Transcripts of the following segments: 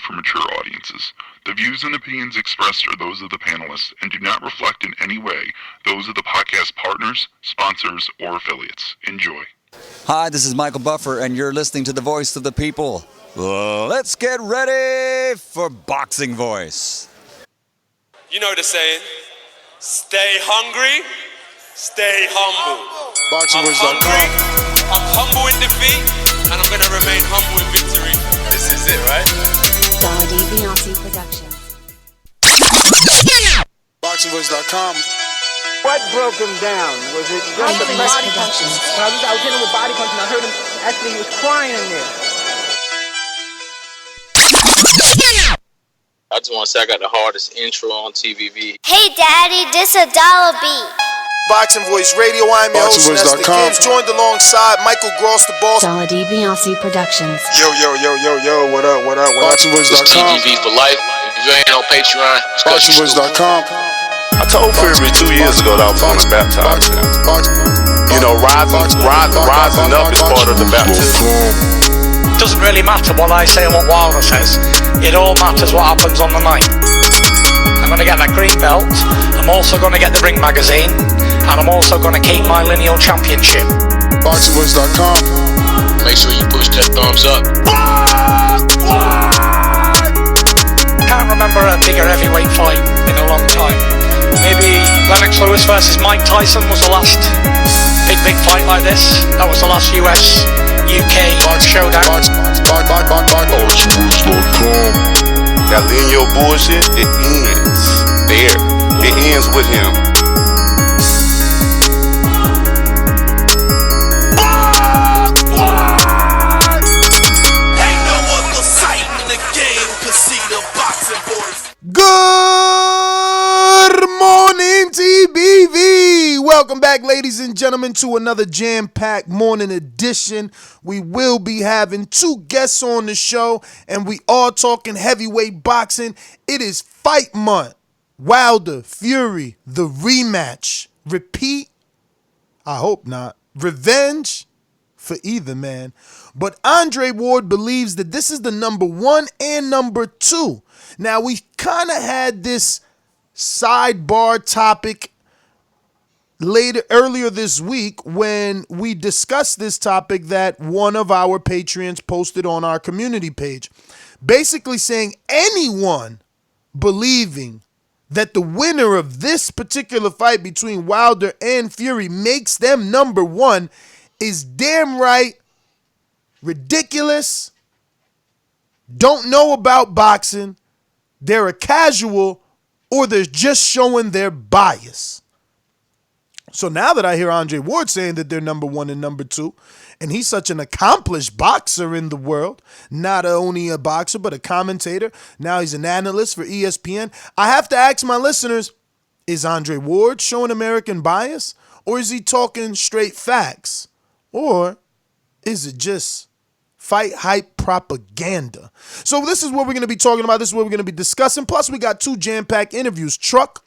for mature audiences. The views and opinions expressed are those of the panelists and do not reflect in any way those of the podcast partners, sponsors, or affiliates. Enjoy. Hi, this is Michael Buffer, and you're listening to the voice of the people. Let's get ready for Boxing Voice. You know the saying, stay hungry, stay humble. BoxingVoice.com. I'm humble in defeat, and I'm going to remain humble in victory. This is it, right? Dazn Productions. BoxingVoice.com. What broke him down? Was it just the body punching? I was hitting him with body punching. I heard him actually, he was crying in there. I just want to say I got the hardest intro on TVV. Hey Daddy, this a dollar beat. Boxing Voice Radio, I'm your host, Nestor Gibbs, joined alongside Michael Gross, the boss. Dazn Productions. Yo, what up? BoxingVoice.com. TVV for life. If you ain't on Patreon, BoxingVoice.com. I told Fury 2 years ago that I was going to baptize him. You know, rising up is part of the baptism. Doesn't really matter what I say and what Wilder says. It all matters what happens on the night. I'm going to get that green belt. I'm also going to get the ring magazine. And I'm also going to keep my lineal championship. BoxingVoice.com. Make sure you push that thumbs up. Can't remember a bigger heavyweight fight in a long time. Maybe Lennox Lewis versus Mike Tyson was the last big fight like this. That was the last US UK showdown. That lineal bullshit, it ends there. It ends with him. Good morning, TBV. Welcome back, ladies and gentlemen, to another jam-packed morning edition. We will be having two guests on the show, and we are talking heavyweight boxing. It is fight month. Wilder, Fury, the rematch. Repeat? I hope not. Revenge? For either man. But Andre Ward believes that this is the number one and number two. Now, we kind of had this sidebar topic earlier this week when we discussed this topic that one of our Patreons posted on our community page, basically saying anyone believing that the winner of this particular fight between Wilder and Fury makes them number one is damn right ridiculous, don't know about boxing, they're a casual, or they're just showing their bias. So now that I hear Andre Ward saying that they're number one and number two, and he's such an accomplished boxer in the world, not only a boxer, but a commentator, now he's an analyst for ESPN, I have to ask my listeners, is Andre Ward showing American bias, or is he talking straight facts? Or is it just fight hype propaganda? So this is what we're going to be talking about. This is what we're going to be discussing. Plus, we got two jam-packed interviews. Truck,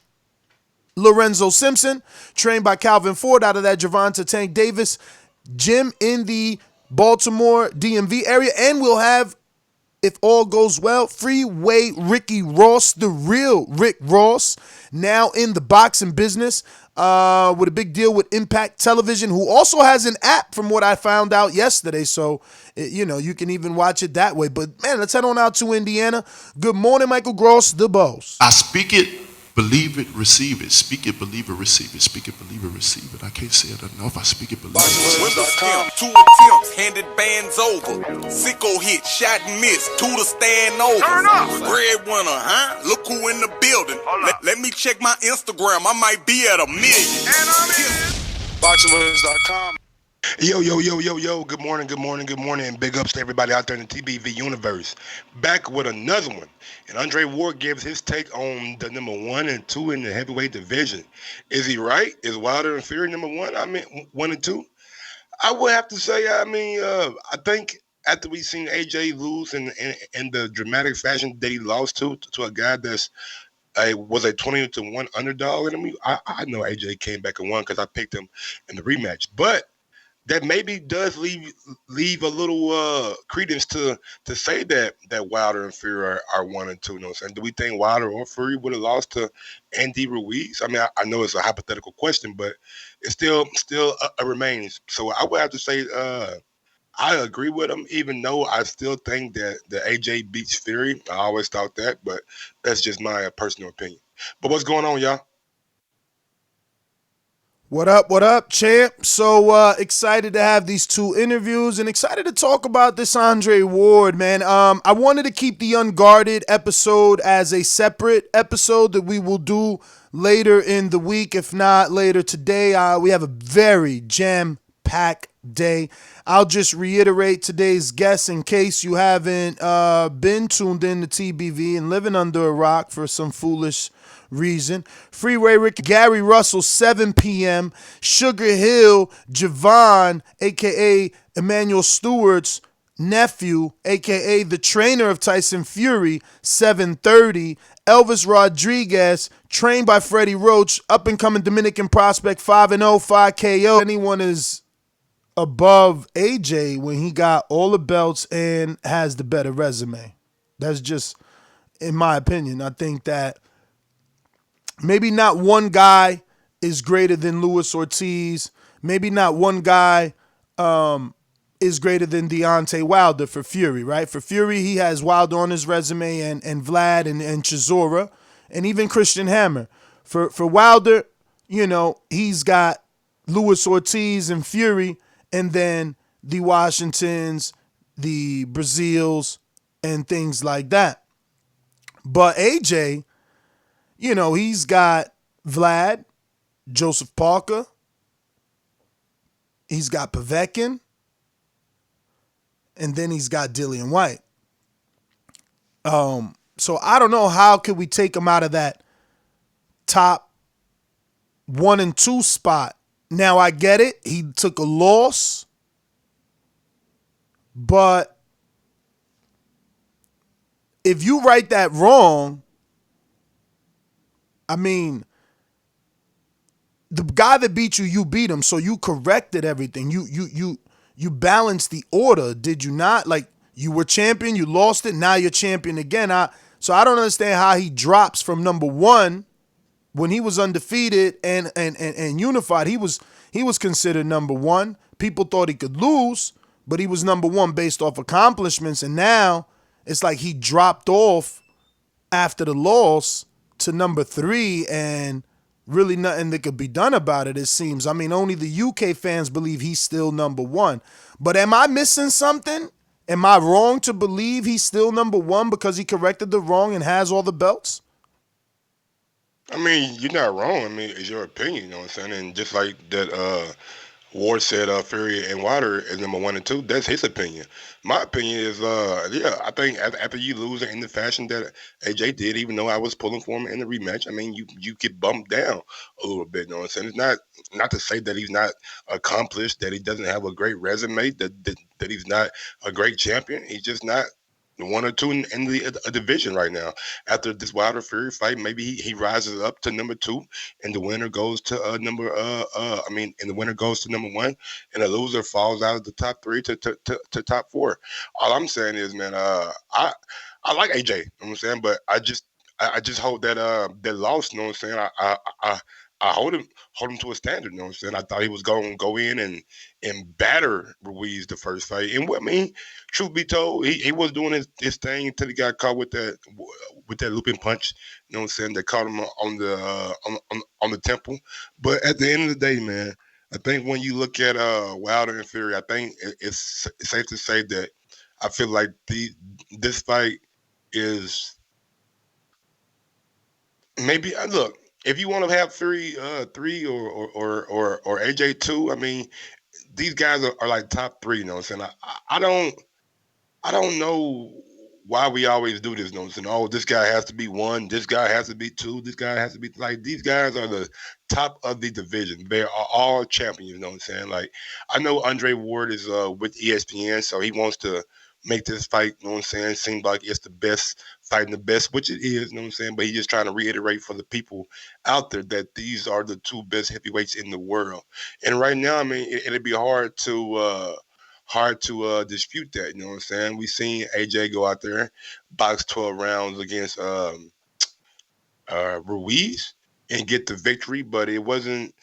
Lorenzo Simpson, trained by Calvin Ford out of that Gervonta Tank Davis gym in the Baltimore DMV area. And we'll have, if all goes well, Freeway Ricky Ross, the real Rick Ross, now in the boxing business. With a big deal with Impact Television, who also has an app from what I found out yesterday. So, you can even watch it that way. But, man, let's head on out to Indiana. Good morning, Michael Gross, the boss. I speak it, believe it, receive it. Speak it, believe it, receive it. Speak it, believe it, receive it. I can't say it enough. I speak it, believe it. Windows count, 2 attempts, handed bands over. Sicko hit, shot and miss, 2 to stand over. Breadwinner, huh? Look who in the building. Let me check my Instagram. I might be at 1 million. BoxingVoice.com. Yo. Good morning. Big ups to everybody out there in the TBV universe. Back with another one. And Andre Ward gives his take on the number 1 and 2 in the heavyweight division. Is he right? Is Wilder and Fury number 1? 1 and 2? I would have to say, I think after we seen AJ lose in the dramatic fashion that he lost to a guy that's was a 20-1 underdog. And I know AJ came back and won because I picked him in the rematch. But that maybe does leave a little credence to say that Wilder and Fury are 1 and 2. You know what I'm saying? Do we think Wilder or Fury would have lost to Andy Ruiz? I mean, I know it's a hypothetical question, but it still remains. So I would have to say I agree with him, even though I still think that the AJ beats Fury. I always thought that, but that's just my personal opinion. But what's going on, y'all? What up, champ? So excited to have these two interviews and excited to talk about this Andre Ward, man. I wanted to keep the Unguarded episode as a separate episode that we will do later in the week, if not later today. We have a very jam-packed day. I'll just reiterate today's guests in case you haven't been tuned in to TBV and living under a rock for some foolish reason. Freeway Rick, Gary Russell, 7 p.m. Sugar Hill, Javon, a.k.a. Emmanuel Stewart's nephew, a.k.a. the trainer of Tyson Fury, 7:30. Elvis Rodriguez, trained by Freddie Roach, up-and-coming Dominican prospect, 5-0, 5 KO. Anyone is above AJ when he got all the belts and has the better resume. That's just, in my opinion. I think that maybe not one guy is greater than Luis Ortiz. Maybe not one guy is greater than Deontay Wilder for Fury, right? For Fury, he has Wilder on his resume and Vlad and Chisora and even Christian Hammer. For Wilder, you know, he's got Luis Ortiz and Fury and then the Washingtons, the Brazils, and things like that. But AJ, you know, he's got Vlad, Joseph Parker, he's got Povetkin, and then he's got Dillian White. So I don't know how could we take him out of that top 1 and 2 spot. Now I get it. He took a loss, but if you write that wrong, I mean, the guy that beat you, you beat him, so you corrected everything. You balanced the order, did you not? Like, you were champion, you lost it, now you're champion again. So I don't understand how he drops from number 1 when he was undefeated and unified. He was considered number 1. People thought he could lose, but he was number 1 based off accomplishments. And now it's like he dropped off after the loss to number 3, and really nothing that could be done about it, it seems. I mean, only the UK fans believe he's still number 1. But am I missing something? Am I wrong to believe he's still number 1 because he corrected the wrong and has all the belts? I mean, you're not wrong. I mean, it's your opinion, you know what I'm saying? And just like that Ward said Fury and Wilder is number 1 and 2, that's his opinion. My opinion is, I think after you lose in the fashion that AJ did, even though I was pulling for him in the rematch, I mean, you get bumped down a little bit, you know what I'm saying? It's not to say that he's not accomplished, that he doesn't have a great resume, that he's not a great champion. He's just not 1 or 2 in the division right now. After this Wilder Fury fight, maybe he rises up to number 2, and the winner goes to and the winner goes to number 1, and the loser falls out of the top 3 to top 4. All I'm saying is, man, I like AJ, you know what I'm saying, but I just hope that that loss, you know what I'm saying, I hold him to a standard, you know what I'm saying? I thought he was going to go in and batter Ruiz the first fight. And I mean, truth be told, he was doing his thing until he got caught with that looping punch, you know what I'm saying, that caught him on the temple. But at the end of the day, man, I think when you look at Wilder and Fury, I think it's safe to say that I feel like this fight is maybe look. If you want to have Fury 3 or AJ 2, I mean, these guys are like top 3, you know what I'm saying? I don't know why we always do this, you know what I'm saying? Oh, this guy has to be 1, this guy has to be 2, this guy has to be, like, these guys are the top of the division. They are all champions, you know what I'm saying? Like, I know Andre Ward is with ESPN, so he wants to make this fight, you know what I'm saying, seem like it's the best fighting the best, which it is, you know what I'm saying, but he's just trying to reiterate for the people out there that these are the two best heavyweights in the world. And right now, I mean, it'd be hard to dispute that, you know what I'm saying? We seen AJ go out there, box 12 rounds against Ruiz and get the victory, but it wasn't.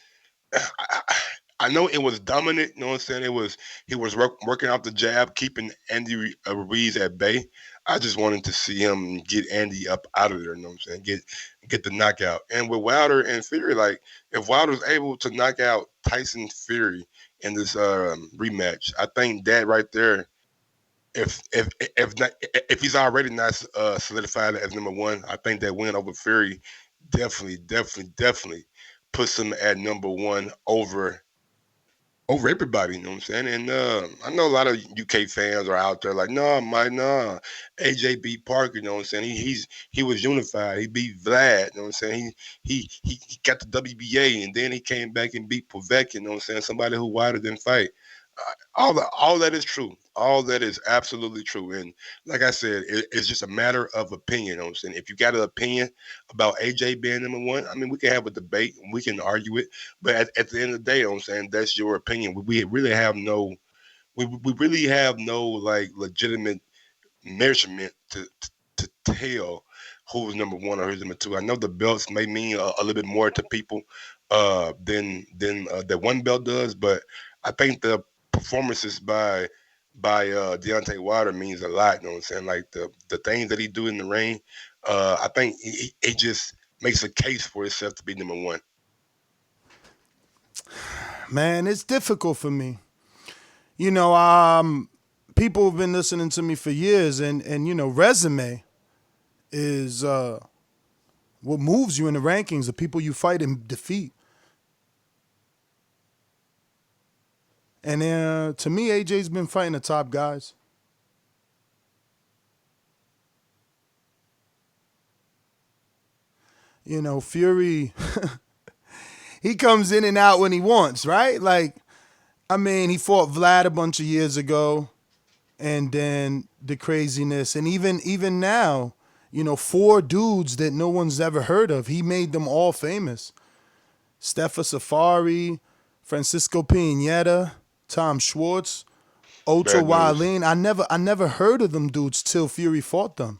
I know it was dominant. You know what I'm saying? He was working out the jab, keeping Andy Ruiz at bay. I just wanted to see him get Andy up out of there. You know what I'm saying? Get the knockout. And with Wilder and Fury, like if Wilder's able to knock out Tyson Fury in this rematch, I think that right there, if he's already not solidified as number one, I think that win over Fury definitely puts him at number one over everybody, you know what I'm saying? And I know a lot of UK fans are out there like, no, AJ beat Parker, you know what I'm saying? He was unified. He beat Vlad, you know what I'm saying? He got the WBA, and then he came back and beat Povetkin, you know what I'm saying? Somebody who Wilder didn't fight. All that is true. All that is absolutely true. And like I said, it's just a matter of opinion. You know what I'm saying? If you got an opinion about AJ being number one, I mean, we can have a debate and we can argue it. But at the end of the day, you know what I'm saying, that's your opinion. We really have no like legitimate measurement to tell who's number one or who's number two. I know the belts may mean a little bit more to people than that one belt does, but I think the performances by Deontay Wilder means a lot, you know what I'm saying? Like the things that he do in the ring, I think it just makes a case for itself to be number one. Man, it's difficult for me. You know, people have been listening to me for years, and you know, resume is what moves you in the rankings, the people you fight and defeat. And to me, AJ's been fighting the top guys. You know, Fury, he comes in and out when he wants, right? Like, I mean, he fought Vlad a bunch of years ago, and then the craziness. And even now, you know, 4 dudes that no one's ever heard of, he made them all famous. Stefa Safari, Francisco Piñeta, Tom Schwartz, Otto Wallin. I never heard of them dudes till Fury fought them.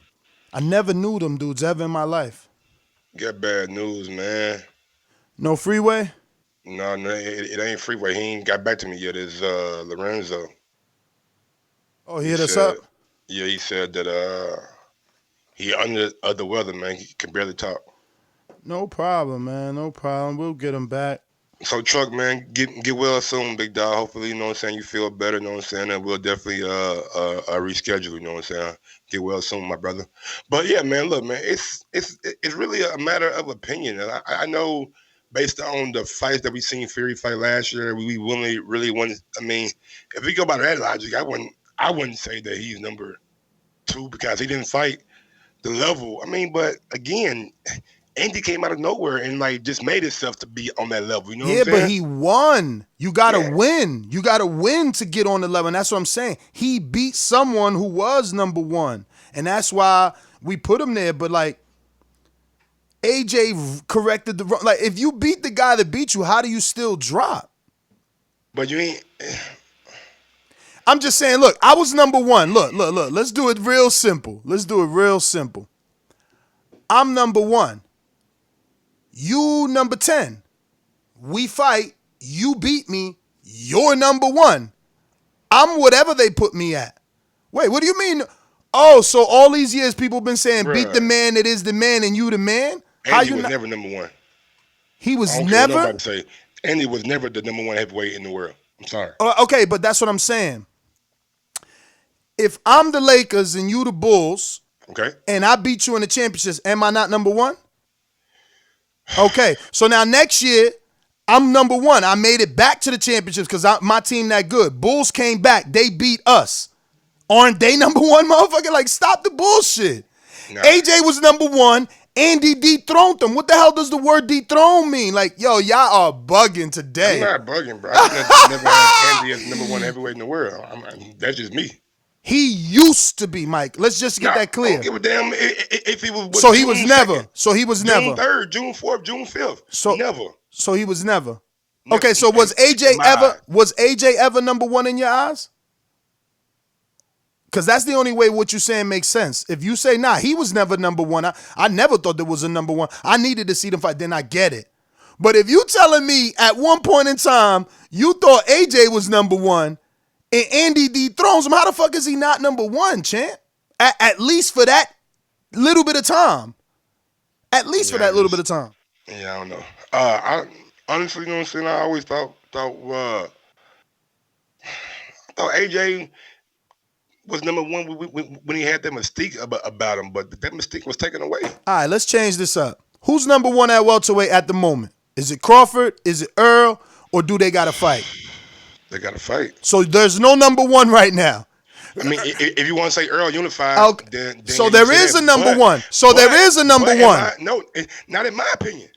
I never knew them dudes ever in my life. Got bad news, man. No Freeway? No, it ain't Freeway. He ain't got back to me yet. It's Lorenzo. Oh, he hit us up? Yeah, he said that he under the weather, man. He can barely talk. No problem, man. No problem. We'll get him back. So, Truck, man, get well soon, big dog. Hopefully, you know what I'm saying, you feel better, you know what I'm saying, and we'll definitely reschedule, you know what I'm saying. Get well soon, my brother. But, yeah, man, look, man, it's really a matter of opinion. I know based on the fights that we seen Fury fight last year, we really wanted, I mean, if we go by that logic, I wouldn't say that he's number 2 because he didn't fight the level. I mean, but, again, Andy came out of nowhere and like just made himself to be on that level. You know what I'm saying? Yeah, but he won. You gotta win. You gotta win to get on the level. And that's what I'm saying. He beat someone who was number 1. And that's why we put him there. But like AJ corrected the wrong. Like if you beat the guy that beat you, how do you still drop? But you ain't. I'm just saying, look, I was number 1. Look. Let's do it real simple. I'm number 1. You number 10. We fight. You beat me. You're number 1. I'm whatever they put me at. Wait, what do you mean? Oh, so all these years people been saying, beat the man that is the man and you the man? Andy was never number 1. He was I don't never? care what nobody say. Andy was never the number 1 heavyweight in the world. I'm sorry. Okay, but that's what I'm saying. If I'm the Lakers and you the Bulls, okay, and I beat you in the championships, am I not number 1? Okay, so now next year, I'm number 1. I made it back to the championships because my team that good. Bulls came back. They beat us. Aren't they number 1, motherfucker? Like, stop the bullshit. Nah. AJ was number 1. Andy dethroned him. What the hell does the word dethrone mean? Like, yo, y'all are bugging today. I'm not bugging, bro. I never had Andy as number 1 heavyweight in the world. That's just me. He used to be, Mike. Let's just get that clear. I don't give a damn if he was. So he was never. So he was never. June 3rd, June 4th, June 5th. So never. So he was never. Okay, so was AJ ever number one in your eyes? Because that's the only way what you're saying makes sense. If you say, nah, he was never number one. I never thought there was a number one. I needed to see them fight, then I get it. But if you telling me at one point in time you thought AJ was number one and Andy dethrones him, how the fuck is he not number one, champ? At least for that little bit of time. At least for that little bit of time. Yeah, I don't know. I honestly, you know what I'm saying? I always thought AJ was number one when he had that mystique about him, but that mystique was taken away. All right, let's change this up. Who's number one at welterweight at the moment? Is it Crawford? Is it Earl? Or do they got to fight? They got to fight. So there's no number one right now. I mean, if you want to say Earl unified, okay. then so there is a number one. So there is a number one. No, not in my opinion.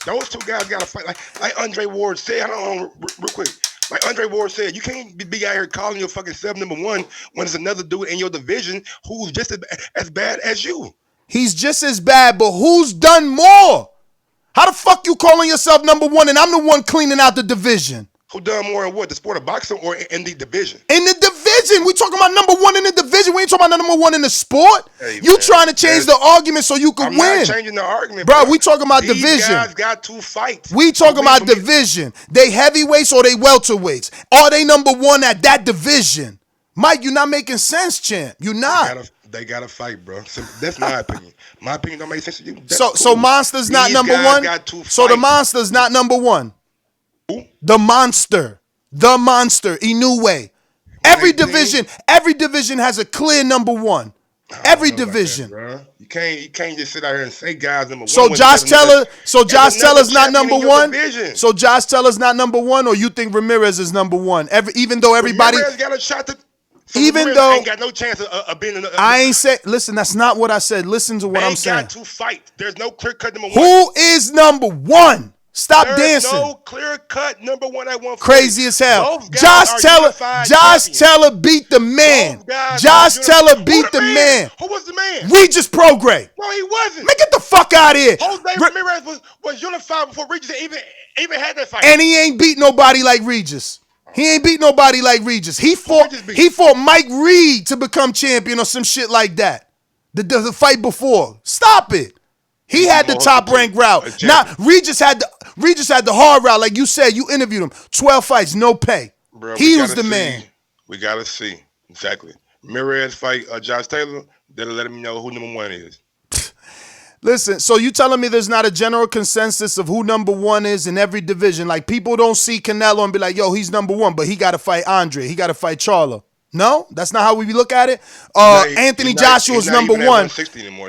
Those two guys got to fight. Like Andre Ward said, I don't know, real quick. Like Andre Ward said, you can't be out here calling your fucking self number one when there's another dude in your division who's just as bad as you. He's just as bad, but who's done more? How the fuck you calling yourself number one and I'm the one cleaning out the division? Who done more in what? The sport of boxing or in the division? In the division. We talking about number one in the division. We ain't talking about number one in the sport. Hey, you trying to change the argument so you can win. I'm not changing the argument, bro. We talking about These division. Guys got to fight. We talking about division. They heavyweights or they welterweights? Are they number one at that division? Mike, you're not making sense, champ. You're not. They gotta fight, bro. So that's my opinion. My opinion don't make sense to you. So Monster's not number one. So the Monster's not number one. Who? The Monster, Inoue. Every division has a clear number one. Every division. Like that, you can't just sit out here and say guys number one. So Josh Teller's not number one. So Josh Teller's not number one, or you think Ramirez is number one? Even though everybody Ramirez got a shot to. So even though ain't got no chance of being. I ain't say. Listen, that's not what I said. Listen to what I'm saying. They got to fight. There's no clear cut number one. Who is number one? Stop dancing. No clear cut number one at 140. Crazy as hell. Josh Teller beat the man. Josh Teller beat the man. Who was the man? Regis Prograis. No, he wasn't. Man, get the fuck out of here. Jose Ramirez was unified before Regis even had that fight. And he ain't beat nobody like Regis. He ain't beat nobody like Regis. He fought Mike Reed to become champion or some shit like that. The fight before. Stop it. He had the top rank route. Now Regis had the hard route, like you said. You interviewed him. 12 fights, no pay. Bro, he was the man. We gotta see exactly. Ramirez fight Josh Taylor. They'll let him know who number one is. Listen, so you telling me there's not a general consensus of who number one is in every division? Like people don't see Canelo and be like, "Yo, he's number one," but he got to fight Andre. He got to fight Charlo. No, that's not how we look at it. Anthony Joshua's number one.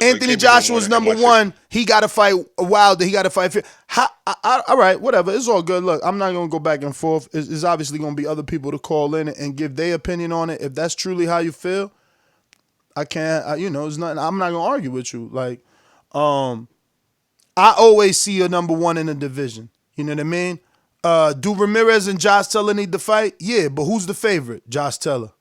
Anthony Joshua's number one. He got to fight Wilder. He got to fight. All right, whatever. It's all good. Look, I'm not going to go back and forth. It's obviously going to be other people to call in and give their opinion on it. If that's truly how you feel, I can't. It's nothing. I'm not going to argue with you. Like, I always see a number one in the division. You know what I mean? Do Ramirez and Josh Teller need to fight? Yeah, but who's the favorite? Josh Teller.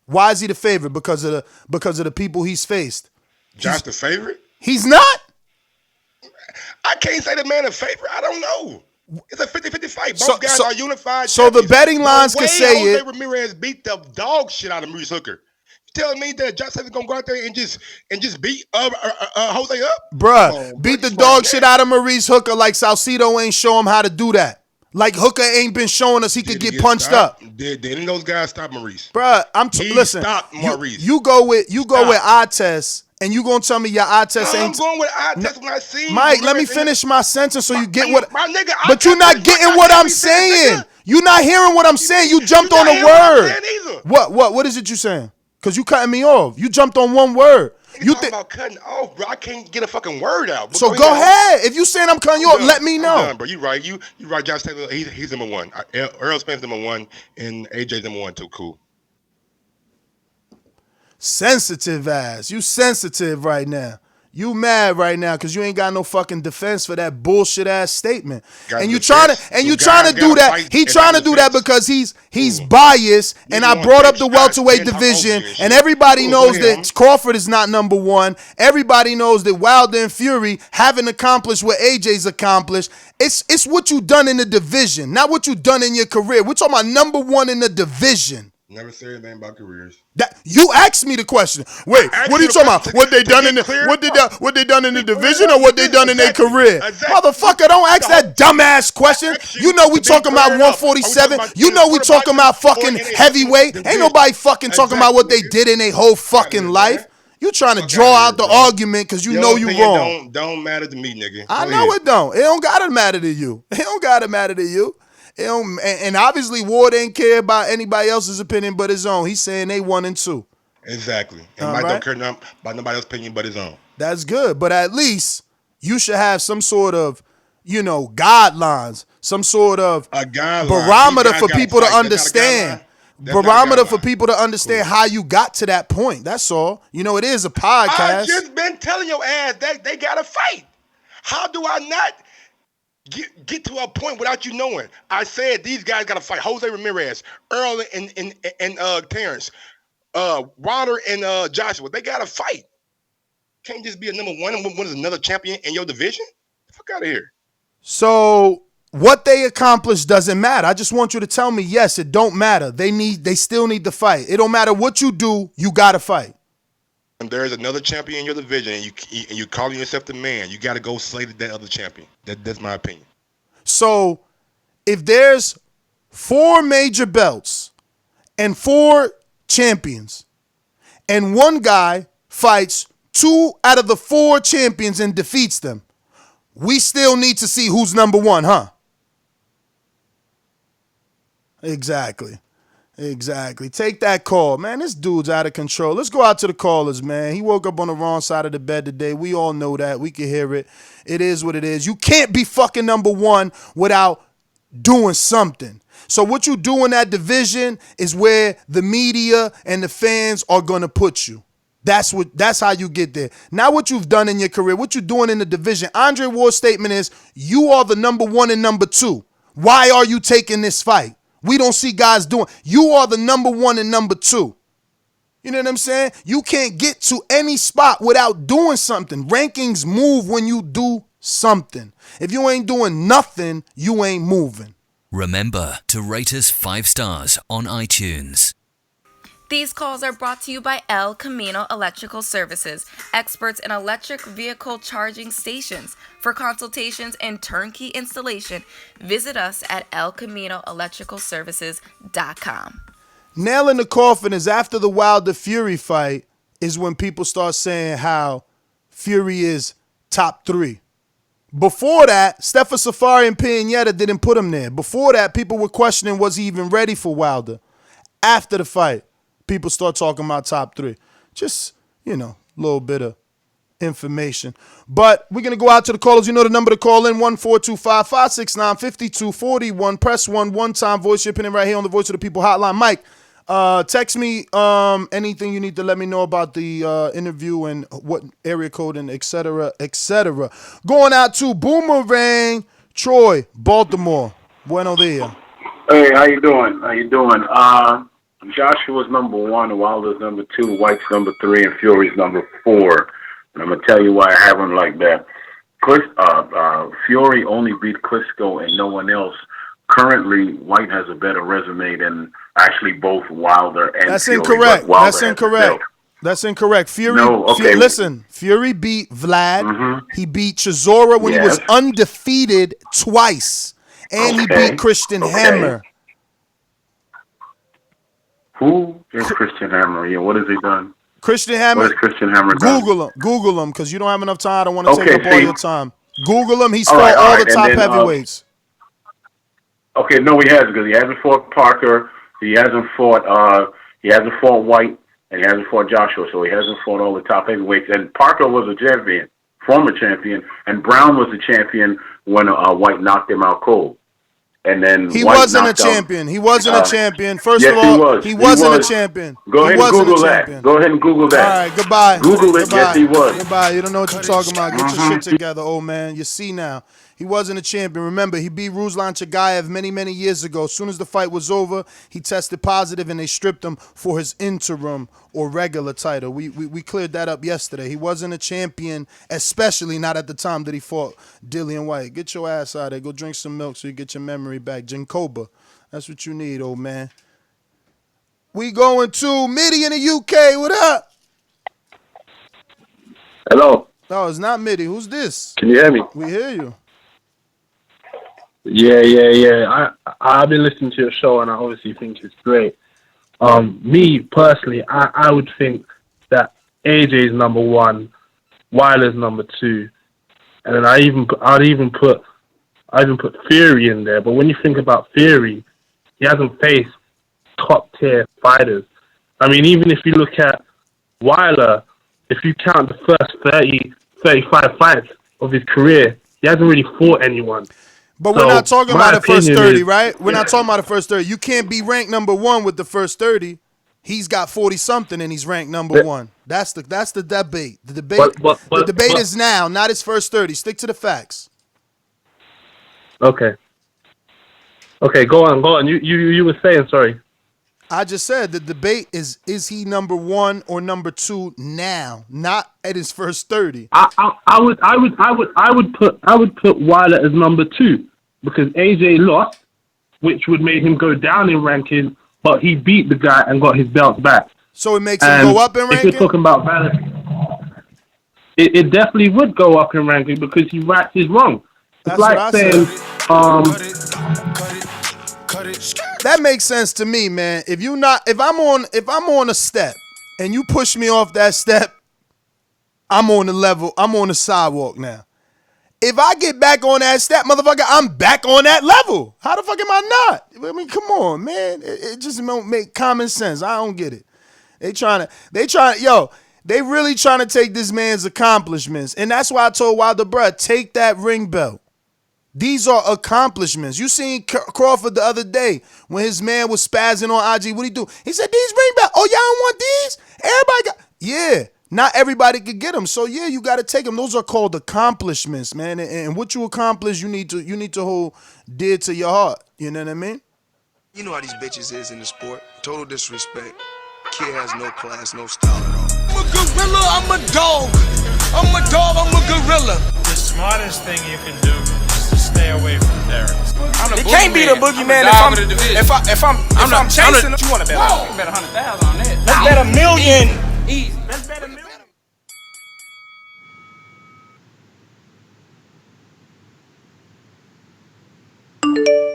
Why is he the favorite? Because of the people he's faced. Josh the favorite? He's not? I can't say the man a favorite. I don't know. It's a 50-50 fight. Both guys are unified. So the betting lines can say Jose it. Ramirez beat the dog shit out of Maurice Hooker. You telling me that Josh Taylor's gonna go out there and just beat Jose up? Bruh, beat the dog shit out of Maurice Hooker like Salcido ain't show him how to do that. Like Hooker ain't been showing us he could get punched up. Did any of those guys stop Maurice? Bruh, listen. Stopped Maurice. You go with eye test, and you gonna tell me your eye test ain't. I'm going with eye test when I see Mike, let me finish my sentence so you get what. My nigga, but you're not getting what I'm saying. You're not hearing what I'm saying. You jumped on a word. What is it you saying? Because you cutting me off. You jumped on one word. You talking about cutting off, bro? I can't get a fucking word out. So go ahead. If you saying I'm cutting you off, let me know. I'm done, bro. You right. You right. Josh Taylor, he's number one. Earl Spence number one, and AJ's number one too. Cool. Sensitive ass. You sensitive right now. You mad right now because you ain't got no fucking defense for that bullshit ass statement. Got And you defense. trying to So guys do gotta that. fight He and trying to have do that defense. because he's biased. And I Nigga brought want up the big welterweight shots, division, and and everybody Cool, knows go ahead, that Crawford is not number one. Everybody knows that Wilder and Fury haven't accomplished what AJ's accomplished. It's what you done in the division, not what you done in your career. We're talking about number one in the division. Never said anything about careers. That you asked me the question. Wait, what are you talking about? What they done in the what they done in the division or what they done in their career? Motherfucker, don't ask that dumbass question. You know we talking about 147. You know we talking about fucking heavyweight. Ain't nobody fucking talking about what they did in their whole fucking life. You trying to draw out the argument because you know you wrong. Don't matter to me, nigga. I know it don't. It don't gotta matter to you. It don't gotta matter to you. And obviously Ward ain't care about anybody else's opinion but his own. He's saying they 1 and 2. Exactly. And Mike don't care about nobody else's opinion but his own. That's good. But at least you should have some sort of, guidelines, some sort of barometer for people to understand. Barometer for people to understand how you got to that point. That's all. It is a podcast. I just been telling your ass that they gotta fight. How do I not get to a point without you knowing? I said these guys gotta fight. Jose Ramirez, Earl and Terrence, Wilder and Joshua. They gotta fight. Can't just be a number one and one is another champion in your division. Fuck out of here. So what they accomplished doesn't matter. I just want you to tell me, yes, it don't matter. They still need to fight. It don't matter what you do, you gotta fight. And there's another champion in your division, and you calling yourself the man, you got to go slay that other champion. That's my opinion. So, if there's 4 major belts and 4 champions, and one guy fights 2 out of the 4 champions and defeats them, we still need to see who's number 1, huh? Exactly. Take that call, man. This dude's out of control. Let's go out to the callers, man. He woke up on the wrong side of the bed today. We all know that. We can hear it. It is what it is. You can't be fucking number 1 without doing something. So what you do in that division is where the media and the fans are gonna put you. That's how you get there. Not what you've done in your career, what you're doing in the division. Andre Ward's statement is, you are the number 1 and number 2. Why are you taking this fight? We don't see guys doing. You are the number 1 and number 2. You know what I'm saying? You can't get to any spot without doing something. Rankings move when you do something. If you ain't doing nothing, you ain't moving. Remember to rate us 5 stars on iTunes. These calls are brought to you by El Camino Electrical Services, experts in electric vehicle charging stations. For consultations and turnkey installation, visit us at elcaminoelectricalservices.com. Nail in the coffin is after the Wilder Fury fight is when people start saying how Fury is top 3. Before that, Stefan Safari and Pineda didn't put him there. Before that, people were questioning, was he even ready for Wilder? After the fight, people start talking about top 3. Just, a little bit of information. But we're going to go out to the callers. You know the number to call in, 1-425-569-5241. Press 1, one-time voice. Your opinion right here on the Voice of the People hotline. Mike, text me anything you need to let me know about the interview and what area code and et cetera, et cetera. Going out to Boomerang, Troy, Baltimore. Bueno dia. Hey, how you doing? Joshua's number 1, Wilder's number 2, White's number 3, and Fury's number 4. And I'm going to tell you why I have him like that. Fury only beat Klitschko and no one else. Currently, White has a better resume than actually both Wilder and That's Fury. Incorrect. That's incorrect. Fury, listen, Fury beat Vlad. Mm-hmm. He beat Chisora when he was undefeated twice. And he beat Christian Hammer. Who is Christian Hammer? Yeah, what has he done? Christian Hammer. What is Christian Hammer done? Google him, because you don't have enough time. I don't want to take up all your time. Google him. He's fought all the top heavyweights. Okay, no, he hasn't, because he hasn't fought Parker. He hasn't fought White, and he hasn't fought Joshua. So he hasn't fought all the top heavyweights. And Parker was a champion, former champion, and Brown was a champion when White knocked him out cold. and then He White wasn't a knocked out- champion. He wasn't a champion. First yes, of all, he was. he wasn't a champion. Go He ahead and wasn't a Google champion. that. Go ahead and Google that. All right, goodbye. Google it. Goodbye. Yes, he was. Goodbye. You don't know what you're talking about. Get your Mhm. shit together, old man. You see now. He wasn't a champion. Remember, he beat Ruslan Chagayev many, many years ago. As soon as the fight was over, he tested positive and they stripped him for his interim or regular title. We cleared that up yesterday. He wasn't a champion, especially not at the time that he fought Dillian White. Get your ass out of there. Go drink some milk so you get your memory back. Jankoba. That's what you need, old man. We going to Mitty in the UK. What up? Hello. No, it's not Mitty. Who's this? Can you hear me? We hear you. Yeah. I've been listening to your show and I obviously think it's great. Me personally, I would think that AJ's number one, Wilder's number two, and then I'd even put Fury in there. But when you think about Fury, he hasn't faced top tier fighters. I mean, even if you look at Wilder, if you count the first 30, 35 fights of his career, he hasn't really fought anyone. But So, we're not talking my about the first opinion 30, is- right? We're not talking about the first 30. You can't be ranked number one with the first 30. He's got 40 something and he's ranked number one. That's the debate. The debate is now, not his first 30. Stick to the facts. Okay, go on. You were saying, sorry. I just said the debate is he number one or number two now, not at his first 30. I would put Wilder as number two because AJ lost, which would make him go down in ranking, but he beat the guy and got his belt back. So it makes him go up in If ranking? you're talking about balance, it definitely would go up in ranking because he rights his wrong. It's That's like what I saying, That makes sense to me, man. If I'm on a step and you push me off that step, I'm on the level. I'm on the sidewalk now. If I get back on that step, motherfucker, I'm back on that level. How the fuck am I not? I mean, come on, man. It just don't make common sense. I don't get it. They really trying to take this man's accomplishments. And that's why I told Wilder, bruh, take that ring belt. These are accomplishments. You seen Crawford the other day when his man was spazzing on IG. What'd he do? He said, these ring belts. Oh, y'all don't want these? Everybody got. Yeah. Not everybody could get them. So, yeah, you got to take them. Those are called accomplishments, man. And what you accomplish, you need to hold dear to your heart. You know what I mean? You know how these bitches is in the sport. Total disrespect. Kid has no class, no style at all. I'm a gorilla, I'm a dog. I'm a dog, I'm a gorilla. The smartest thing you can do is to stay away from terrorists. You can't be the boogeyman if I'm chasing him. You want to bet? You bet 100,000 on that. Let's bet $1 million. Easy. Let's bet $1 million.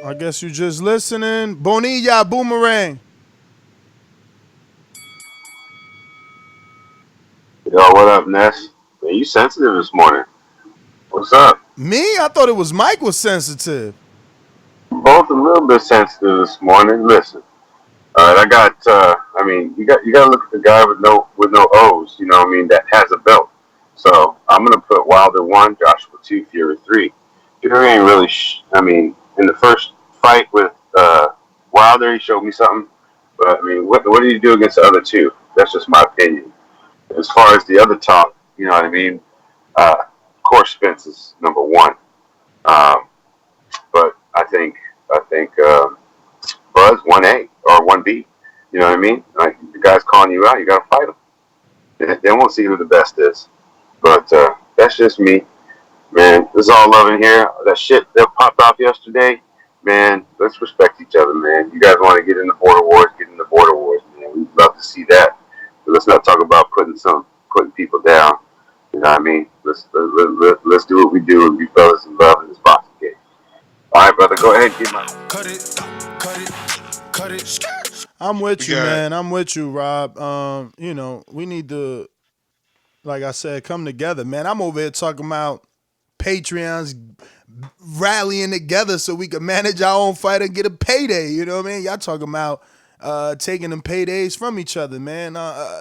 I guess you just listening. Bonilla Boomerang. Yo, what up, Ness? Man, you sensitive this morning. What's up? Me? I thought it was Mike was sensitive. Both a little bit sensitive this morning. Listen, I got. You got to look at the guy with no O's. You know what I mean? That has a belt. So I'm gonna put Wilder 1, Joshua 2, Fury 3. Fury ain't really. In the first fight with Wilder, he showed me something. But I mean, what did he do against the other two? That's just my opinion. As far as the other top, you know what I mean? Of course, Spence is number one. But I think Buzz 1A or 1B. You know what I mean? Like, the guy's calling you out, you gotta fight him. Then we'll see who the best is. But that's just me. Man, there's all love in here. That shit that popped off yesterday, man, let's respect each other, man. You guys want to get in the border wars, man. We'd love to see that. But let's not talk about putting people down. You know what I mean? Let's do what we do and be fellas in love in this boxing game. All right, brother, go ahead, get my. Cut it. I'm with you, man. I'm with you, Rob. We need to, like I said, come together, man. I'm over here talking about Patreons rallying together so we can manage our own fight and get a payday. You know what I mean? Y'all talking about taking them paydays from each other, man.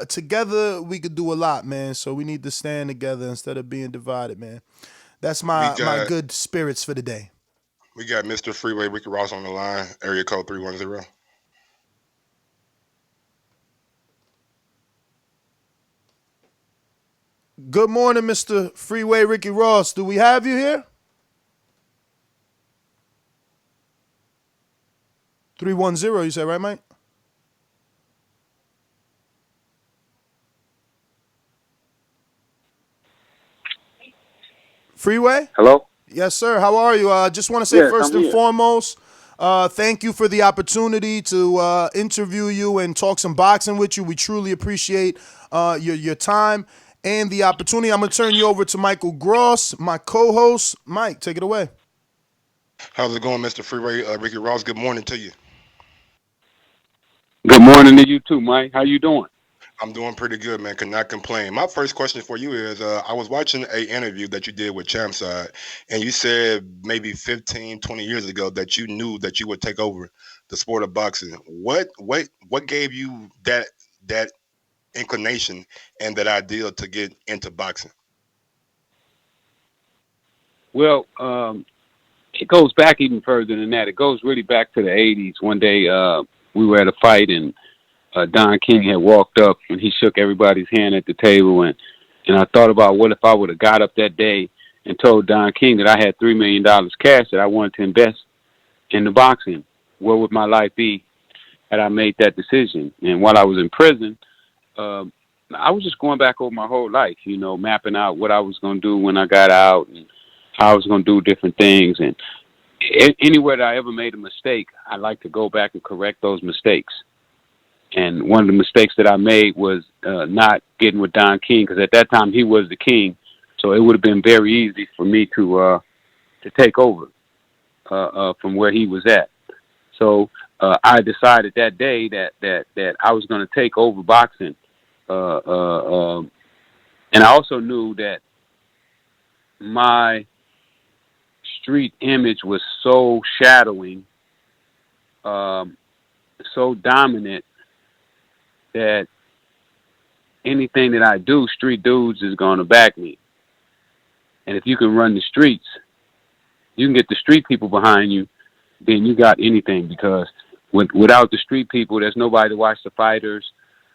Together we could do a lot, man. So we need to stand together instead of being divided, man. That's my good spirits for the day. We got Mr. Freeway Ricky Ross on the line, area code 310. Good morning, Mr. Freeway Ricky Ross. Do we have you here? 310, you said, right, Mike? Freeway? Hello? Yes, sir. How are you? Just want to say first and foremost, thank you for the opportunity to interview you and talk some boxing with you. We truly appreciate your time and the opportunity. I'm going to turn you over to Michael Gross, my co-host. Mike, take it away. How's it going, Mr. Freeway Ricky Ross? Good morning to you. Good morning to you too, Mike. How you doing? I'm doing pretty good, man. Cannot complain. My first question for you is, I was watching an interview that you did with Champside, and you said maybe 15, 20 years ago that you knew that you would take over the sport of boxing. What gave you that inclination and that idea to get into boxing? Well, it goes back even further than that. It goes really back to the 80s. One day we were at a fight, and Don King had walked up, and he shook everybody's hand at the table, and I thought about what if I would have got up that day and told Don King that I had $3 million cash that I wanted to invest in the boxing. Where would my life be had I made that decision? And while I was in prison, I was just going back over my whole life, mapping out what I was going to do when I got out and how I was going to do different things. And anywhere that I ever made a mistake, I like to go back and correct those mistakes. And one of the mistakes that I made was not getting with Don King, because at that time he was the king. So it would have been very easy for me to take over from where he was at. So I decided that day that I was going to take over boxing. And I also knew that my street image was so shadowing, so dominant, that anything that I do, street dudes is going to back me. And if you can run the streets, you can get the street people behind you, then you got anything. Because without the street people, there's nobody to watch the fighters.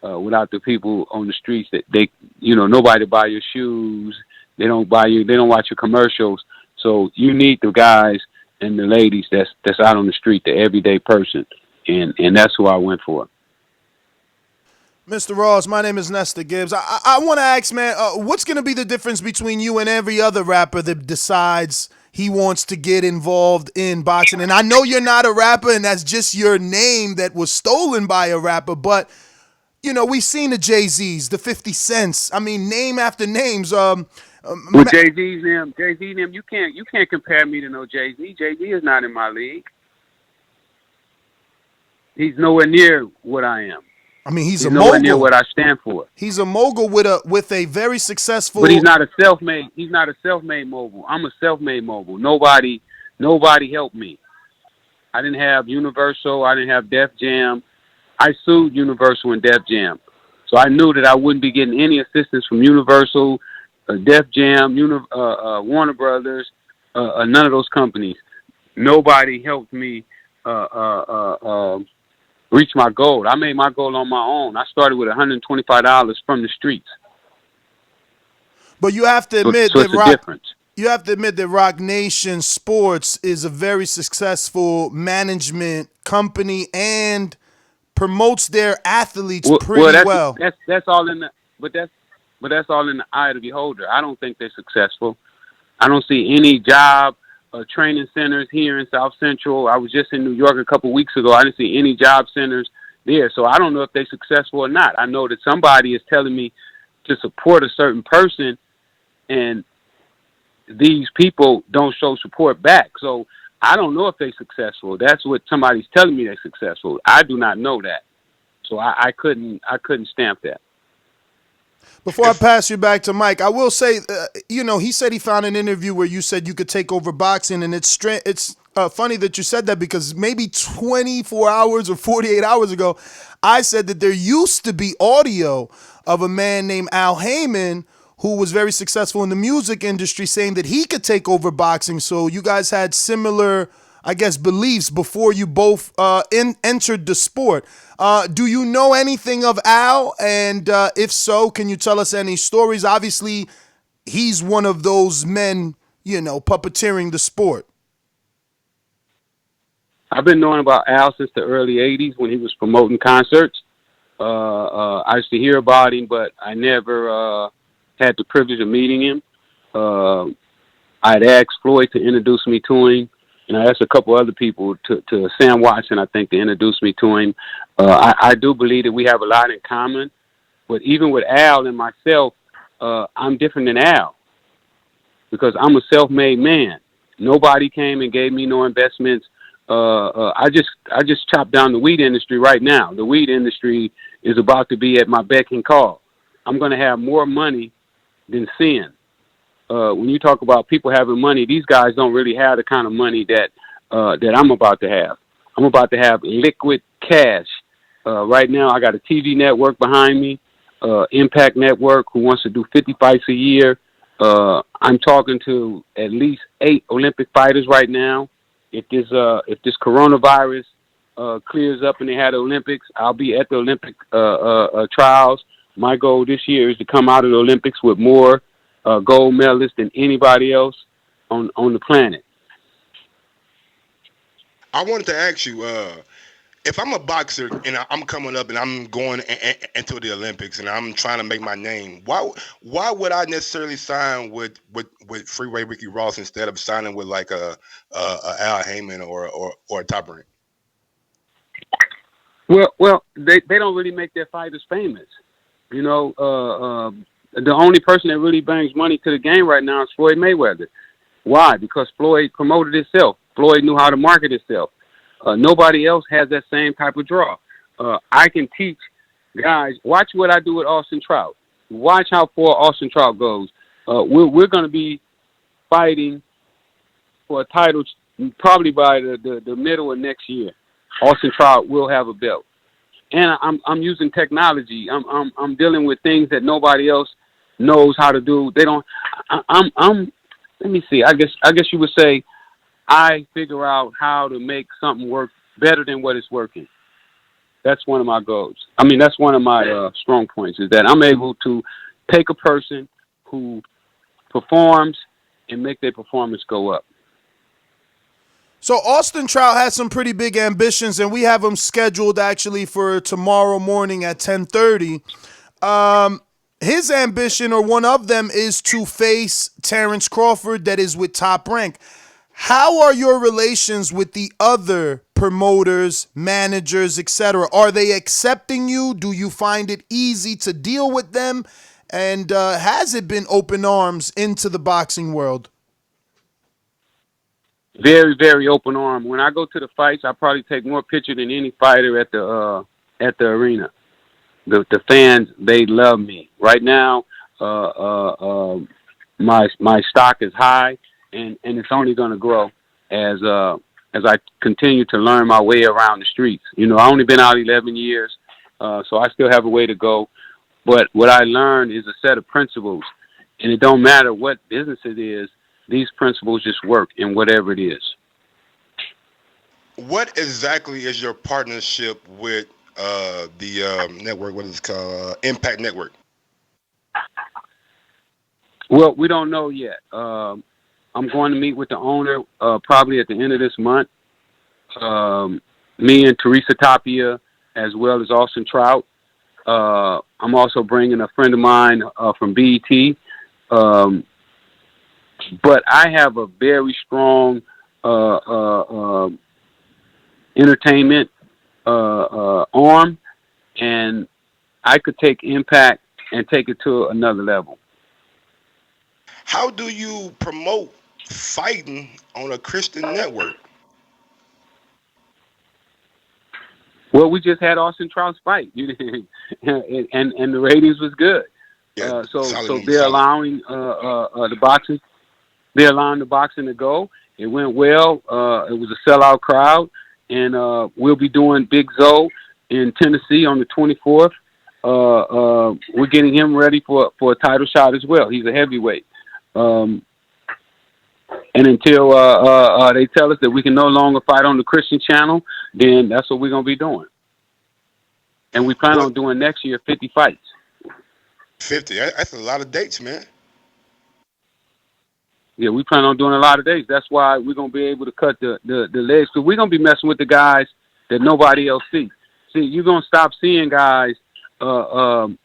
Without the people on the streets, that nobody buy your shoes. They don't watch your commercials. So you need the guys and the ladies that's out on the street, the everyday person. And that's who I went for. Mr. Ross, my name is Nestor Gibbs. I want to ask, man, what's going to be the difference between you and every other rapper that decides he wants to get involved in boxing? And I know you're not a rapper, and that's just your name that was stolen by a rapper, but, we've seen the Jay-Z's, the 50 Cents. I mean, name after names. With Jay-Z's them, you can't compare me to no Jay-Z. Jay-Z is not in my league. He's nowhere near what I am. I mean, he's a nowhere mogul. Near what I stand for. He's a mogul with a very successful. But he's not a self-made. He's not a self-made mogul. I'm a self-made mogul. Nobody helped me. I didn't have Universal. I didn't have Def Jam. I sued Universal and Def Jam, so I knew that I wouldn't be getting any assistance from Universal, Def Jam, Warner Brothers, none of those companies. Nobody helped me reach my goal. I made my goal on my own. I started with $125 from the streets. But you have to admit you have to admit that Rock Nation Sports is a very successful management company and promotes their athletes pretty well. That's all in that's all in the eye of the beholder. I don't think they're successful. I don't see any job training centers here in South Central. I was just in New York a couple weeks ago. I didn't see any job centers there. So I don't know if they're successful or not. I know that somebody is telling me to support a certain person, and these people don't show support back. So I don't know if they're successful. That's what somebody's telling me they're successful. I do not know that. So I couldn't stamp that. Before I pass you back to Mike, I will say, he said he found an interview where you said you could take over boxing, and it's funny that you said that, because maybe 24 hours or 48 hours ago, I said that there used to be audio of a man named Al Heyman who was very successful in the music industry saying that he could take over boxing. So you guys had similar beliefs before you both entered the sport. Do you know anything of Al? And if so, can you tell us any stories? Obviously, he's one of those men, puppeteering the sport. I've been knowing about Al since the early 80s when he was promoting concerts. I used to hear about him, but I never had the privilege of meeting him. I'd asked Floyd to introduce me to him, and I asked a couple other people, to Sam Watson, I think, to introduce me to him. I do believe that we have a lot in common, but even with Al and myself, I'm different than Al because I'm a self-made man. Nobody came and gave me no investments. I just chopped down the weed industry right now. The weed industry is about to be at my beck and call. I'm going to have more money than sin. When you talk about people having money, these guys don't really have the kind of money that I'm about to have. I'm about to have liquid cash. Right now, I got a TV network behind me, Impact Network, who wants to do 50 fights a year. I'm talking to at least 8 Olympic fighters right now. If this coronavirus clears up and they had the Olympics, I'll be at the Olympic trials. My goal this year is to come out of the Olympics with more gold medalists than anybody else on the planet. I wanted to ask you, if I'm a boxer and I'm coming up and I'm going into the Olympics and I'm trying to make my name, why would I necessarily sign with Freeway Ricky Ross instead of signing with like a Al Heyman or a Top Rank? Well, they don't really make their fighters famous. The only person that really brings money to the game right now is Floyd Mayweather. Why? Because Floyd promoted himself. Floyd knew how to market himself. Nobody else has that same type of draw. I can teach guys. Watch what I do with Austin Trout. Watch how far Austin Trout goes. We're going to be fighting for a title probably by the middle of next year. Austin Trout will have a belt, and I'm using technology. I'm dealing with things that nobody else knows how to do. They don't. Let me see. I guess you would say I figure out how to make something work better than what it's working. That's one of my goals. That's one of my strong points, is that I'm able to take a person who performs and make their performance go up. So Austin Trout has some pretty big ambitions, and we have him scheduled actually for tomorrow morning at 10:30. His ambition, or one of them, is to face Terrence Crawford, that is with Top Rank. How are your relations with the other promoters, managers, etc.? Are they accepting you? Do you find it easy to deal with them? And has it been open arms into the boxing world? Very, very open arm. When I go to the fights, I probably take more pictures than any fighter at the arena. The fans, they love me. Right now, my stock is high, and it's only going to grow as I continue to learn my way around the streets. I've only been out 11 years, so I still have a way to go. But what I learned is a set of principles, and it don't matter what business it is. These principles just work in whatever it is. What exactly is your partnership with the network? What is it called? Impact Network. Well, we don't know yet. I'm going to meet with the owner probably at the end of this month. Me and Teresa Tapia, as well as Austin Trout. I'm also bringing a friend of mine from BET. But I have a very strong entertainment arm, and I could take Impact and take it to another level. How do you promote fighting on a Christian network? Well, we just had Austin Trout's fight, and the ratings was good. Yeah, so they're allowing the boxing. They're allowing the boxing to go. It went well. It was a sellout crowd, and we'll be doing Big Zoe in Tennessee on the 24th. We're getting him ready for a title shot as well. He's a heavyweight. And until they tell us that we can no longer fight on the Christian channel, then that's what we're going to be doing. And we plan on doing next year 50 fights. 50? That's a lot of dates, man. Yeah, we plan on doing a lot of days. That's why we're going to be able to cut the legs. Because we're going to be messing with the guys that nobody else sees. See, you're going to stop seeing guys get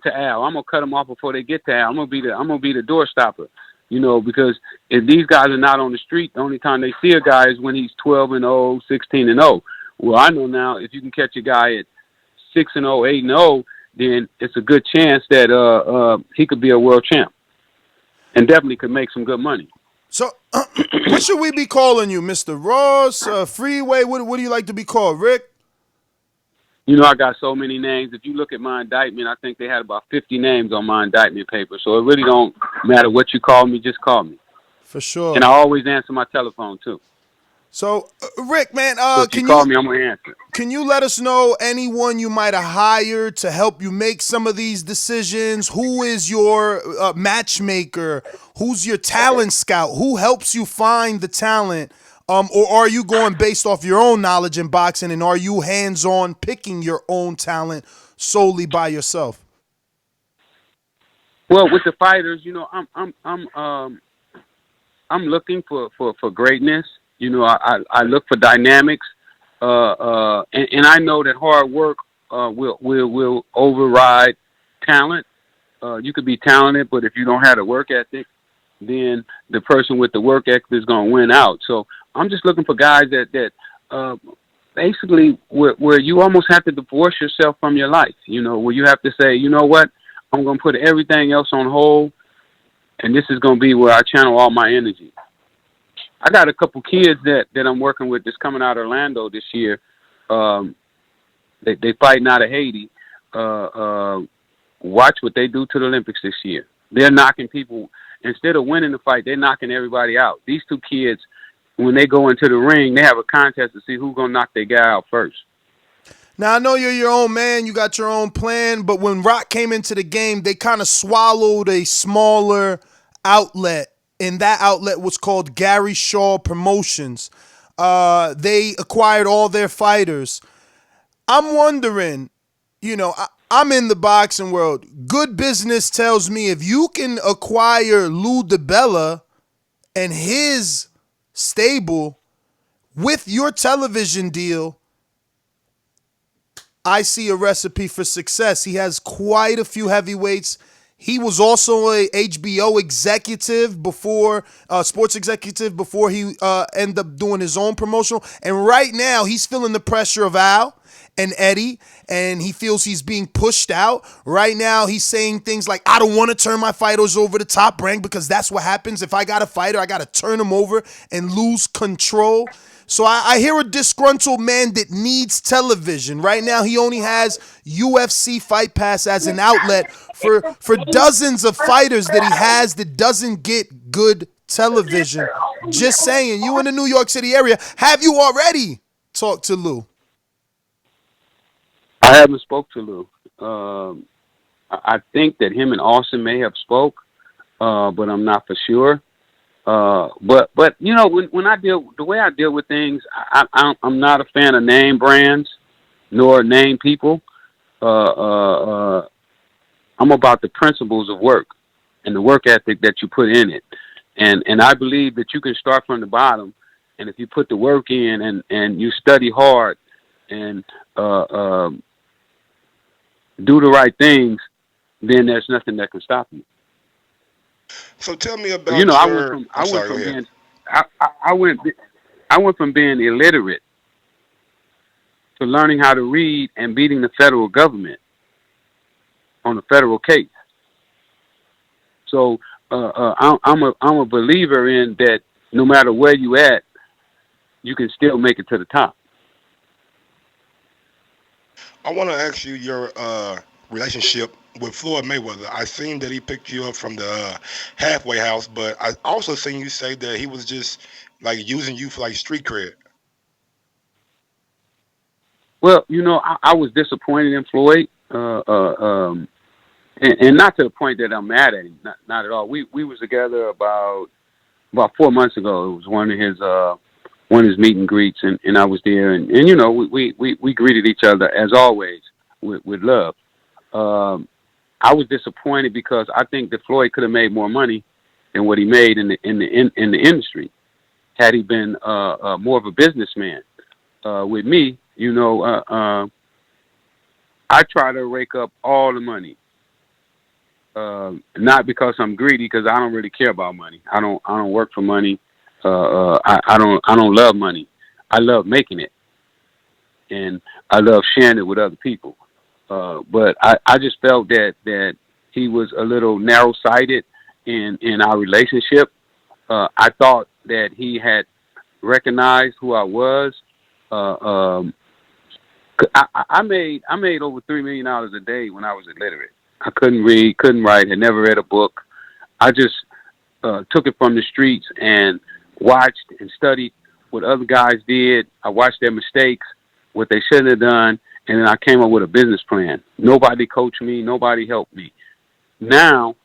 to Al. I'm going to cut them off before they get to Al. I'm going to be the door stopper. You know, because if these guys are not on the street, the only time they see a guy is when he's 12-0, 16-0. Well, I know now if you can catch a guy at 6-0, 8-0, then it's a good chance that he could be a world champ and definitely could make some good money. So, what should we be calling you, Mr. Ross, Freeway? What do you like to be called, Rick? You know, I got so many names. If you look at my indictment, I think they had about 50 names on my indictment paper. So it really don't matter what you call me, just call me. For sure. And I always answer my telephone, too. So, Rick, man, so if you call me, I'm going to answer. Can you let us know anyone you might have hired to help you make some of these decisions? Who is your matchmaker? Who's your talent scout? Who helps you find the talent? Or are you going based off your own knowledge in boxing, and are you hands-on picking your own talent solely by yourself? Well, with the fighters, you know, I'm looking for greatness. You know, I look for dynamics, and I know that hard work will override talent. You could be talented, but if you don't have the work ethic, then the person with the work ethic is going to win out. So I'm just looking for guys that basically where you almost have to divorce yourself from your life, you know, where you have to say, you know what, I'm going to put everything else on hold, and this is going to be where I channel all my energy. I got a couple kids that I'm working with that's coming out of Orlando this year. They fighting out of Haiti. Watch what they do to the Olympics this year. They're knocking people. Instead of winning the fight, they're knocking everybody out. These two kids, when they go into the ring, they have a contest to see who's going to knock their guy out first. Now, I know you're your own man. You got your own plan. But when Rock came into the game, they kind of swallowed a smaller outlet. And that outlet was called Gary Shaw Promotions. They acquired all their fighters. I'm wondering, you know, I'm in the boxing world. Good business tells me if you can acquire Lou DiBella and his stable with your television deal, I see a recipe for success. He has quite a few heavyweights. He was also a HBO executive before, sports executive before he ended up doing his own promotional. And right now he's feeling the pressure of Al and Eddie, and he feels he's being pushed out. Right now he's saying things like, I don't want to turn my fighters over to Top Rank because that's what happens. If I got a fighter, I got to turn him over and lose control. So I hear a disgruntled man that needs television. Right now he only has UFC Fight Pass as an outlet for dozens of fighters that he has that doesn't get good television. Just saying, you in the New York City area, have you already talked to Lou? I haven't spoke to Lou. I think that him and Austin may have spoke, but I'm not for sure. But you know, when I the way I deal with things, I'm not a fan of name brands nor name people. I'm about the principles of work and the work ethic that you put in it. And I believe that you can start from the bottom, and if you put the work in and you study hard and do the right things, then there's nothing that can stop you. So tell me about you know, I went from being illiterate to learning how to read and beating the federal government on a federal case. So I'm a believer in that no matter where you at, you can still make it to the top. I want to ask you your relationship with Floyd Mayweather. I seen that he picked you up from the halfway house, but I also seen you say that he was just like using you for like street cred. Well, you know, I was disappointed in Floyd, and not to the point that I'm mad at him. Not at all. We was together about about 4 months ago. It was one of his meet and greets, and I was there, and you know, we greeted each other as always with love. I was disappointed because I think that Floyd could have made more money than what he made in the industry had he been more of a businessman. With me, you know, I try to rake up all the money. Not because I'm greedy, because I don't really care about money. I don't work for money. I don't love money. I love making it, and I love sharing it with other people. But I just felt that he was a little narrow-sighted in our relationship. I thought that he had recognized who I was. I made over $3 million a day when I was illiterate. I couldn't read, couldn't write, had never read a book. I just took it from the streets and watched and studied what other guys did. I watched their mistakes, what they shouldn't have done, and then I came up with a business plan. Nobody coached me. Nobody helped me. Now,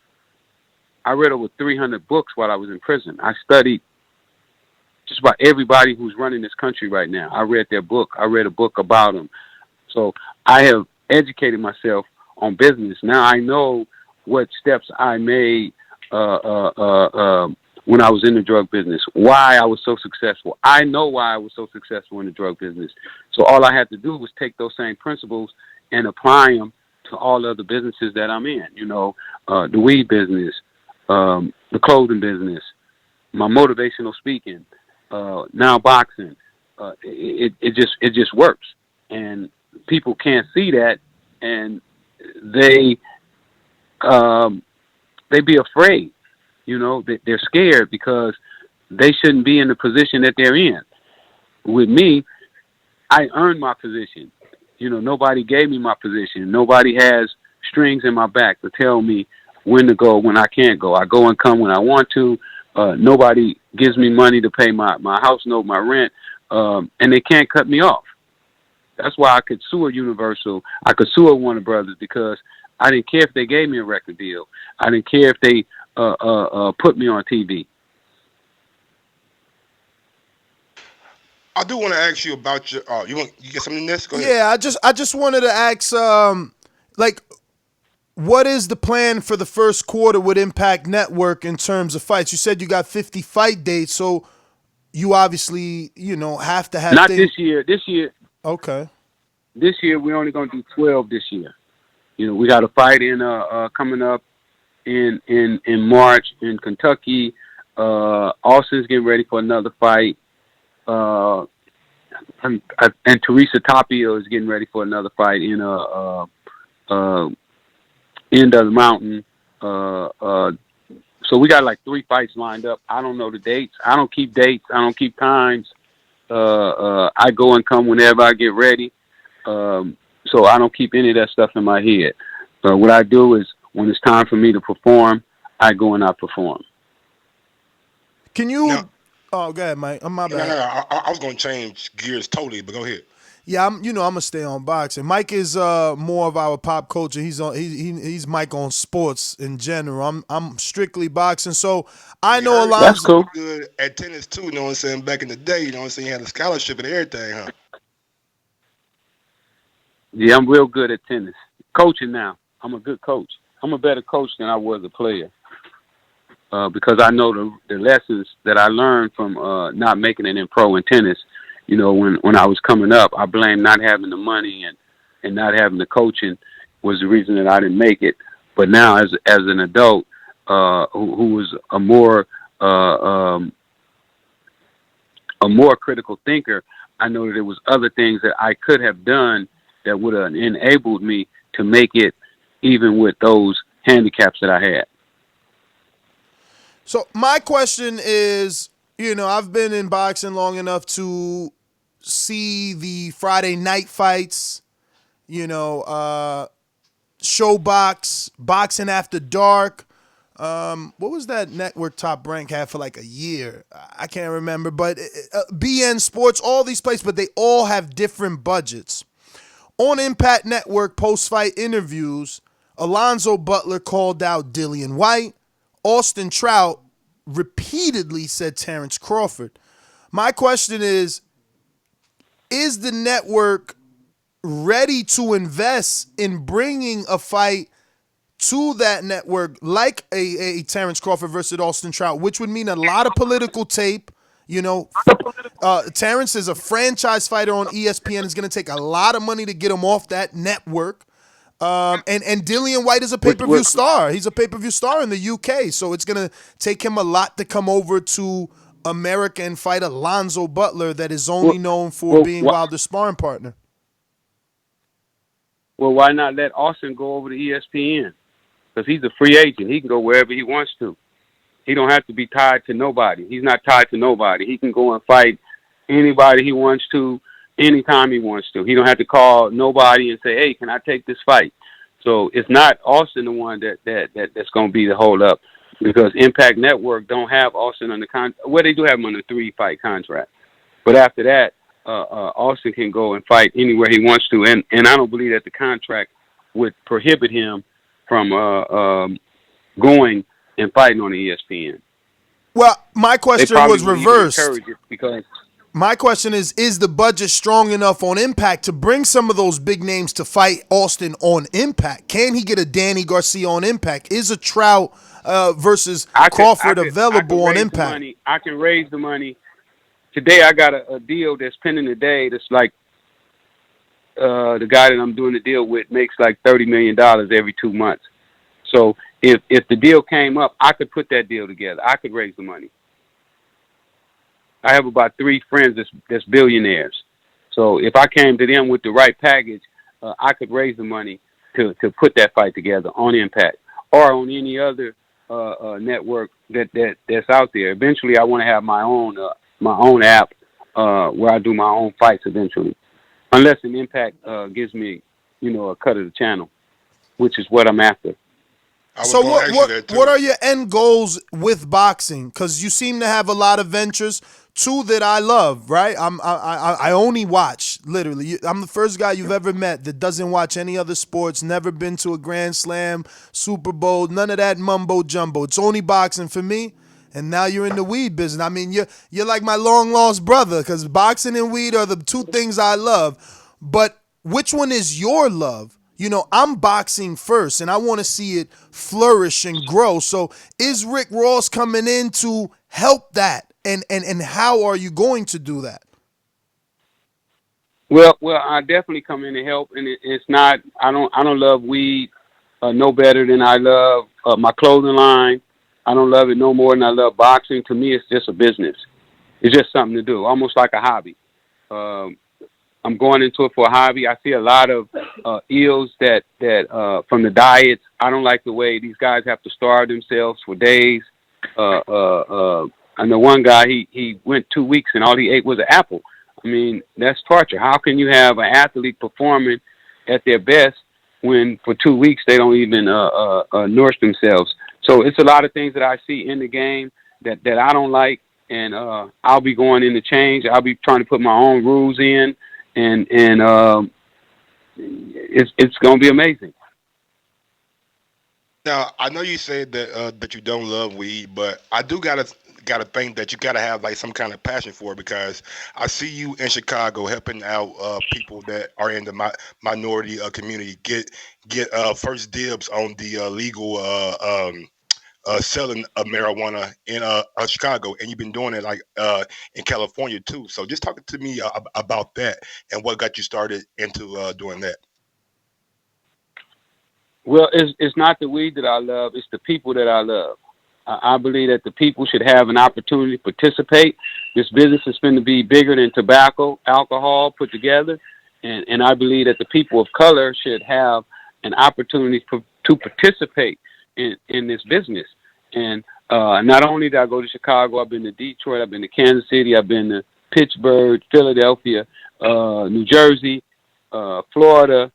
I read over 300 books while I was in prison. I studied just about everybody who's running this country right now. I read their book. I read a book about them. So I have educated myself on business. Now I know what steps I made when I was in the drug business, why I was so successful. I know why I was so successful in the drug business. So all I had to do was take those same principles and apply them to all other businesses that I'm in. You know, the weed business, the clothing business, my motivational speaking, now boxing. It just works, and people can't see that, and they be afraid. You know, they're scared because they shouldn't be in the position that they're in. With me, I earned my position. You know, nobody gave me my position. Nobody has strings in my back to tell me when to go, when I can't go. I go and come when I want to. Nobody gives me money to pay my house note, my rent, and they can't cut me off. That's why I could sue a Universal. I could sue a Warner Brothers, because I didn't care if they gave me a record deal. I didn't care if they put me on TV. I do want to ask you about your. You get something in this? Go ahead. Yeah, I just wanted to ask, like, what is the plan for the first quarter with Impact Network in terms of fights? You said you got 50 fight dates, so you obviously, you know, have to have. Not this year. This year. Okay. This year we're only going to do 12 this year. You know, we got a fight in coming up in March in Kentucky. Austin's getting ready for another fight. And Teresa Tapia is getting ready for another fight in end of the mountain. So we got like 3 fights lined up. I don't know the dates. I don't keep dates. I don't keep times. I go and come whenever I get ready. So I don't keep any of that stuff in my head. But what I do is, when it's time for me to perform, I go and I perform. Can you? Oh, go ahead, Mike. My bad. No. I was going to change gears totally, but go ahead. Yeah, I'm gonna stay on boxing. Mike is more of our pop culture. He's Mike on sports in general. I'm strictly boxing. So I know a lot. That's cool. Good at tennis too. You know what I'm saying? Back in the day, you know what I'm saying? You had a scholarship and everything, huh? Yeah, I'm real good at tennis. Coaching now. I'm a good coach. I'm a better coach than I was a player. Because I know the lessons that I learned from not making it in pro in tennis. You know, when I was coming up, I blamed not having the money and not having the coaching was the reason that I didn't make it. But now, as an adult who was a more critical thinker, I know that there was other things that I could have done that would have enabled me to make it, even with those handicaps that I had. So my question is, you know, I've been in boxing long enough to see the Friday night fights, you know, Showbox, Boxing After Dark. What was that network Top Rank had for like a year? I can't remember, but BN Sports, all these places, but they all have different budgets. On Impact Network post-fight interviews, Alonzo Butler called out Dillian White, Austin Trout, repeatedly said Terrence Crawford. My question is the network ready to invest in bringing a fight to that network like a Terrence Crawford versus Austin Trout, which would mean a lot of political tape? You know, Terrence is a franchise fighter on ESPN. It's going to take a lot of money to get him off that network. And Dillian White is a pay-per-view star. He's a pay-per-view star in the UK, so it's going to take him a lot to come over to America and fight Alonzo Butler that is only known for being Wilder's sparring partner. Well, why not let Austin go over to ESPN? Because he's a free agent. He can go wherever he wants to. He don't have to be tied to nobody. He's not tied to nobody. He can go and fight anybody he wants to, anytime he wants to. He don't have to call nobody and say, hey, can I take this fight? So it's not Austin the one that's going to be the hold up, because Impact Network don't have Austin on the contract. Well, they do have him on a 3-fight contract. But after that, Austin can go and fight anywhere he wants to. And I don't believe that the contract would prohibit him from going and fighting on the ESPN. Well, my question was reversed. Because my question is the budget strong enough on Impact to bring some of those big names to fight Austin on Impact? Can he get a Danny Garcia on Impact? Is a Trout versus Crawford available on Impact? I can raise the money. Today I got a deal that's pending today that's like the guy that I'm doing the deal with makes like $30 million every 2 months. So if the deal came up, I could put that deal together. I could raise the money. I have about 3 friends that's billionaires. So if I came to them with the right package, I could raise the money to put that fight together on Impact or on any other network that's out there. Eventually, I want to have my own app where I do my own fights eventually, unless an Impact gives me, a cut of the channel, which is what I'm after. So what are your end goals with boxing? Because you seem to have a lot of ventures, 2 that I love, right? I only watch, literally. I'm the first guy you've ever met that doesn't watch any other sports, never been to a Grand Slam, Super Bowl, none of that mumbo jumbo. It's only boxing for me. And now you're in the weed business. I mean, you're like my long lost brother, because boxing and weed are the 2 things I love. But which one is your love? I'm boxing first, and I want to see it flourish and grow. So is Rick Ross coming in to help that? And how are you going to do that? Well, I definitely come in to help, and it's not. I don't love weed no better than I love my clothing line. I don't love it no more than I love boxing. To me, it's just a business. It's just something to do, almost like a hobby. I'm going into it for a hobby. I see a lot of ills that from the diets. I don't like the way these guys have to starve themselves for days. I know one guy, he went 2 weeks and all he ate was an apple. I mean, that's torture. How can you have an athlete performing at their best when for 2 weeks they don't even nourish themselves? So it's a lot of things that I see in the game that I don't like, and I'll be going in to change. I'll be trying to put my own rules in, and it's going to be amazing. Now, I know you said that you don't love weed, but I do gotta think that you gotta have like some kind of passion for it, because I see you in Chicago helping out people that are in the minority community get first dibs on the legal selling of marijuana in Chicago, and you've been doing it like in California too. So just talk to me about that and what got you started into doing that. Well, it's not the weed that I love; it's the people that I love. I believe that the people should have an opportunity to participate. This business is going to be bigger than tobacco, alcohol put together, and I believe that the people of color should have an opportunity to participate in this business. And not only did I go to Chicago, I've been to Detroit, I've been to Kansas City, I've been to Pittsburgh, Philadelphia, New Jersey, Florida.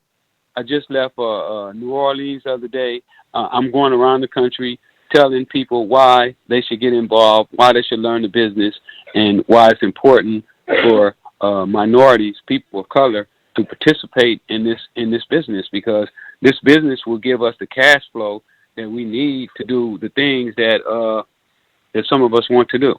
I just left New Orleans the other day. I'm going around the country telling people why they should get involved, why they should learn the business, and why it's important for minorities, people of color, to participate in this business, because this business will give us the cash flow that we need to do the things that some of us want to do.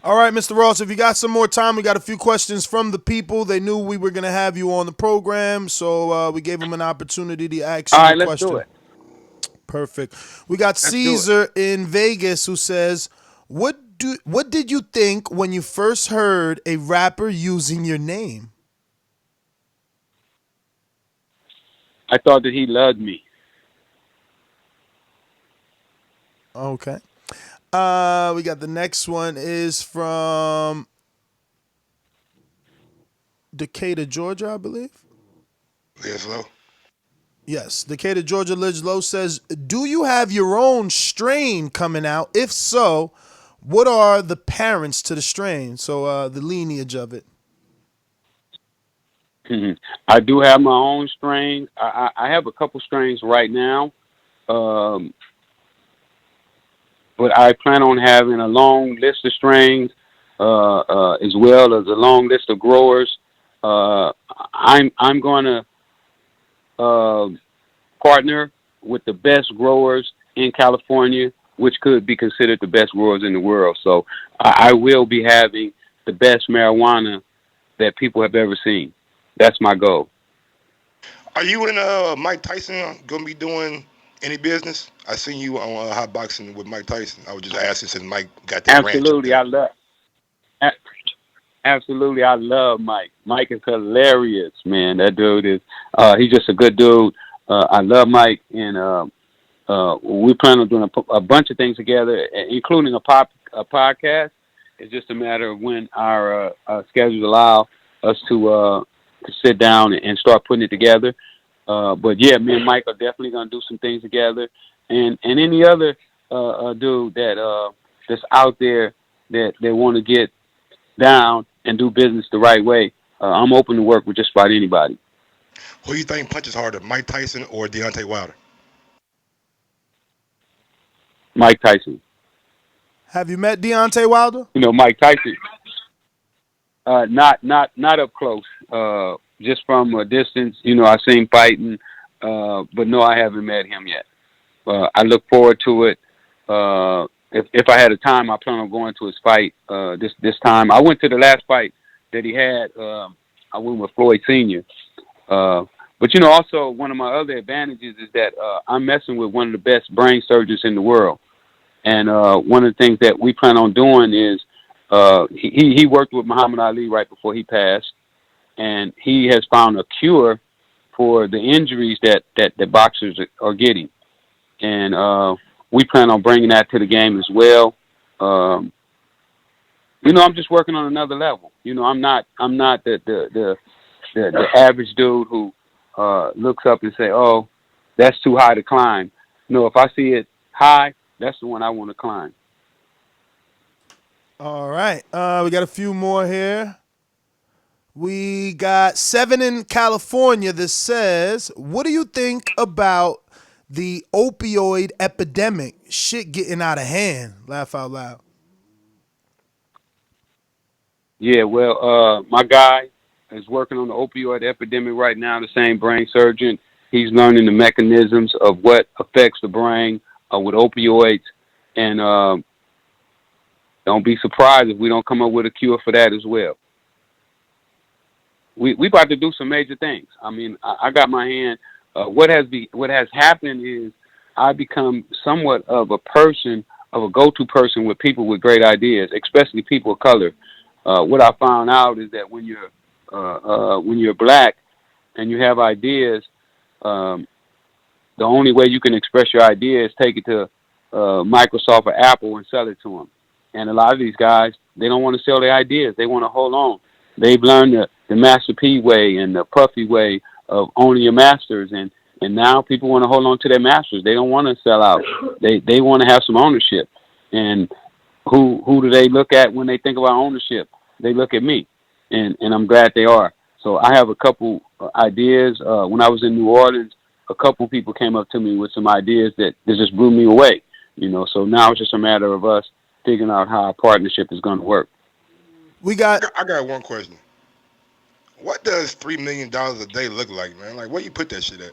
All right, Mr. Ross, if you got some more time, we got a few questions from the people. They knew we were going to have you on the program, so we gave them an opportunity to ask you All right, a let's question. do it. Perfect. We got Caesar in Vegas who says, what did you think when you first heard a rapper using your name? I thought that he loved me. Okay. We got the next one is from Decatur, Georgia, I believe. Liz Low. Yes, Decatur, Georgia. Liz Low says, do you have your own strain coming out? If so, what are the parents to the strain? So the lineage of it. I do have my own strains. I have a couple strains right now. But I plan on having a long list of strains, as well as a long list of growers. I'm going to partner with the best growers in California, which could be considered the best growers in the world. So I will be having the best marijuana that people have ever seen. That's my goal. Are you and Mike Tyson gonna be doing any business? I seen you on Hot Boxing with Mike Tyson. I was just asking since Mike got that ranch up there. Absolutely, I love Mike. Mike is hilarious, man. That dude is, he's just a good dude. I love Mike, and we plan on doing a bunch of things together, including a podcast. It's just a matter of when our schedules allow us to sit down and start putting it together. But yeah, me and Mike are definitely gonna do some things together, and any other dude that's out there that they want to get down and do business the right way. I'm open to work with just about anybody. Who you think punches harder, Mike Tyson or Deontay Wilder? Mike Tyson. Have you met Deontay Wilder? You know, Mike Tyson. Not up close. Just from a distance. You know, I've seen fighting, but no, I haven't met him yet. I look forward to it. If I had a time, I plan on going to his fight this time. I went to the last fight that he had. I went with Floyd Sr. But, you know, also one of my other advantages is that I'm messing with one of the best brain surgeons in the world. And one of the things that we plan on doing is he worked with Muhammad Ali right before he passed. And he has found a cure for the injuries that boxers are getting. And we plan on bringing that to the game as well. You know, I'm just working on another level. You know, I'm not the average dude who looks up and say, "Oh, that's too high to climb." No, if I see it high, that's the one I want to climb. All right, we got a few more here. We got 7 in California that says, what do you think about the opioid epidemic? Shit getting out of hand. Laugh out loud. Yeah, well, my guy is working on the opioid epidemic right now, the same brain surgeon. He's learning the mechanisms of what affects the brain with opioids. And don't be surprised if we don't come up with a cure for that as well. We about to do some major things. I mean, I got my hand. What has happened is I become somewhat of a go-to person with people with great ideas, especially people of color. What I found out is that when you're black and you have ideas, the only way you can express your idea is take it to Microsoft or Apple and sell it to them. And a lot of these guys, they don't want to sell their ideas. They want to hold on. They've learned the Master P way and the Puffy way of owning your masters, and now people want to hold on to their masters. They don't want to sell out. They want to have some ownership. And who do they look at when they think about ownership? They look at me, and I'm glad they are. So I have a couple ideas. When I was in New Orleans, a couple people came up to me with some ideas that just blew me away. You know, so now it's just a matter of us figuring out how our partnership is going to work. I got one question. What does $3 million a day look like, man? Like, where you put that shit at?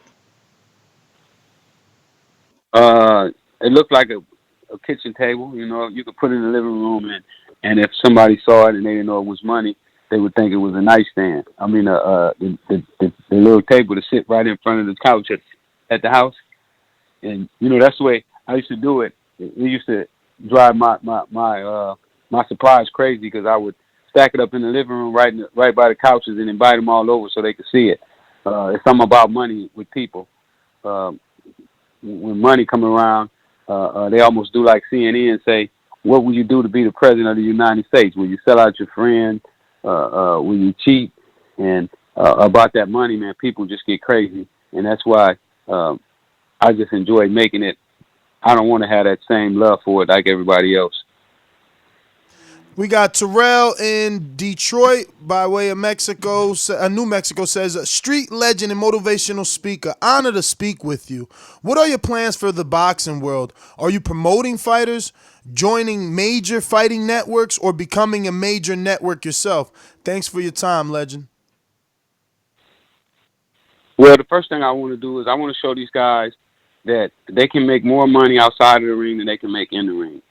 It looked like a kitchen table. You know, you could put it in the living room, and if somebody saw it and they didn't know it was money, they would think it was a nightstand. I mean, the little table to sit right in front of the couch at the house. And you know, that's the way I used to do it. It used to drive my supplies crazy because I would stack it up in the living room right by the couches and invite them all over so they could see it. It's something about money with people. When money come around, they almost do like CNN and say, "What will you do to be the president of the United States? Will you sell out your friend? Will you cheat?" And about that money, man, people just get crazy, and that's why I just enjoy making it. I don't want to have that same love for it like everybody else. We got Terrell in Detroit by way of Mexico. New Mexico says, street legend and motivational speaker. Honor to speak with you. What are your plans for the boxing world? Are you promoting fighters, joining major fighting networks, or becoming a major network yourself? Thanks for your time, legend. Well, the first thing I want to do is I want to show these guys that they can make more money outside of the ring than they can make in the ring.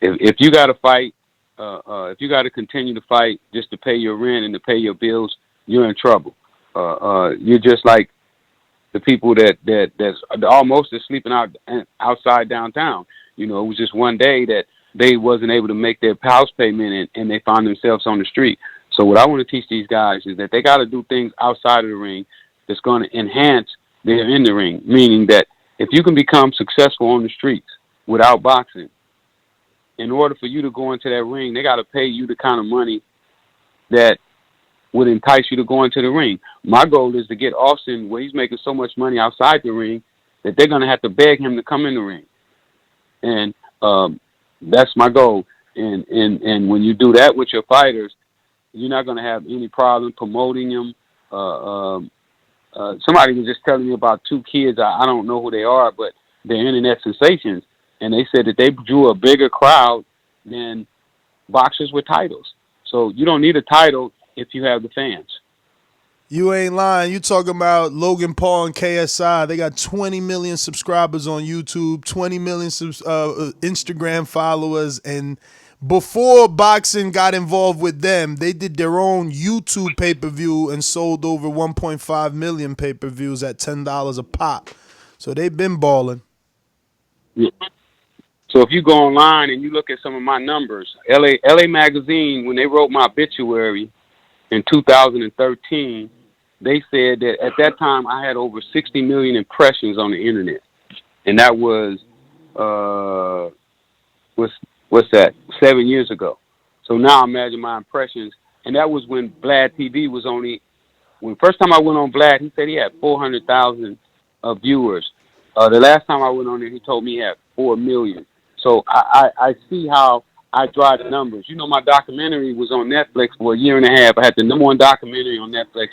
If you got to fight, if you got to continue to fight just to pay your rent and to pay your bills, you're in trouble. You're just like the people that's almost sleeping outside downtown. You know, it was just one day that they wasn't able to make their house payment and they found themselves on the street. So what I want to teach these guys is that they got to do things outside of the ring that's going to enhance their in the ring, meaning that if you can become successful on the streets without boxing, in order for you to go into that ring, they got to pay you the kind of money that would entice you to go into the ring. My goal is to get Austin where he's making so much money outside the ring that they're going to have to beg him to come in the ring. And that's my goal. And when you do that with your fighters, you're not going to have any problem promoting them. Somebody was just telling me about two kids. I don't know who they are, but they're internet sensations. And they said that they drew a bigger crowd than boxers with titles. So you don't need a title if you have the fans. You ain't lying. You talking about Logan Paul and KSI. They got 20 million subscribers on YouTube, 20 million Instagram followers. And before boxing got involved with them, they did their own YouTube pay-per-view and sold over 1.5 million pay-per-views at $10 a pop. So they've been balling. Yeah. So if you go online and you look at some of my numbers, LA Magazine, when they wrote my obituary in 2013, they said that at that time I had over 60 million impressions on the internet. And that was, what's that, 7 years ago. So now imagine my impressions. And that was when Vlad TV was only, when first time I went on Vlad, he said he had 400,000 viewers. The last time I went on there, he told me he had 4 million. So I see how I drive the numbers. You know, my documentary was on Netflix for a year and a half. I had the #1 documentary on Netflix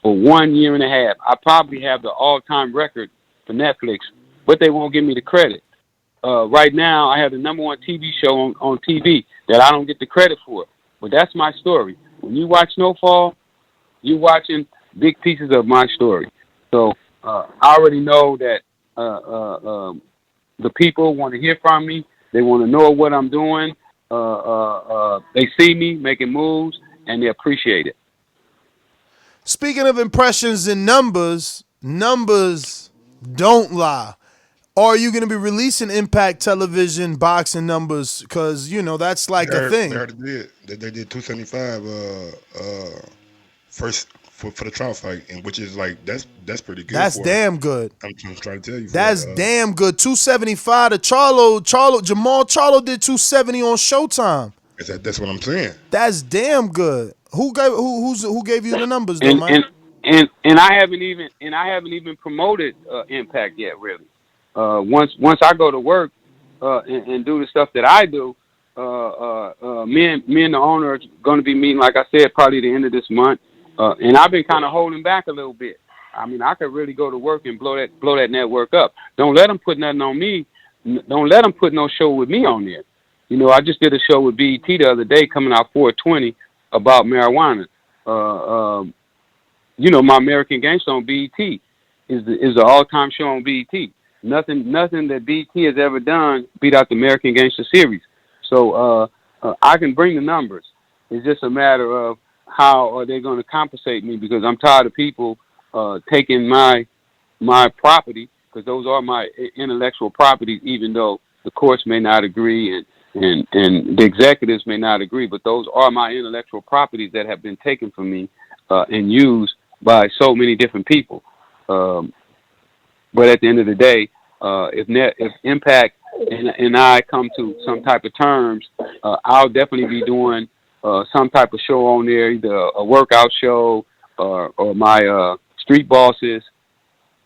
for 1 year and a half. I probably have the all-time record for Netflix, but they won't give me the credit. Right now, I have the #1 TV show on TV that I don't get the credit for. But that's my story. When you watch Snowfall, you're watching big pieces of my story. So I already know that the people want to hear from me. They want to know what I'm doing. They see me making moves, and they appreciate it. Speaking of impressions and numbers don't lie. Are you going to be releasing Impact Television boxing numbers? Because, you know, that's like a thing. They already did. They did 275 first for the Trout fight, and which is like that's pretty good. That's damn good. I'm trying to tell you. That's damn good. 275 to Jamal Charlo did 270 on Showtime. That's what I'm saying. That's damn good. Who gave you the numbers though, man? And I haven't even promoted Impact yet, really. Once I go to work and do the stuff that I do, me and the owner are going to be meeting, like I said, probably the end of this month. And I've been kind of holding back a little bit. I mean, I could really go to work and blow that network up. Don't let them put nothing on me. Don't let them put no show with me on there. You know, I just did a show with BET the other day coming out 420 about marijuana. You know, my American Gangster on BET is the all-time show on BET. Nothing that BT has ever done beat out the American Gangster series. So I can bring the numbers. It's just a matter of how are they going to compensate me, because I'm tired of people taking my property, because those are my intellectual properties, even though the courts may not agree and the executives may not agree, but those are my intellectual properties that have been taken from me and used by so many different people. But at the end of the day, if Impact and I come to some type of terms, I'll definitely be doing some type of show on there, either a workout show or my street bosses,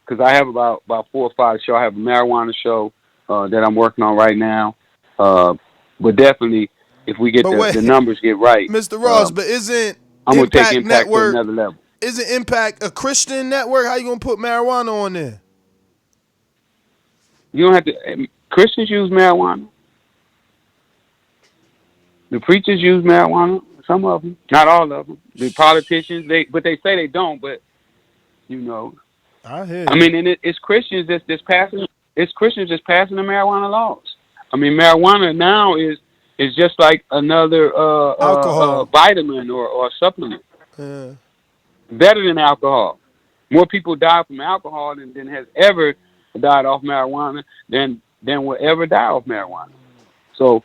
because I have about 4 or 5 shows. I have a marijuana show that I'm working on right now. But definitely, if we get the numbers get right, Mr. Ross, but isn't I'm going to take Impact Impact Network to another level. Isn't Impact a Christian network? How you gonna put marijuana on there? You don't have to. Christians use marijuana. The preachers use marijuana. Some of them, not all of them. The politicians, they say they don't. But you know, I hear you. I mean, and it's Christians that's passing. It's Christians that's passing the marijuana laws. I mean, marijuana now is just like another vitamin or supplement. Yeah. Better than alcohol. More people die from alcohol than has ever died off marijuana than will ever die off marijuana. So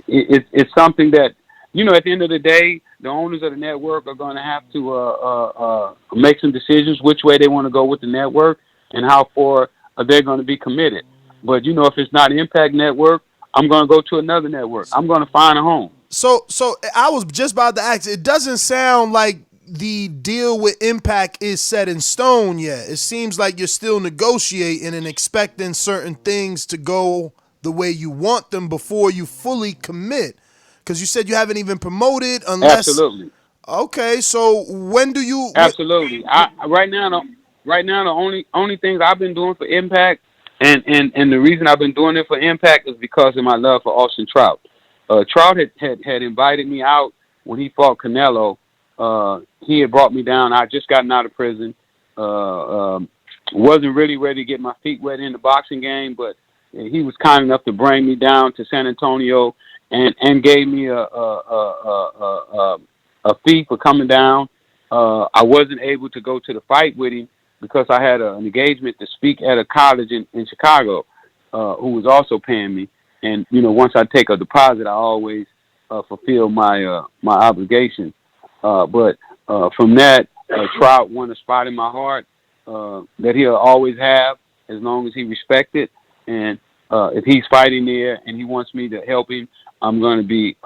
it's something that, you know, at the end of the day, the owners of the network are going to have to make some decisions which way they want to go with the network and how far they're going to be committed. But, you know, if it's not Impact Network, I'm going to go to another network. I'm going to find a home. So I was just about to ask, it doesn't sound like the deal with Impact is set in stone yet. It seems like you're still negotiating and expecting certain things to go the way you want them before you fully commit. Because you said you haven't even promoted unless... Absolutely. Okay, so when do you... Absolutely. Right now, the only things I've been doing for Impact, and the reason I've been doing it for Impact is because of my love for Austin Trout. Trout had invited me out when he fought Canelo. He had brought me down. I just gotten out of prison. Wasn't really ready to get my feet wet in the boxing game, but he was kind enough to bring me down to San Antonio and gave me a fee for coming down. I wasn't able to go to the fight with him because I had an engagement to speak at a college in Chicago, who was also paying me. And, you know, once I take a deposit, I always fulfill my obligation. But from that, Trout won a spot in my heart that he'll always have as long as he respects it. And if he's fighting there and he wants me to help him, I'm going to be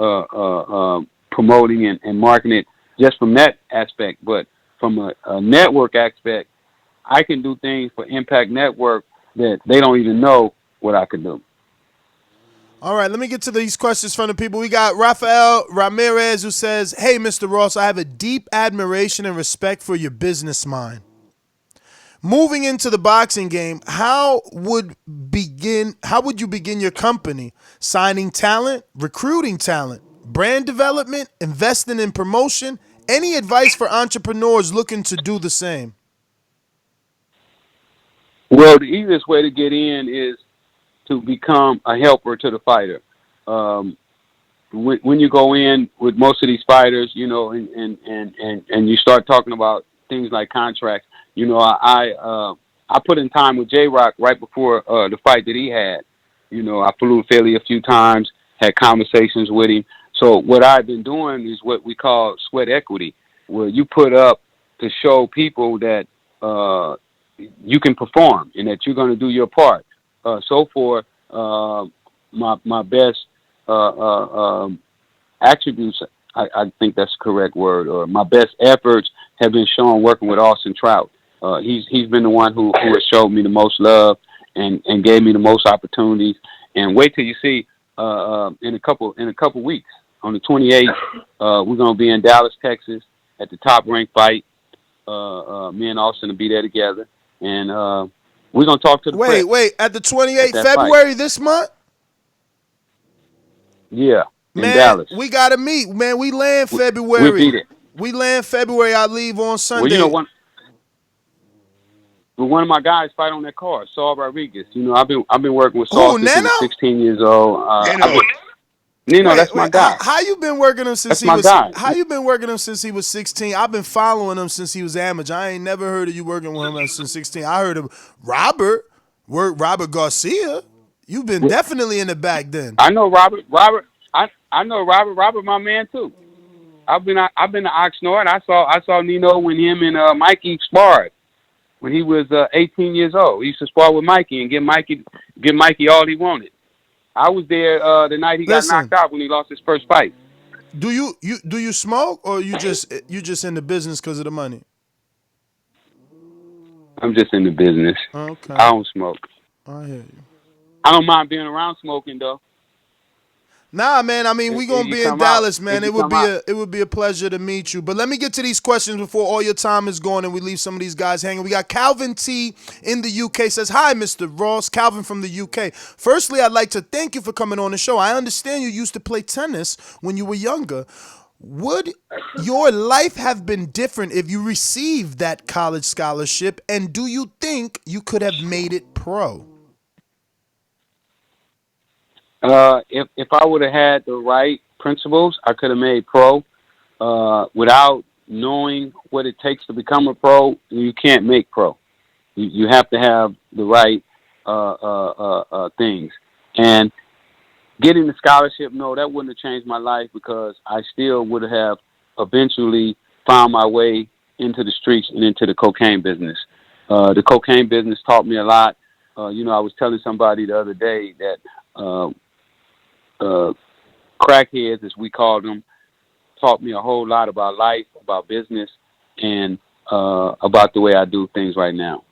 promoting and marketing it just from that aspect. But from a network aspect, I can do things for Impact Network that they don't even know what I can do. All right, let me get to these questions from the people. We got Rafael Ramirez who says, "Hey, Mr. Ross, I have a deep admiration and respect for your business mind. Moving into the boxing game, how would you begin your company? Signing talent, recruiting talent, brand development, investing in promotion? Any advice for entrepreneurs looking to do the same?" Well, the easiest way to get in is to become a helper to the fighter. When you go in with most of these fighters, you know, and you start talking about things like contracts, you know, I put in time with J-Rock right before the fight that he had. You know, I flew to Philly a few times, had conversations with him. So what I've been doing is what we call sweat equity, where you put up to show people that you can perform and that you're going to do your part. So for my best attributes, I think that's the correct word, or my best efforts have been shown working with Austin Trout. He's been the one who has showed me the most love and gave me the most opportunities. And wait till you see in a couple weeks on the 28th, we're gonna be in Dallas, Texas, at the Top Rank fight. Me and Austin will be there together, and we're going to talk to the press. Wait, at the 28th February this month? Yeah, in man, Dallas. We got to meet. Man, we land February. We'll beat it. We land February. I leave on Sunday. Well, you know, But one of my guys fight on that card, Saul Rodriguez. You know, I've been working with Saul since he was 16 years old. Nino, that's my guy. How you been working him since That's my guy. How you been working him since he was 16? I've been following him since he was amateur. I ain't never heard of you working with him since 16. I heard of Robert Garcia. You've been definitely in the back then. I know Robert. I know Robert. Robert, my man too. I've been to Oxnard. I saw Nino when him and Mikey sparred when he was 18 years old. He used to spar with Mikey and give Mikey all he wanted. I was there the night he got knocked out when he lost his first fight. Do you smoke or you just in the business because of the money? I'm just in the business. Okay. I don't smoke. I hear you. I don't mind being around smoking though. Nah, man. I mean, we gonna be in Dallas, man. It would be a pleasure to meet you. But let me get to these questions before all your time is gone and we leave some of these guys hanging. We got Calvin T in the UK says, "Hi, Mr. Ross." Calvin from the UK. Firstly, I'd like to thank you for coming on the show. I understand you used to play tennis when you were younger. Would your life have been different if you received that college scholarship? And do you think you could have made it pro? If I would have had the right principles, I could have made pro. Without knowing what it takes to become a pro, you can't make pro. You have to have the right things. And getting the scholarship, no, that wouldn't have changed my life because I still would have eventually found my way into the streets and into the cocaine business. The cocaine business taught me a lot. I was telling somebody the other day that crackheads, as we called them, taught me a whole lot about life, about business, and about the way I do things right now.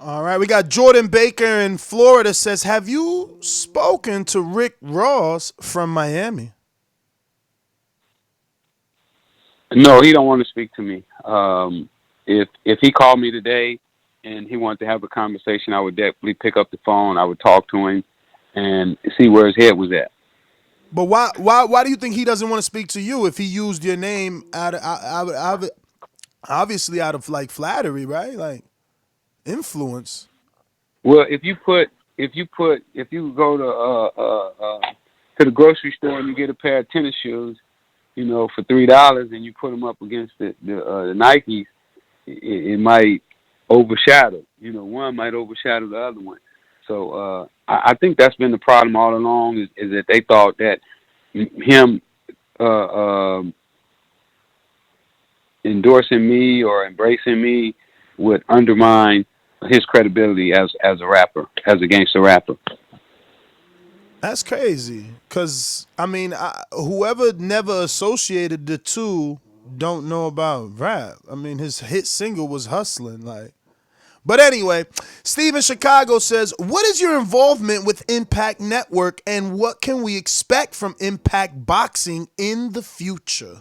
All right, we got Jordan Baker in Florida says, "Have you spoken to Rick Ross from Miami?" No, he don't want to speak to me. If he called me today and he wanted to have a conversation, I would definitely pick up the phone. I would talk to him and see where his head was at. But why do you think he doesn't want to speak to you if he used your name obviously out of like flattery, right? Like influence. Well, if you go to the grocery store and you get a pair of tennis shoes, for $3 and you put them up against the Nikes, it might overshadow. One might overshadow the other one. So I think that's been the problem all along is that they thought that him endorsing me or embracing me would undermine his credibility as a rapper, as a gangster rapper. That's crazy. Because, I mean, whoever never associated the two don't know about rap. I mean, his hit single was Hustlin', like. But anyway, Steve in Chicago says, "What is your involvement with Impact Network and what can we expect from Impact Boxing in the future?"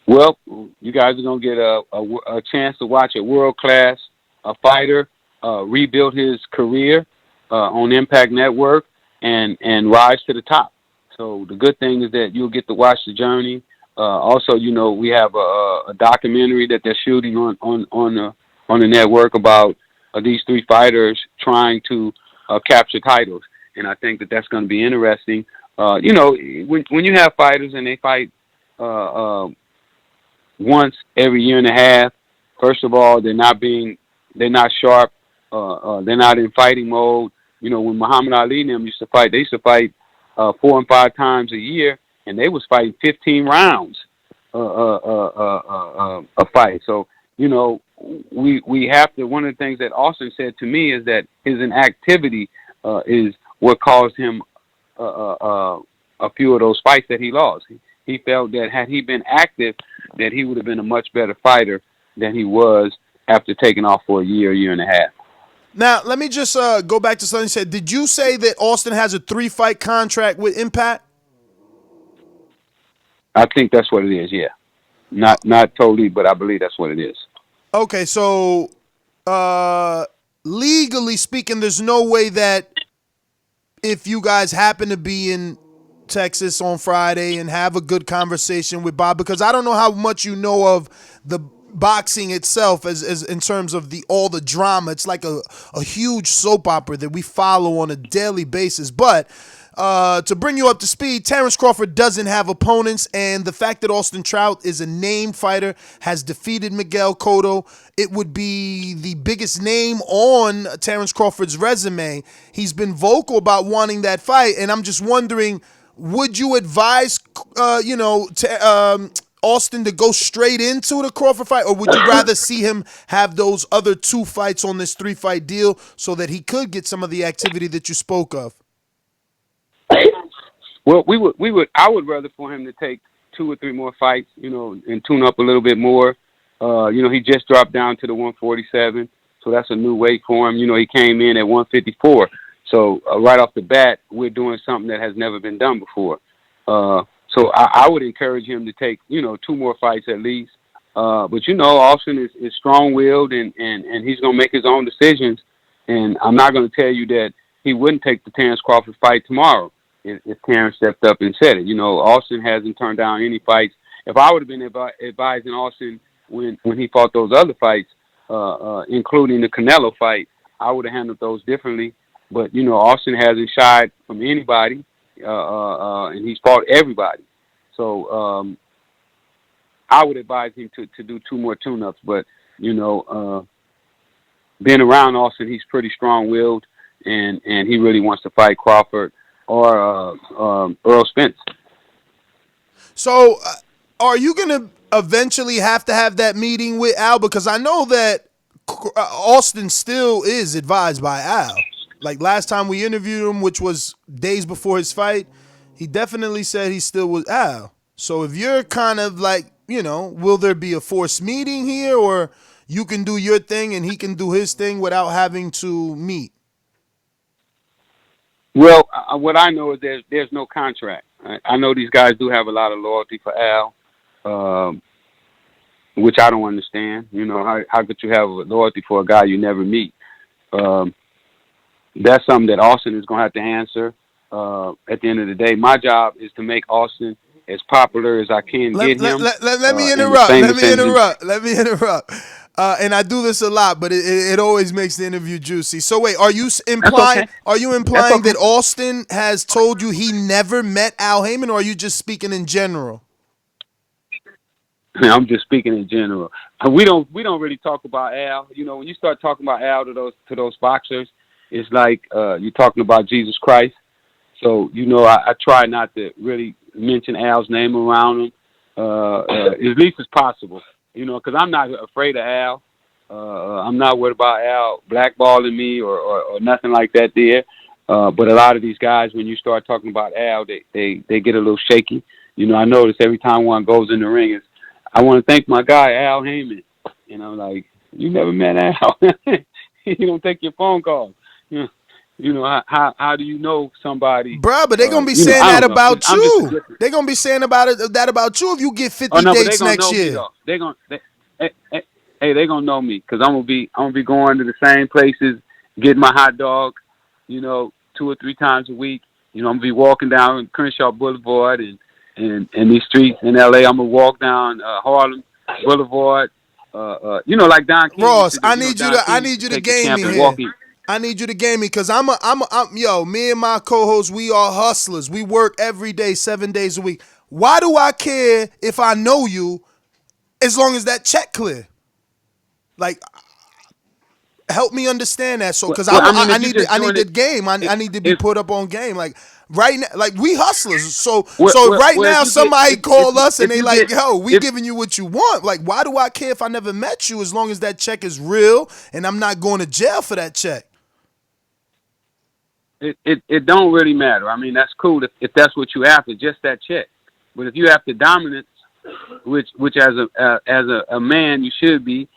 Well, you guys are going to get a chance to watch a world-class fighter rebuild his career on Impact Network and rise to the top. So the good thing is that you'll get to watch the journey. Also, we have a documentary that they're shooting on the network about these three fighters trying to capture titles, and I think that that's going to be interesting. When you have fighters and they fight once every year and a half, first of all, they're not sharp, they're not in fighting mode. When Muhammad Ali and them used to fight, they used to fight 4 and 5 times a year. And they was fighting 15 rounds a fight. So, we have to, one of the things that Austin said to me is that his inactivity is what caused him a few of those fights that he lost. He felt that had he been active, that he would have been a much better fighter than he was after taking off for a year and a half. Now, let me just go back to something you said. Did you say that Austin has a 3-fight contract with Impact? I think that's what it is, yeah. Not totally, but I believe that's what it is. Okay, so legally speaking, there's no way that if you guys happen to be in Texas on Friday and have a good conversation with Bob, because I don't know how much you know of the boxing itself as in terms of all the drama. It's like a huge soap opera that we follow on a daily basis. But to bring you up to speed, Terrence Crawford doesn't have opponents, and the fact that Austin Trout is a name fighter, has defeated Miguel Cotto, it would be the biggest name on Terrence Crawford's resume. He's been vocal about wanting that fight, and I'm just wondering, would you advise, Austin to go straight into the Crawford fight, or would you rather see him have those other 2 fights on this 3-fight deal so that he could get some of the activity that you spoke of? Well, I would rather for him to take 2 or 3 more fights, and tune up a little bit more. He just dropped down to the 147, so that's a new weight for him. He came in at 154. So right off the bat, we're doing something that has never been done before. So I would encourage him to take, 2 more fights at least. But Austin is strong-willed and he's going to make his own decisions. And I'm not going to tell you that he wouldn't take the Terrence Crawford fight tomorrow if Terrence stepped up and said it. Austin hasn't turned down any fights. If I would have been advising Austin when he fought those other fights, including the Canelo fight, I would have handled those differently. But, Austin hasn't shied from anybody, and he's fought everybody. So I would advise him to do 2 more tune-ups. But, being around Austin, he's pretty strong-willed, and he really wants to fight Crawford or Earl Spence. So are you going to eventually have to have that meeting with Al? Because I know that Austin still is advised by Al. Like last time we interviewed him, which was days before his fight, he definitely said he still was Al. So if you're kind of like, will there be a forced meeting here, or you can do your thing and he can do his thing without having to meet? Well, what I know is there's no contract. I know these guys do have a lot of loyalty for Al, which I don't understand. How could you have loyalty for a guy you never meet? That's something that Austin is going to have to answer. At the end of the day, my job is to make Austin as popular as I can get him. Let me interrupt. And I do this a lot, but it always makes the interview juicy. So wait, are you implying that Austin has told you he never met Al Heyman, or are you just speaking in general? I'm just speaking in general. We don't really talk about Al. When you start talking about Al to those boxers, it's like you're talking about Jesus Christ. So, I try not to really mention Al's name around him, as least as possible, because I'm not afraid of Al. I'm not worried about Al blackballing me or nothing like that there. But a lot of these guys, when you start talking about Al, they get a little shaky. I notice every time one goes in the ring, I want to thank my guy, Al Heyman. Like, you never met Al. He don't take your phone calls. How do you know somebody? Bruh, but they're going to be saying that about you. They're going to be saying that about you if you get 50 dates next year. They're going they're going to know me because I'm going to be going to the same places, getting my hot dog, 2 or 3 times a week. I'm going to be walking down Crenshaw Boulevard and these streets in LA. I'm going to walk down Harlem Boulevard. Like Don King. Ross, I need you to game me here. I need you to game me because me and my co-host, we are hustlers. We work every day, 7 days a week. Why do I care if I know you as long as that check clear? Like, help me understand that. So, because I need the game. I need to be put up on game. Like right now, like we hustlers. So right now, somebody call us and they like, yo, we giving you what you want. Like, why do I care if I never met you as long as that check is real and I'm not going to jail for that check? It don't really matter. I mean, that's cool if that's what you after, just that check. But if you after dominance, which as a man you should be,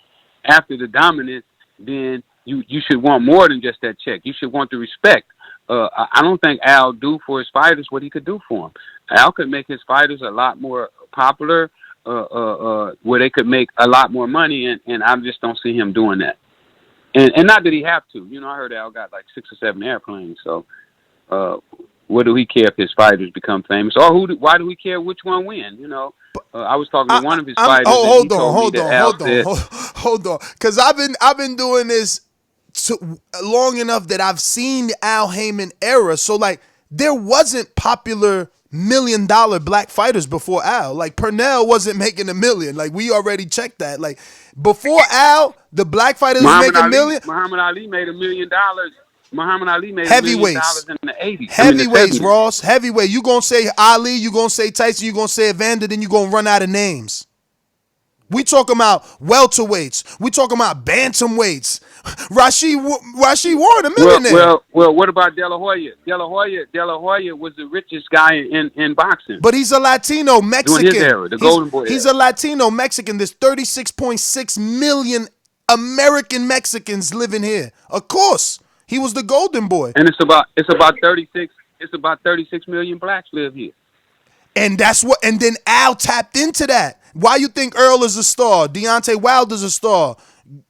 after the dominance, then you should want more than just that check. You should want the respect. I don't think Al do for his fighters what he could do for them. Al could make his fighters a lot more popular, where they could make a lot more money, and I just don't see him doing that. And not that he have to. I heard Al got like 6 or 7 airplanes. So what do he care if his fighters become famous, or why do we care which one win? You know, I was talking to one of his fighters. Hold and on, because I've been doing this long enough that I've seen the Al Heyman era. So like, there wasn't popular $1 million black fighters before Al. Like Pernell wasn't making $1 million. Like we already checked that. Like before Al, the black fighters was making $1 million. Muhammad Ali made $1 million. Muhammad Ali made heavyweights. $1 million in the 80s. Heavyweights, Ross. Heavyweight. You gonna say Ali, you gonna say Tyson, you gonna say Evander, then you gonna run out of names. We talking about welterweights. We talking about bantamweights. Rashid Warren, $1 millionaire. Well, what about De La Hoya? De La Hoya was the richest guy in boxing. But he's a Latino Mexican. During his era, the Golden Boy. He's a Latino Mexican. There's 36.6 million American Mexicans living here. Of course, he was the Golden Boy. And it's about 36. It's about 36 million blacks live here. And that's what. And then Al tapped into that. Why you think Earl is a star? Deontay Wilder's a star.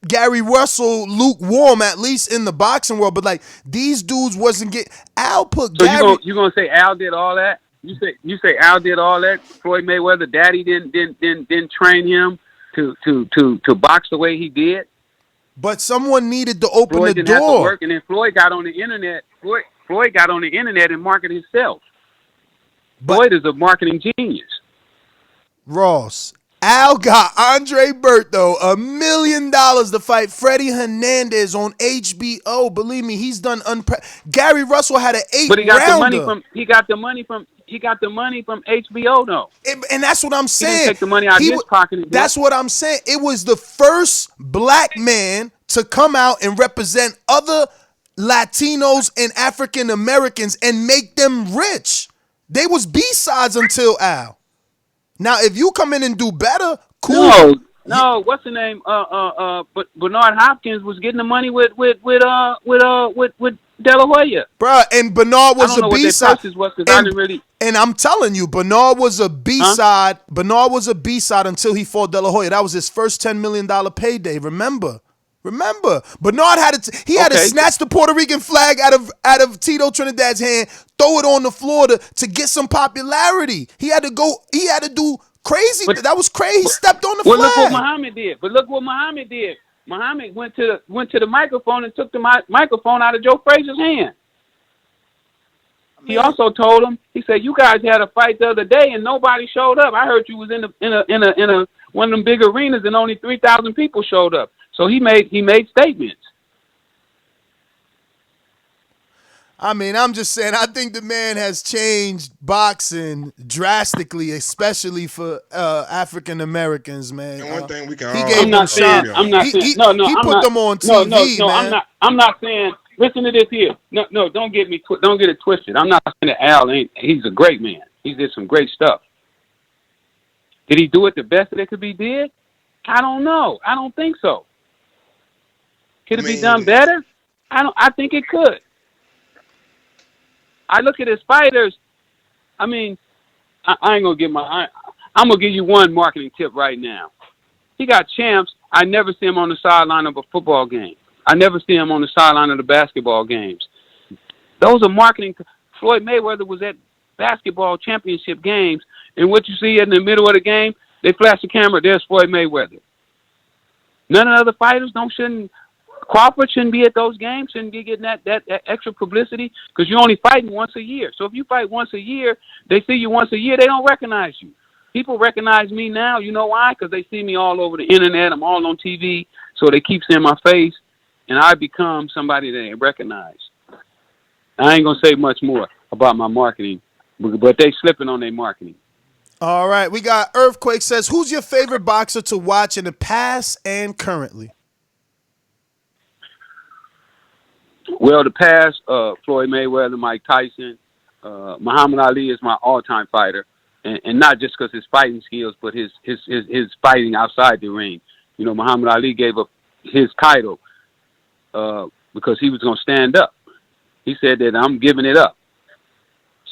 Gary Russell, lukewarm, at least in the boxing world. But like these dudes wasn't get. Al put. So Gary. you gonna say Al did all that? You say Al did all that? Floyd Mayweather, Daddy didn't train him to box the way he did. But someone needed to open Floyd the didn't door. Have to work, and then Floyd got on the internet. Floyd got on the internet and marketed himself. Floyd is a marketing genius. Ross, Al got Andre Berto $1 million to fight Freddie Hernandez on HBO. Believe me, he's done Gary Russell had an 8-rounder. But he got the money from HBO though. And that's what I'm saying. He didn't take the money out of his pocket. That's what I'm saying. It was the first black man to come out and represent other Latinos and African Americans and make them rich. They was B-sides until Al. Now, if you come in and do better, cool. No. What's the name? But Bernard Hopkins was getting the money with De La Hoya. Bruh, and Bernard was a B-side. Really... And I'm telling you, Bernard was a B-side. Huh? Bernard was a B-side until he fought De La Hoya. That was his first $10 million payday. Remember, Bernard had to snatch the Puerto Rican flag out of Tito Trinidad's hand, throw it on the floor to get some popularity. He had to do crazy. That was crazy. He stepped on the flag. Look what Muhammad did. Muhammad went to the microphone and took the microphone out of Joe Frazier's hand. He also told him, he said, "You guys had a fight the other day and nobody showed up. I heard you was in a one of them big arenas and only 3,000 people showed up." So he made statements. I mean, I'm just saying, I think the man has changed boxing drastically, especially for African Americans, man. And one thing we can he all gave them I'm not saying. He put them on TV, man. I'm not saying. Listen to this here. No, don't get it twisted. I'm not saying that Al ain't. He's a great man. He did some great stuff. Did he do it the best that it could be did? I don't know. I don't think so. Could it be done better? I think it could. I look at his fighters. I mean, I ain't gonna give I'm gonna give you one marketing tip right now. He got champs. I never see him on the sideline of a football game. I never see him on the sideline of the basketball games. Those are marketing. Floyd Mayweather was at basketball championship games, and what you see in the middle of the game, they flash the camera. There's Floyd Mayweather. None of the other fighters Crawford shouldn't be at those games, shouldn't be getting that extra publicity because you're only fighting once a year. So if you fight once a year, they see you once a year, they don't recognize you. People recognize me now. You know why? Because they see me all over the internet. I'm all on TV, so they keep seeing my face, and I become somebody they recognize. I ain't going to say much more about my marketing, but they slipping on their marketing. All right, we got Earthquake says, who's your favorite boxer to watch in the past and currently? Well, the past, Floyd Mayweather, Mike Tyson, Muhammad Ali is my all-time fighter, and not just because his fighting skills, but his fighting outside the ring. You know, Muhammad Ali gave up his title because he was going to stand up. He said that I'm giving it up.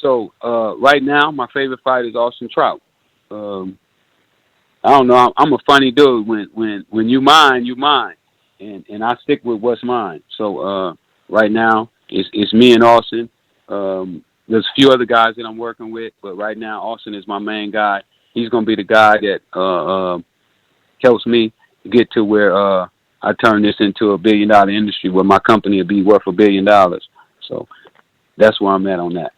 So right now, my favorite fighter is Austin Trout. I don't know. I'm a funny dude. When you mine, you mine, and I stick with what's mine. So. Right now, it's me and Austin. There's a few other guys that I'm working with, but right now Austin is my main guy. He's going to be the guy that helps me get to where I turn this into a $1 billion industry, where my company will be worth $1 billion. So that's where I'm at on that.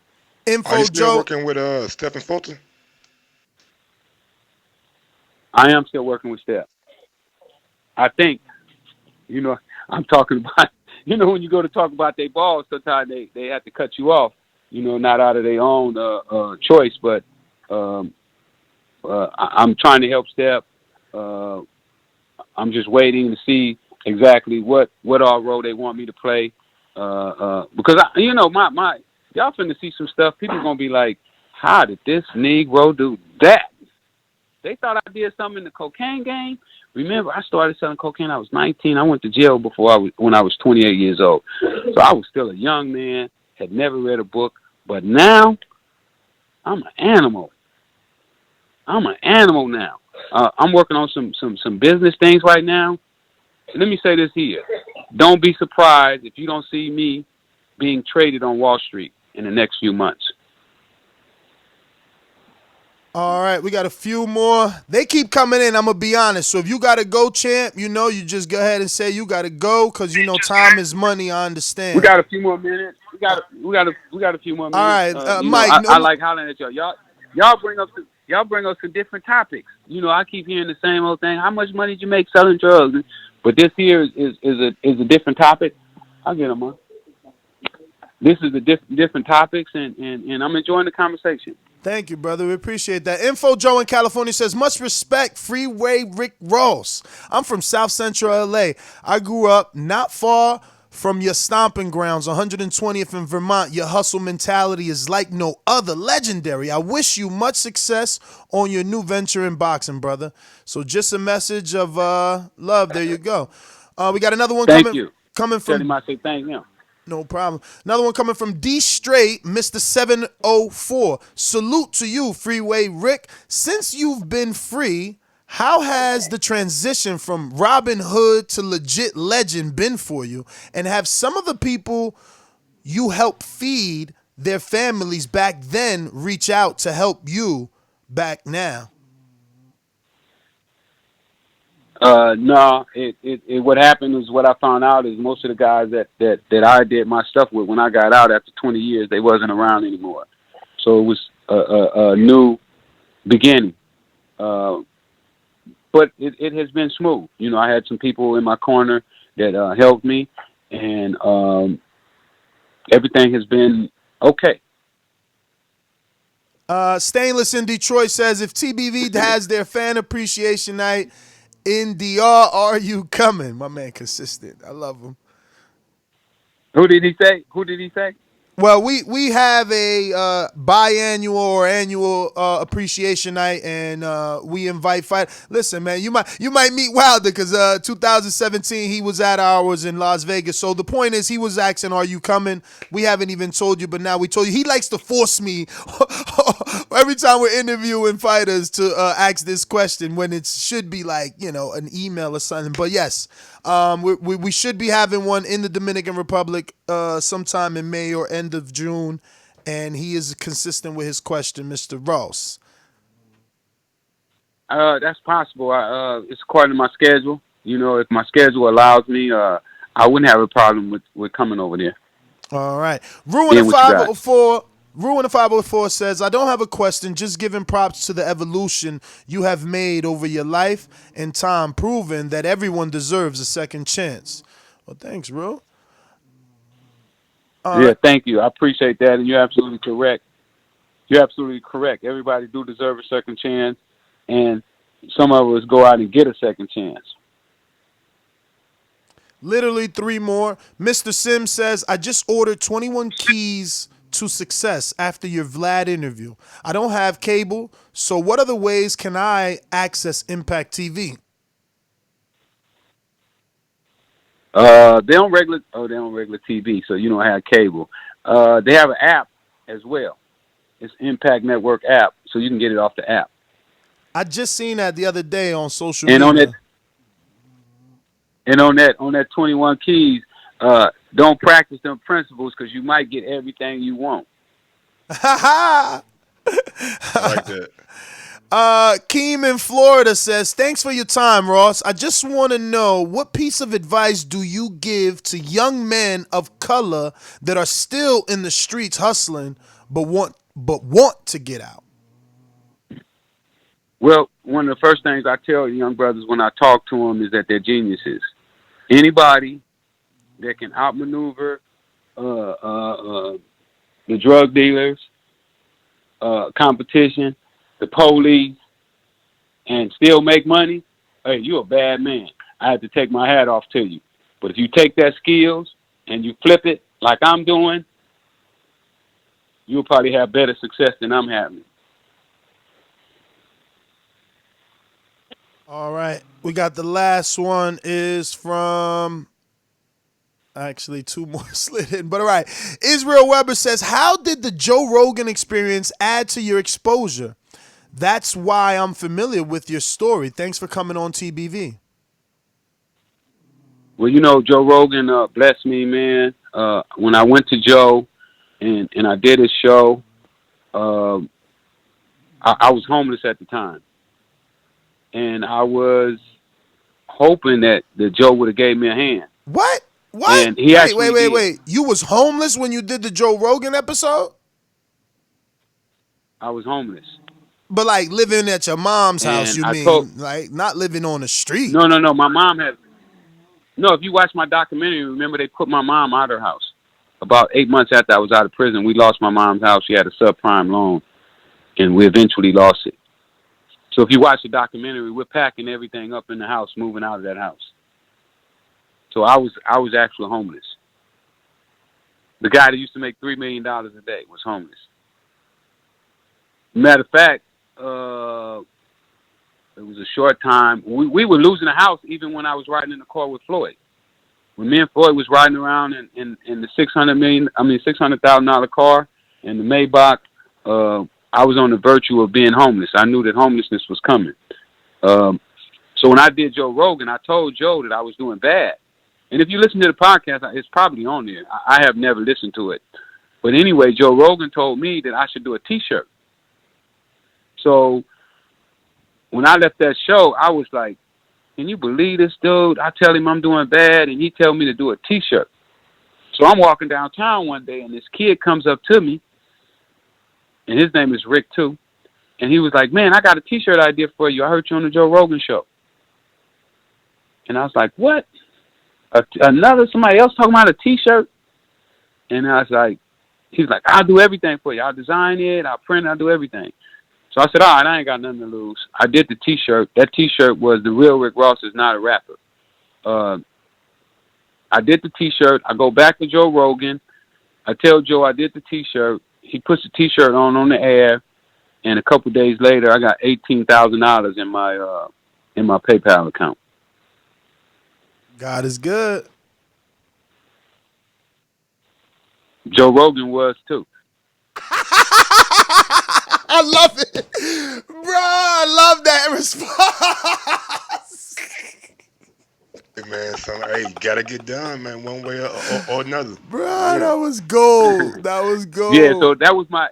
Are you still working with Stephen Fulton? I am still working with Steph. I think, I'm talking about, when you go to talk about their balls, sometimes they have to cut you off, not out of their own choice, but I'm trying to help Steph. I'm just waiting to see exactly what all role they want me to play. Because, y'all finna see some stuff. People gonna be like, how did this Negro do that? They thought I did something in the cocaine game. Remember, I started selling cocaine. I was 19. I went to jail when I was 28 years old. So I was still a young man, had never read a book. But now, I'm an animal. I'm an animal now. I'm working on some business things right now. Let me say this here. Don't be surprised if you don't see me being traded on Wall Street in the next few months. All right, we got a few more. They keep coming in, I'm going to be honest. So if you got to go, champ, you just go ahead and say you got to go because, time is money, I understand. We got a few more minutes. We got a few more minutes. All right, Mike. I like hollering at y'all. Y'all bring up some different topics. I keep hearing the same old thing. How much money did you make selling drugs? But this here is a different topic. I'll get them on. This is the different topics, and I'm enjoying the conversation. Thank you, brother. We appreciate that. Info Joe in California says, much respect, Freeway Rick Ross. I'm from South Central LA. I grew up not far from your stomping grounds, 120th in Vermont. Your hustle mentality is like no other. Legendary. I wish you much success on your new venture in boxing, brother. So just a message of love. There you go. We got another one coming from. Tell him I say thank him. No problem. Another one coming from D Straight, Mr. 704. Salute to you, Freeway Rick. Since you've been free, how has the transition from Robin Hood to legit legend been for you? And have some of the people you helped feed their families back then reach out to help you back now? No, what happened is what I found out is most of the guys that I did my stuff with when I got out after 20 years, they wasn't around anymore. So it was a new beginning. But it has been smooth. I had some people in my corner that helped me, and everything has been okay. Stainless in Detroit says, if TBV has their fan appreciation night in DR, are you coming? My man consistent. I love him. Who did he say? Well, we have a biannual or annual appreciation night, and we invite fight. Listen, man, you might meet Wilder because 2017 he was at ours in Las Vegas. So the point is, he was asking, "Are you coming?" We haven't even told you, but now we told you. He likes to force me every time we're interviewing fighters to ask this question when it should be like an email or something. But yes. We should be having one in the Dominican Republic sometime in May or end of June, and he is consistent with his question, Mr. Ross. That's possible. It's according to my schedule. If my schedule allows me, I wouldn't have a problem with coming over there. All right. Ruin the 504. Ruin the 504 says, I don't have a question, just giving props to the evolution you have made over your life and time, proving that everyone deserves a second chance. Well, thanks, Ru. Thank you. I appreciate that, and you're absolutely correct. You're absolutely correct. Everybody do deserve a second chance, and some of us go out and get a second chance. Literally 3 more. Mr. Sims says, I just ordered 21 keys to success after your Vlad interview. I don't have cable, so what other ways can I access Impact TV? They don't regular TV, so you don't have cable. They have an app as well. It's Impact Network app, so you can get it off the app. I just seen that the other day on social media. On that 21 keys, don't practice them principles because you might get everything you want. I like that. Keem in Florida says, thanks for your time, Ross. I just want to know, what piece of advice do you give to young men of color that are still in the streets hustling but want to get out? Well, one of the first things I tell young brothers when I talk to them is that they're geniuses. Anybody that can outmaneuver the drug dealers, competition, the police, and still make money, hey, you're a bad man. I have to take my hat off to you. But if you take that skills and you flip it like I'm doing, you'll probably have better success than I'm having. All right. We got the last one is from... Actually, two more slid in. But all right. Israel Weber says, how did the Joe Rogan experience add to your exposure? That's why I'm familiar with your story. Thanks for coming on TBV. Well, you know, Joe Rogan blessed me, man. When I went to Joe and I did his show, I was homeless at the time. And I was hoping that Joe would have gave me a hand. What? What? And he wait. You was homeless when you did the Joe Rogan episode? I was homeless. But like living at your mom's house, you mean? Like not living on the street? No. My mom had... No, if you watch my documentary, remember they put my mom out of her house. About 8 months after I was out of prison, we lost my mom's house. She had a subprime loan, and we eventually lost it. So if you watch the documentary, we're packing everything up in the house, moving out of that house. So I was actually homeless. The guy that used to make $3 million a day was homeless. Matter of fact, it was a short time. We were losing the house even when I was riding in the car with Floyd. When me and Floyd was riding around in the $600,000 car in the Maybach, I was on the virtue of being homeless. I knew that homelessness was coming. So when I did Joe Rogan, I told Joe that I was doing bad. And if you listen to the podcast, it's probably on there. I have never listened to it. But anyway, Joe Rogan told me that I should do a T-shirt. So when I left that show, I was like, can you believe this dude? I tell him I'm doing bad, and he tell me to do a T-shirt. So I'm walking downtown one day, and this kid comes up to me, and his name is Rick, too. And he was like, man, I got a T-shirt idea for you. I heard you on the Joe Rogan show. And I was like, what? Somebody else talking about a T-shirt? And I was like, he's like, I'll do everything for you. I'll design it, I'll print it, I'll do everything. So I said, all right, I ain't got nothing to lose. I did the T-shirt. That T-shirt was The Real Rick Ross Is Not a Rapper. I did the T-shirt. I go back to Joe Rogan. I tell Joe I did the T-shirt. He puts the T-shirt on the air. And a couple days later, I got $18,000 in my PayPal account. God is good. Joe Rogan was too. I love it. Bro, I love that response. Hey, man, hey, gotta get done, man, one way or another. Bro, that was gold. That was gold. Yeah, so that was my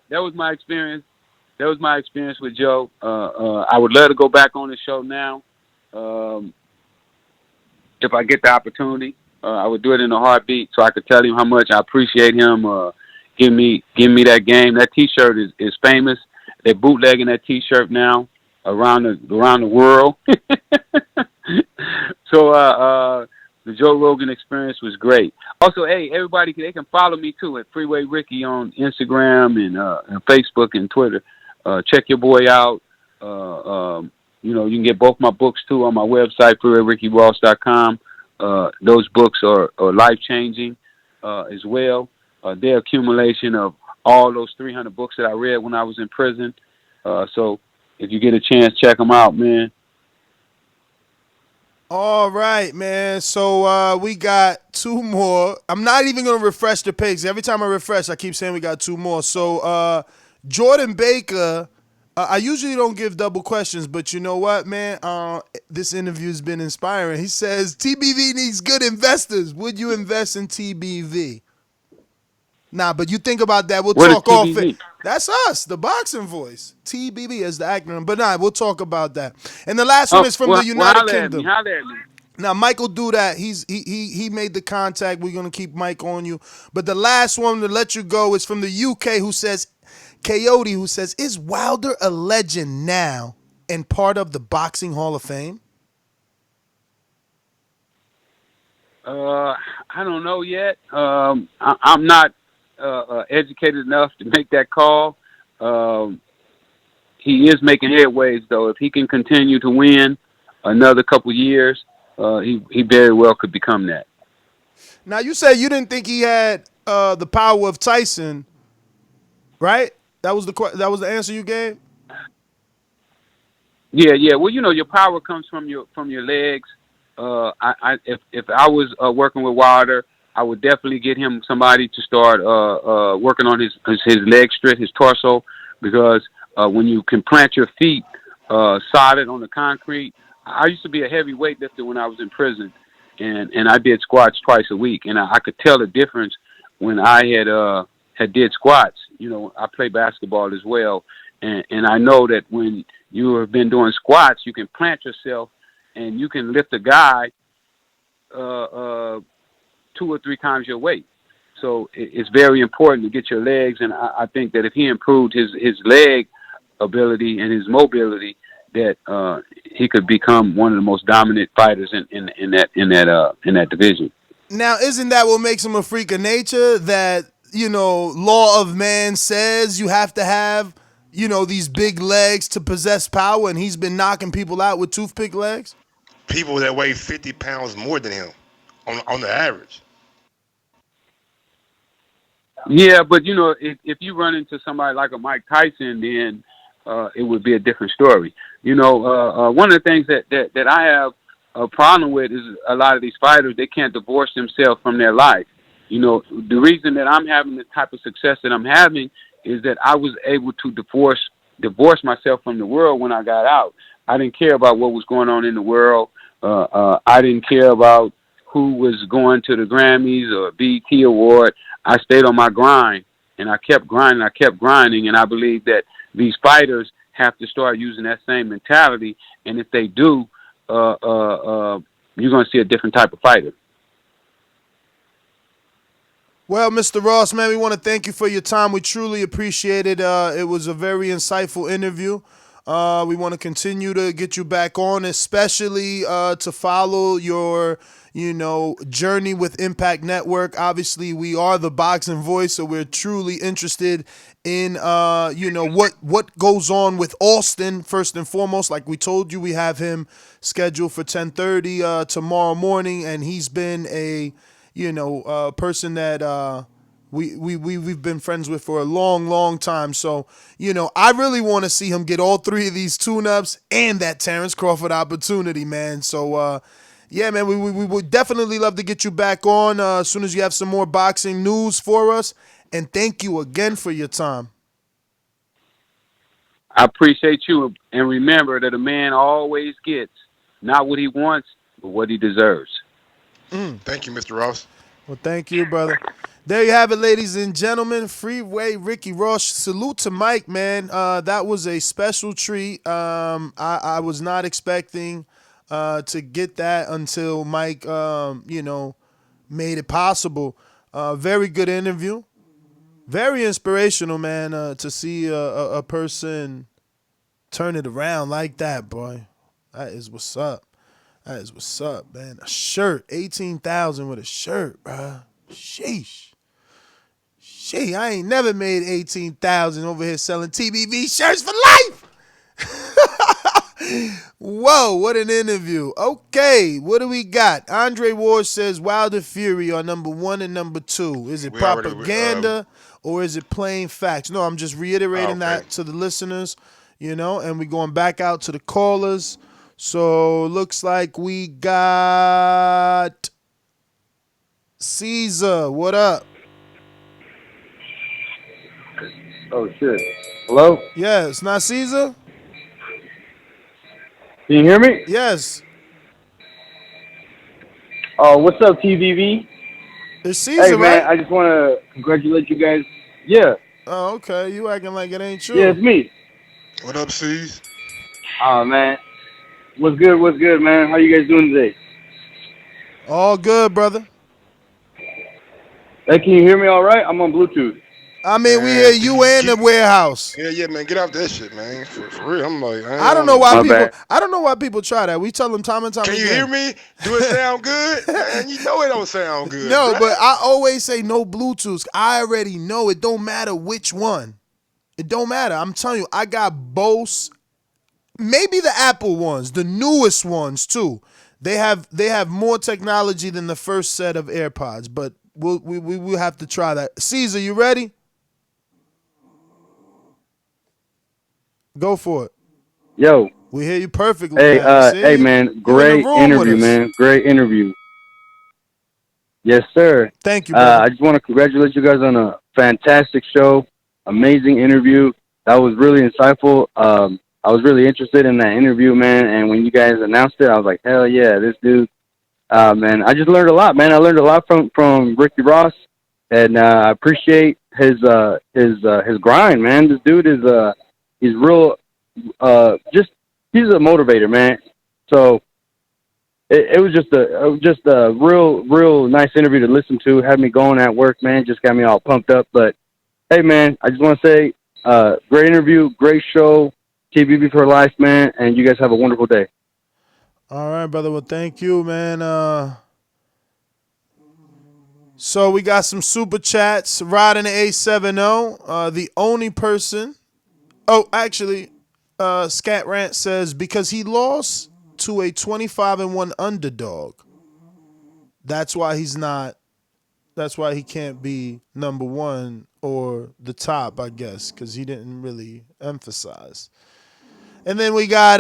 experience. That was my experience with Joe. I would love to go back on the show now. If I get the opportunity, I would do it in a heartbeat so I could tell him how much I appreciate him giving me that game. That T-shirt is famous. They're bootlegging that T-shirt now around the world. So the Joe Rogan experience was great. Also, hey, everybody, they can follow me too at Freeway Ricky on Instagram and Facebook and Twitter. Check your boy out. You can get both my books too on my website, freewayrickyross.com. Those books are life-changing as well. They're accumulation of all those 300 books that I read when I was in prison. So if you get a chance, check them out, man. All right, man. So we got two more. I'm not even going to refresh the page. Every time I refresh, I keep saying we got two more. So Jordan Baker, I usually don't give double questions, but you know what, man? This interview's been inspiring. He says, TBV needs good investors. Would you invest in TBV? Nah, but you think about that. We'll What is talk off it. TBV? That's us, the boxing voice. TBB is the acronym. But nah, we'll talk about that. And the last one Oh, is from the United holla at me. Kingdom. Holla at me. Now, Mike will do that. He made the contact. We're going to keep Mike on you. But the last one to let you go is from the UK who says, Coyote, who says, is Wilder a legend now and part of the Boxing Hall of Fame? I don't know yet. I'm not educated enough to make that call. He is making headways, though. If he can continue to win another couple years, he very well could become that. Now, you said you didn't think he had the power of Tyson, right? That was the answer you gave? Yeah. Well, your power comes from your legs. If I was working with Wilder, I would definitely get him somebody to start working on his leg strength, his torso, because when you can plant your feet solid on the concrete. I used to be a heavy weightlifter when I was in prison, and I did squats twice a week, and I could tell the difference when I had did squats. I play basketball as well, and I know that when you have been doing squats, you can plant yourself and you can lift a guy 2 or 3 times your weight. So it's very important to get your legs, and I think that if he improved his leg ability and his mobility, that he could become one of the most dominant fighters in that division. Now, isn't that what makes him a freak of nature? That, law of man says you have to have, these big legs to possess power, and he's been knocking people out with toothpick legs? People that weigh 50 pounds more than him on the average. Yeah, but if you run into somebody like a Mike Tyson, then it would be a different story. One of the things that I have a problem with is a lot of these fighters, they can't divorce themselves from their life. The reason that I'm having the type of success that I'm having is that I was able to divorce myself from the world when I got out. I didn't care about what was going on in the world. I didn't care about who was going to the Grammys or BET Award. I stayed on my grind, and I kept grinding, and I believe that these fighters have to start using that same mentality, and if they do, you're going to see a different type of fighter. Well, Mr. Ross, man, we want to thank you for your time. We truly appreciate it. It was a very insightful interview. We want to continue to get you back on, especially to follow your, journey with Impact Network. Obviously, we are the Boxing Voice, so we're truly interested in, what goes on with Austin, first and foremost. Like we told you, we have him scheduled for 10:30 tomorrow morning, and he's been a person that we've been friends with for a long, long time. So, I really want to see him get all 3 of these tune-ups and that Terrence Crawford opportunity, man. So, yeah, man, we would definitely love to get you back on as soon as you have some more boxing news for us. And thank you again for your time. I appreciate you, and remember that a man always gets not what he wants, but what he deserves. Thank you, Mr. Ross. Well, thank you, brother. There you have it, ladies and gentlemen. Freeway Ricky Ross. Salute to Mike, man. That was a special treat. I was not expecting to get that until Mike, made it possible. Very good interview. Very inspirational, man, to see a person turn it around like that, boy. That is what's up. That is what's up, man. A shirt, $18,000 with a shirt, bro. Sheesh. I ain't never made $18,000 over here selling TBV shirts for life. Whoa, what an interview. Okay, what do we got? Andre Ward says Wilder Fury are number 1 and number 2. Is it propaganda or is it plain facts? No, I'm just reiterating that to the listeners, and we going back out to the callers. So looks like we got Caesar. What up? Oh shit! Hello? Yeah, it's not Caesar. Can you hear me? Yes. Oh, what's up, TVV? It's Caesar, Hey, man, right? I just want to congratulate you guys. Yeah. Oh, okay. You acting like it ain't you. Yeah, it's me. What up, C's? Oh, man. What's good? What's good, man? How you guys doing today? All good, brother. Hey, can you hear me all right? I'm on Bluetooth. I mean, we hear you in the warehouse. Yeah, man, get off that shit, man. For real, I'm like, I don't know why people. I don't know why people try that. We tell them time and time Can again. you hear me? Do it sound good? Man, you know it don't sound good. No, bruh. but I always say no Bluetooth. I already know it don't matter which one. It don't matter. I'm telling you, I got Bose, maybe the Apple ones, the newest ones too. They have more technology than the first set of AirPods, but we'll have to try that. Caesar, you ready? Go for it. Yo. We hear you perfectly. Hey, man. See? hey, man. You in the Great room with interview, us. man. Great interview. Yes, sir. Thank you, brother. I just want to congratulate you guys on a fantastic show. Amazing interview. That was really insightful. I was really interested in that interview, man. And when you guys announced it, I was like, hell yeah, this dude. Man, I just learned a lot, man. I learned a lot from Ricky Ross, and I appreciate his grind, man. This dude is he's real. He's a motivator, man. So it was just a real nice interview to listen to. Had me going at work, man. Just got me all pumped up. But hey, man, I just want to say, great interview, great show, TBB for life, man. And you guys have a wonderful day. All right, brother. Well, thank you, man. So we got some super chats. Rod in the 870. The only person. Oh, actually, Scat Rant says because he lost to a 25-1 underdog. That's why he's not. That's why he can't be number one or the top, I guess, because he didn't really emphasize. And then we got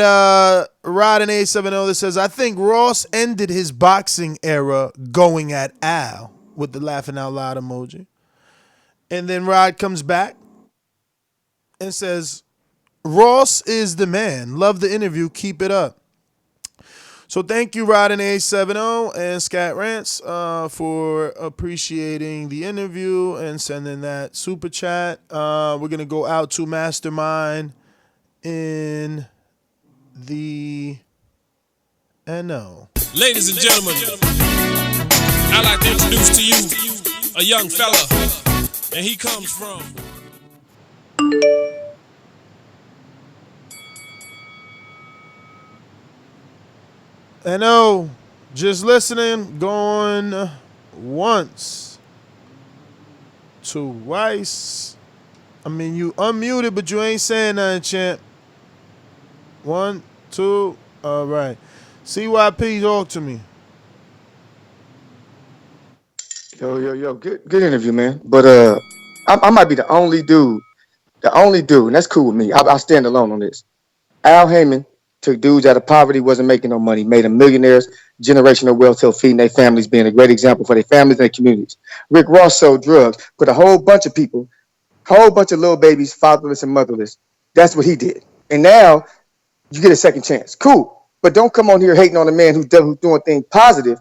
Rod in 870 that says, I think Ross ended his boxing era going at Al with the laughing out loud emoji. And then Rod comes back and says, Ross is the man. Love the interview. Keep it up. So thank you, Rod in 870 and Scat Rants for appreciating the interview and sending that super chat. We're going to go out to Mastermind in the NO. Ladies and gentlemen, I'd like to introduce to you a young fella, and he comes from... NO, just listening, going once, twice. I mean, you unmuted, but you ain't saying nothing, champ. 1, 2, all right. CYP, talk to me. Yo, good interview, man. But I might be the only dude, and that's cool with me. I stand alone on this. Al Heyman took dudes out of poverty, wasn't making no money, made them millionaires, generational wealth, till feeding their families, being a great example for their families and their communities. Rick Ross sold drugs, put a whole bunch of people, whole bunch of little babies, fatherless and motherless. That's what he did. And now you get a second chance. Cool. But don't come on here hating on a man who's doing things positive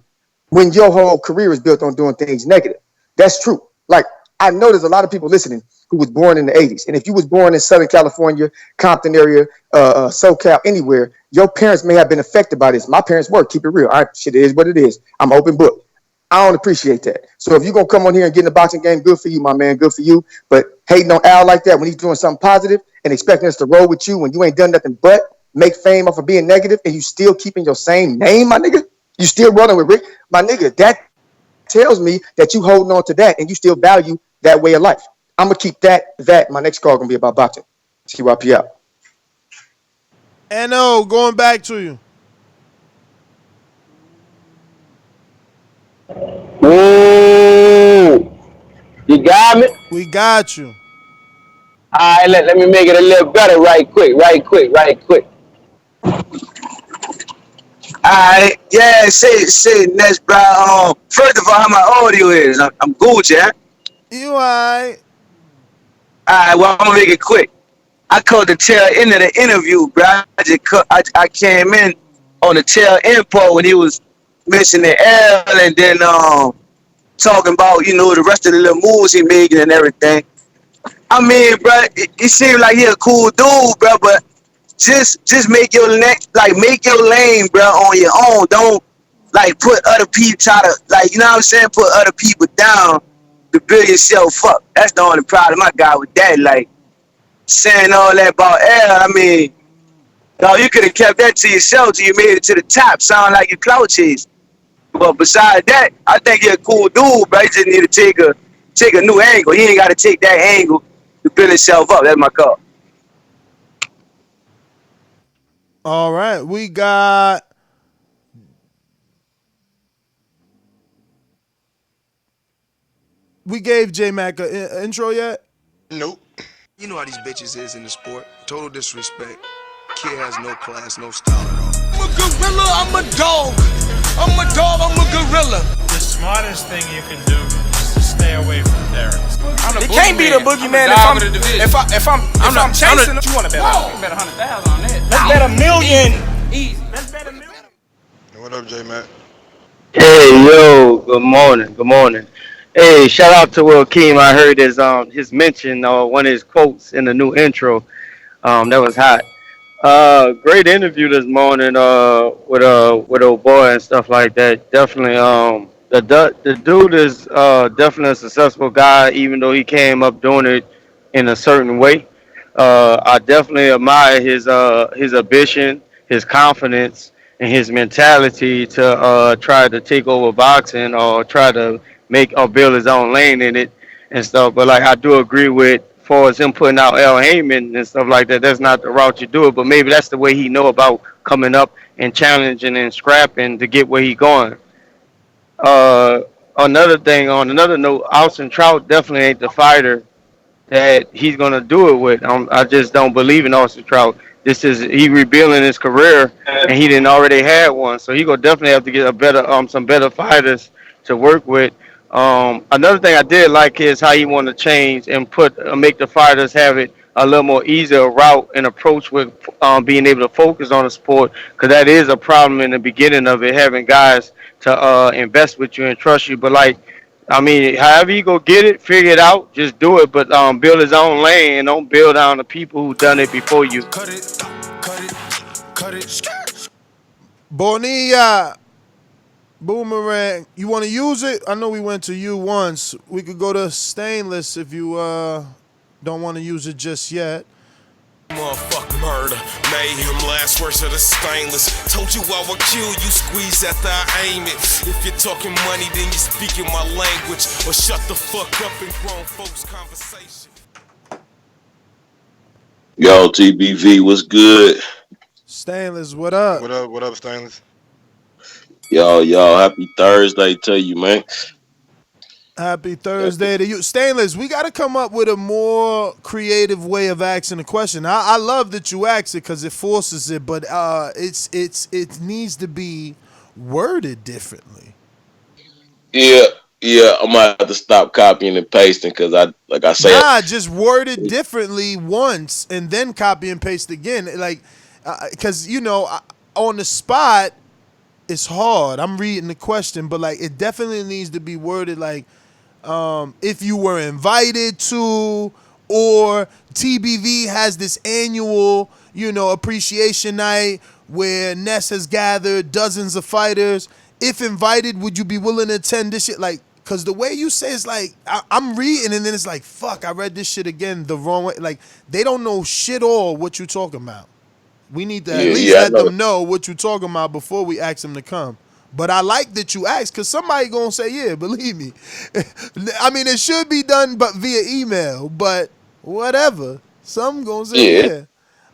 when your whole career is built on doing things negative. That's true. Like, I know there's a lot of people listening who was born in the 80s. And if you was born in Southern California, Compton area, SoCal, anywhere, your parents may have been affected by this. My parents were. Keep it real. Shit, it is what it is. I'm an open book. I don't appreciate that. So if you're going to come on here and get in the boxing game, good for you, my man. Good for you. But hating on Al like that when he's doing something positive and expecting us to roll with you when you ain't done nothing but make fame off of being negative and you still keeping your same name, my nigga, you still running with Rick, my nigga, that tells me that you holding on to that and you still value that way of life. I'm going to keep that. My next call going to be about boxing. CYP out. NO, going back to you. Ooh, you got me? We got you. All right, let me make it a little better right quick. All right, yeah, say next, bro. First of all, how my audio is? I'm good, yeah? You all right? All right, well, I'm going to make it quick. I caught the tail end of the interview, bro. I came in on the tail end part when he was mentioning L, and then talking about, you know, the rest of the little moves he making and everything. I mean, bro, it seems like he a cool dude, bro, but just make your make your lane, bro, on your own. Don't like put other people try to like, you know what I'm saying, put other people down to build yourself up. That's the only problem I got with that. Like saying all that about air, I mean, no, you could have kept that to yourself till you made it to the top. Sound like you clout chase. But besides that, I think you're a cool dude, but he just need to take a new angle. He ain't got to take that angle to build himself up. That's my call. All right, we got we gave J Mac an intro yet? Nope. You know how these bitches is in the sport. Total disrespect. Kid has no class, no style at all. I'm a gorilla, I'm a dog. I'm a dog, I'm a gorilla. The smartest thing you can do is to stay away from terrorists. It can't be the boogeyman if I'm chasing. What you want to bet on? You bet 100,000 on that. Let's bet $1 million. Easy. Let's bet $1 million. What up, J-Mac? Hey, yo, good morning, good morning. Hey, shout out to Will Keem. I heard his mention, one of his quotes in the new intro. That was hot. Great interview this morning with old boy and stuff like that. Definitely, the dude is definitely a successful guy, even though he came up doing it in a certain way. I definitely admire his ambition, his confidence, and his mentality to try to take over boxing or try to make or build his own lane in it and stuff. But like I do agree with, as far as him putting out El Heyman and stuff like that, that's not the route you do it. But maybe that's the way he know about coming up and challenging and scrapping to get where he going. Another thing, on another note, Austin Trout definitely ain't the fighter that he's gonna do it with. I just don't believe in Austin Trout. He rebuilding his career, and he didn't already had one, so he gonna definitely have to get some better fighters to work with. Another thing I did like is how he want to change and make the fighters have it a little more easier route and approach with being able to focus on the sport, because that is a problem in the beginning of it, having guys to invest with you and trust you. But like, I mean, however you go get it, figure it out, just do it. But build his own lane and don't build on the people who done it before you. Cut it. Bonilla. Boomerang, you want to use it? I know we went to you once. We could go to Stainless if you don't want to use it just yet. Motherfucker murder, mayhem, last words of the stainless. Told you I would kill you, squeeze after I aim it. If you're talking money, then you're speaking my language. Or shut the fuck up and grown folks' conversation. Yo, TBV, what's good? Stainless, what up? What up, Stainless? Yo, happy Thursday to you, man. Happy Thursday to you. Stainless, we got to come up with a more creative way of asking the question. I love that you ask it because it forces it, but it needs to be worded differently. Yeah, I might have to stop copying and pasting because just word it differently once and then copy and paste again. Like, because, on the spot, it's hard. I'm reading the question, but like it definitely needs to be worded like if you were invited to, or TBV has this annual, appreciation night where Ness has gathered dozens of fighters. If invited, would you be willing to attend this shit? Like, because the way you say it's like, I'm reading and then it's like, fuck, I read this shit again the wrong way. Like, they don't know shit all what you talking about. We need to at least let them know what you're talking about before we ask them to come. But I like that you asked, because somebody going to say, yeah, believe me. I mean, it should be done but via email, but whatever. Some going to say, yeah.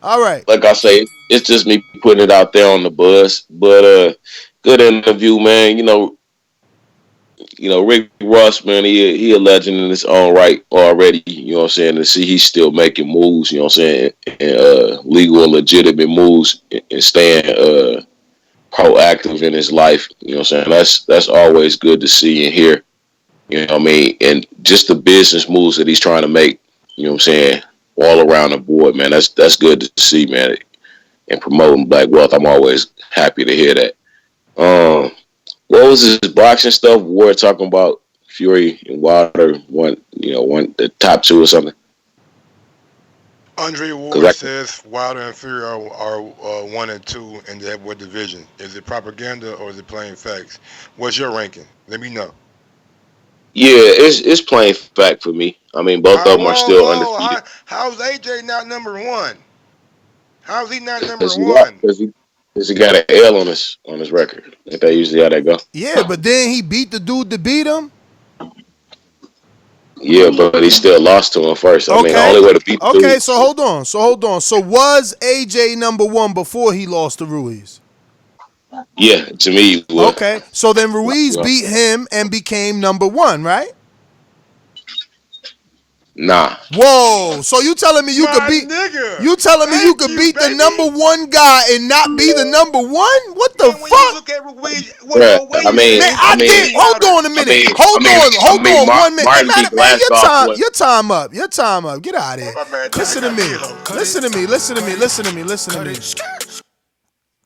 All right. Like I say, it's just me putting it out there on the bus. But good interview, man. Rick Ross, man, he a legend in his own right already, you know what I'm saying? To see he's still making moves, you know what I'm saying, and legal and legitimate moves and staying proactive in his life, you know what I'm saying? That's always good to see and hear, you know what I mean? And just the business moves that he's trying to make, you know what I'm saying, all around the board, man. That's good to see, man. And promoting Black Wealth, I'm always happy to hear that. What was this boxing stuff? Ward talking about Fury and Wilder won the top two or something. Andre Ward says Wilder and Fury are 1 and 2 in the heavyweight division. Is it propaganda or is it plain facts? What's your ranking? Let me know. Yeah, it's plain fact for me. I mean, both of them are still undefeated. How's AJ not number 1? How's he not number 1? Because he got an L on his record. Ain't that usually how that go? Yeah, but then he beat the dude to beat him. Yeah, but he still lost to him first. I mean, the only way to beat the dude. So hold on. So was AJ number 1 before he lost to Ruiz? Yeah, to me. Okay, so then Ruiz beat him and became number 1, right? Nah. Whoa! So you telling me you could beat? You telling me you could beat the number 1 guy and not be the number 1? What the fuck? Look at Ruiz, Hold on a minute. Hold on 1 minute. Martin Man, beat the last golf your time up. Your time up. Get out of here. Listen to me.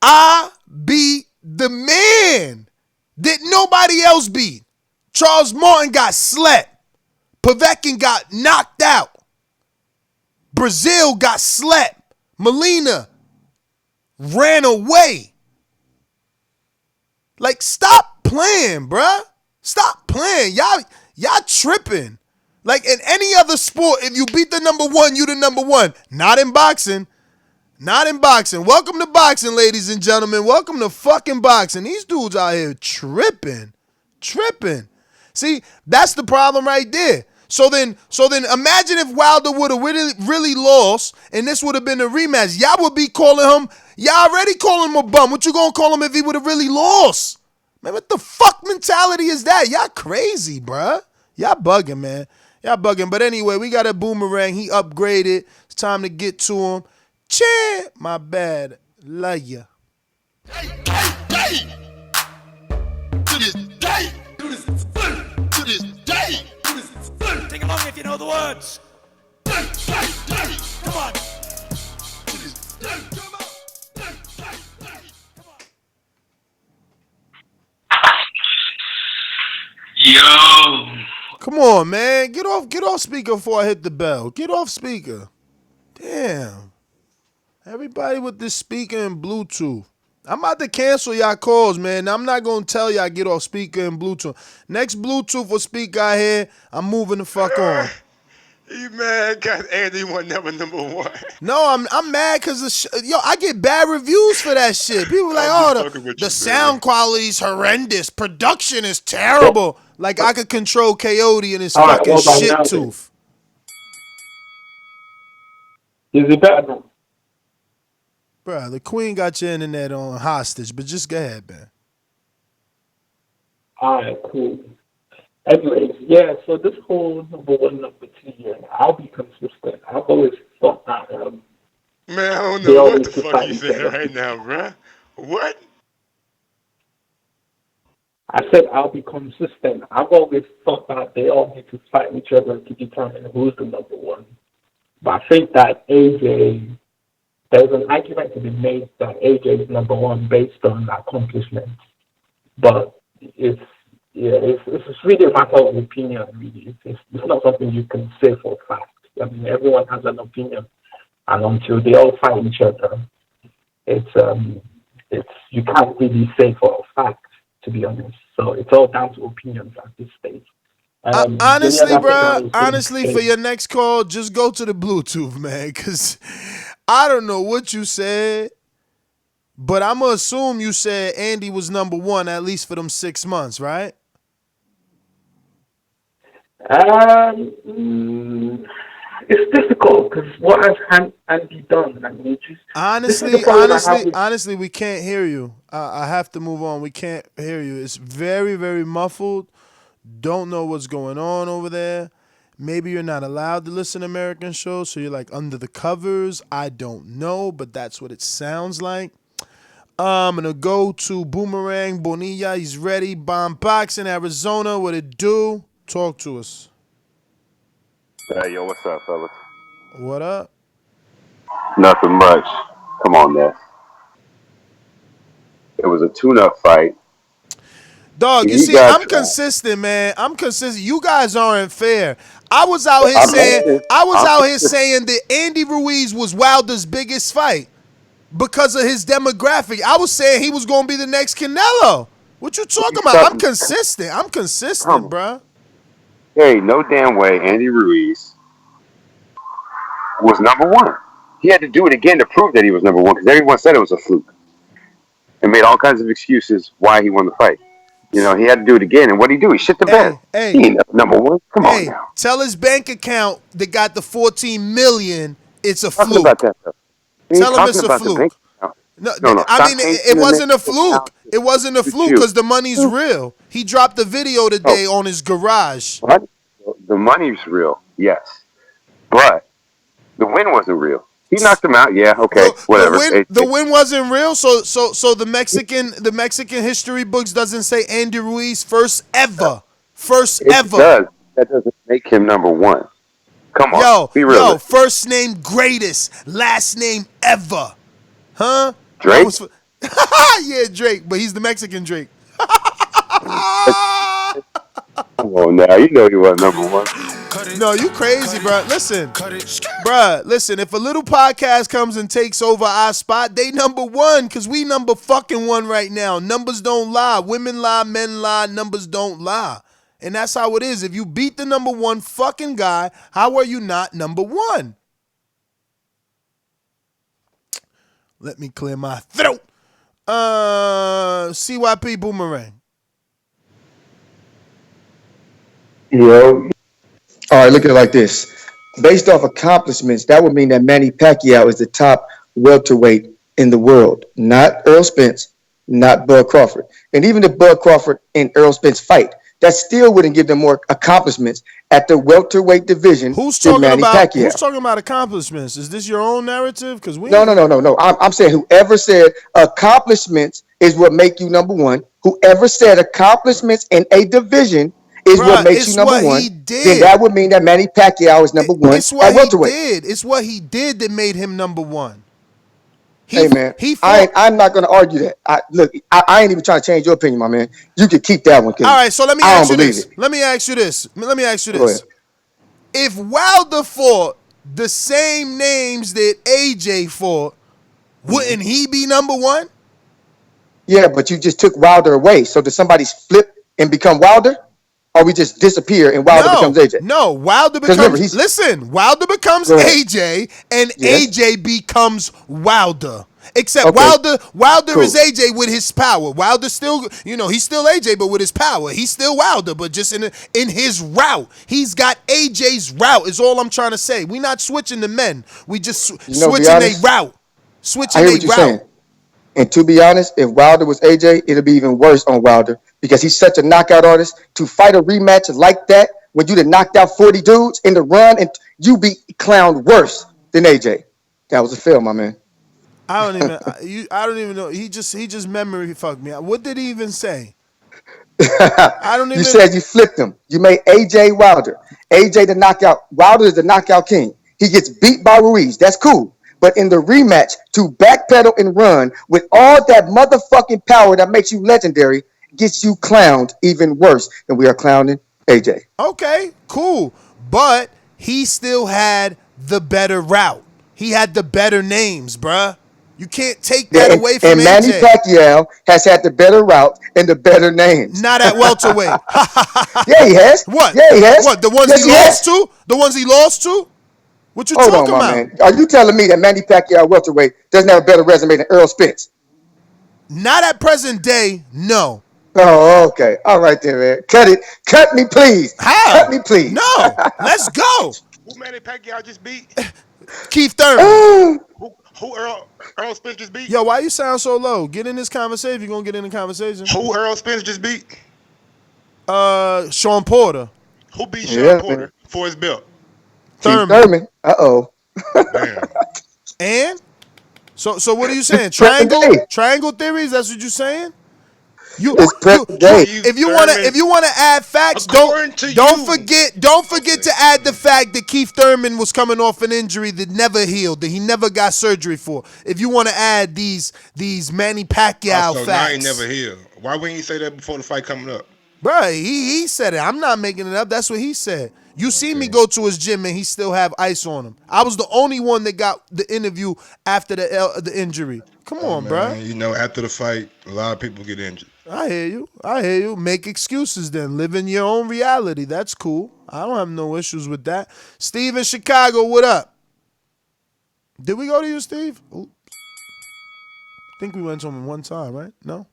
I beat the man that nobody else beat. Charles Martin got slept. Povetkin got knocked out. Brazil got slept. Molina ran away. Like, stop playing, bruh. Stop playing. Y'all tripping. Like, in any other sport, if you beat the number 1, you the number 1. Not in boxing. Not in boxing. Welcome to boxing, ladies and gentlemen. Welcome to fucking boxing. These dudes out here tripping. See, that's the problem right there. So then imagine if Wilder would have really lost and this would have been a rematch. Y'all would be calling him, y'all already calling him a bum. What you gonna call him if he would have really lost? Man, what the fuck mentality is that? Y'all crazy, bruh. Y'all bugging, man. Y'all bugging. But anyway, we got a Boomerang. He upgraded. It's time to get to him. My bad. Love ya. To this day. Sing along if you know the words. Come on. Yo. Come on, man. Get off speaker before I hit the bell. Get off speaker. Damn. Everybody with this speaker and Bluetooth. I'm about to cancel y'all calls, man. I'm not going to tell y'all get off speaker and Bluetooth. Next Bluetooth or speaker I hear, I'm moving the fuck on. You mad because Andy won number 1? No, I'm mad because I get bad reviews for that shit. People like, the sound quality's horrendous. Production is terrible. Like I could control Coyote and his fucking shit tooth. Is it better now? Bruh, the Queen got your internet on hostage, but just go ahead, man. Alright, cool. Anyways, yeah, so this whole number 1, number 2 and I'll be consistent. I've always thought that man, I don't know what the fuck you saying right now, bruh. What? I said I'll be consistent. I've always thought that they all need to fight each other to determine who's the number 1. But I think that AJ, there's an argument to be made that AJ is number 1 based on accomplishments. But it's really a matter of opinion, really. It's not something you can say for a fact. I mean, everyone has an opinion. And until they all fight each other, it's you can't really say for a fact, to be honest. So it's all down to opinions at this stage. Honestly, bro, for your next call, just go to the Bluetooth, man, because I don't know what you said, but I'm going to assume you said Andy was number 1 at least for them 6 months, right? It's difficult because what has Andy done? I mean, honestly, we can't hear you. I have to move on. We can't hear you. It's very, very muffled. Don't know what's going on over there. Maybe you're not allowed to listen to American shows, so you're like under the covers. I don't know, but that's what it sounds like. I'm going to go to Boomerang Bonilla. He's ready. Bomb Boxing, Arizona. What it do? Talk to us. Hey, yo, what's up, fellas? What up? Nothing much. Come on, man. It was a tune-up fight. Dog, you You see, got I'm Trout. consistent, man. I'm consistent. You guys aren't fair. I was out here I'm saying, consistent. that Andy Ruiz was Wilder's biggest fight because of his demographic. I was saying he was going to be the next Canelo. What you talking about? I'm consistent. I'm consistent, bruh. There ain't no damn way Andy Ruiz was number one. He had to do it again to prove that he was number one because everyone said it was a fluke and made all kinds of excuses why he won the fight. You know, he had to do it again, and what did he do? He shit the bed. He ain't number one. Come on now. Tell his bank account that got the 14 million. It's a Talking fluke. about that stuff. Tell him it's a fluke. No, I mean, it wasn't a fluke. It wasn't a fluke because the money's real. He dropped the video today on his garage. What? The money's real, yes, but the win wasn't real. He knocked him out. Yeah, okay, whatever. The win wasn't real. So the Mexican history books doesn't say Andy Ruiz first ever. It does. That doesn't make him number one. Come on, be real. Yo, first name greatest, last name ever. Huh? Drake? Yeah, Drake, but he's the Mexican Drake. Come on now, you know he wasn't number one. No, you crazy, bro. Listen, if a little podcast comes and takes over our spot, they number one because we number fucking one right now. Numbers don't lie. Women lie, men lie, numbers don't lie. And that's how it is. If you beat the number one fucking guy, how are you not number one? Let me clear my throat. CYP Boomerang. Yo. All right, look at it like this. Based off accomplishments, that would mean that Manny Pacquiao is the top welterweight in the world. Not Earl Spence, not Bud Crawford. And even if Bud Crawford and Earl Spence fight, that still wouldn't give them more accomplishments at the welterweight division than Manny Pacquiao. Who's talking about accomplishments? Is this your own narrative? Because we No. I'm saying whoever said accomplishments is what make you number one. Whoever said accomplishments in a division is what makes you number one. Then that would mean that Manny Pacquiao is number one It's what at welterweight. he did. It's what he did that made him number one. Hey man, I'm not going to argue that. I ain't even trying to change your opinion, my man. You can keep that one. All right, so let me ask you this. Let me ask you this. Go ahead. If Wilder fought the same names that AJ fought, wouldn't he be number one? Yeah, but you just took Wilder away. So does somebody flip and become Wilder? Or we just disappear and Wilder becomes AJ? No, Wilder becomes. Remember, Wilder becomes AJ, and AJ becomes Wilder. Except Wilder is AJ with his power. Wilder still, he's still AJ, but with his power, he's still Wilder, but just in his route. He's got AJ's route. Is all I'm trying to say. We're not switching the men. We just switching a route. I hear what you're saying. And to be honest, if Wilder was AJ, it'll be even worse on Wilder because he's such a knockout artist. To fight a rematch like that, when you done knocked out 40 dudes in the run, and you be clowned worse than AJ. That was a fail, my man. I don't even know. He just memory fucked me. What did he even say? You said you flipped him. You made AJ Wilder. AJ the knockout. Wilder is the knockout king. He gets beat by Ruiz. That's cool. But in the rematch, to backpedal and run with all that motherfucking power that makes you legendary gets you clowned even worse than we are clowning AJ. Okay, cool. But he still had the better route. He had the better names, bruh. You can't take that away from AJ. And Manny Pacquiao has had the better route and the better names. Not at welterweight. Yeah, he has. What? Yeah, he has. What? The ones he lost to? The ones he lost to? What you talking about? Man. Are you telling me that Manny Pacquiao welterweight doesn't have a better resume than Earl Spence? Not at present day, no. Oh, okay. All right then, man. Cut it. Cut me, please. How? Cut me, please. No. Let's go. Who Manny Pacquiao just beat? Keith Thurman. Who Earl Spence just beat? Yo, why you sound so low? Get in this conversation. You're going to get in the conversation. Who Earl Spence just beat? Sean Porter. Who beat Sean Porter for his belt? Thurman. Uh-oh. Damn. And? So what are you saying? Triangle theories? That's what you're saying? If you wanna add facts, don't forget to add the fact that Keith Thurman was coming off an injury that never healed, that he never got surgery for. If you want to add these Manny Pacquiao So facts, now he never healed. Why wouldn't he say that before the fight coming up? Bruh, he said it. I'm not making it up. That's what he said. You see me go to his gym and he still have ice on him. I was the only one that got the interview after the injury. Come on, bruh. You know, after the fight, a lot of people get injured. I hear you. Make excuses then. Live in your own reality. That's cool. I don't have no issues with that. Steve in Chicago, what up? Did we go to you, Steve? Ooh. I think we went to him one time, right? No?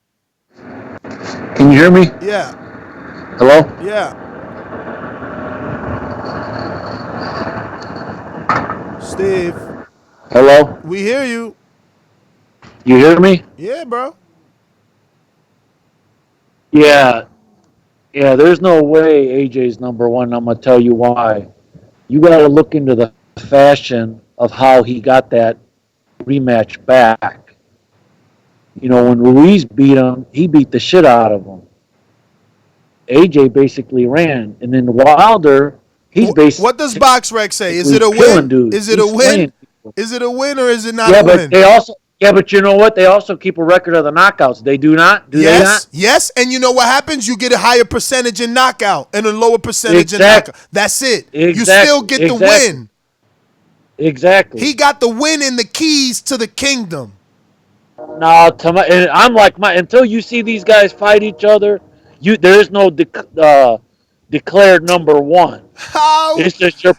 Can you hear me? Yeah. Hello? Yeah. Steve. Hello? We hear you. You hear me? Yeah, bro. Yeah. Yeah, there's no way AJ's number one. I'm going to tell you why. You got to look into the fashion of how he got that rematch back. You know, when Ruiz beat him, he beat the shit out of him. AJ basically ran. And then Wilder, he's basically... What does BoxRec say? Is it a win? Dudes. Is it a win? Is it a win or is it not a win? But you know what? They also keep a record of the knockouts. They do not? Do they not? Yes, and you know what happens? You get a higher percentage in knockout and a lower percentage in knockout. That's it. You still get the win. Exactly. He got the win and the keys to the kingdom. No, I'm like, until you see these guys fight each other, there is no declared number one. How? It's just your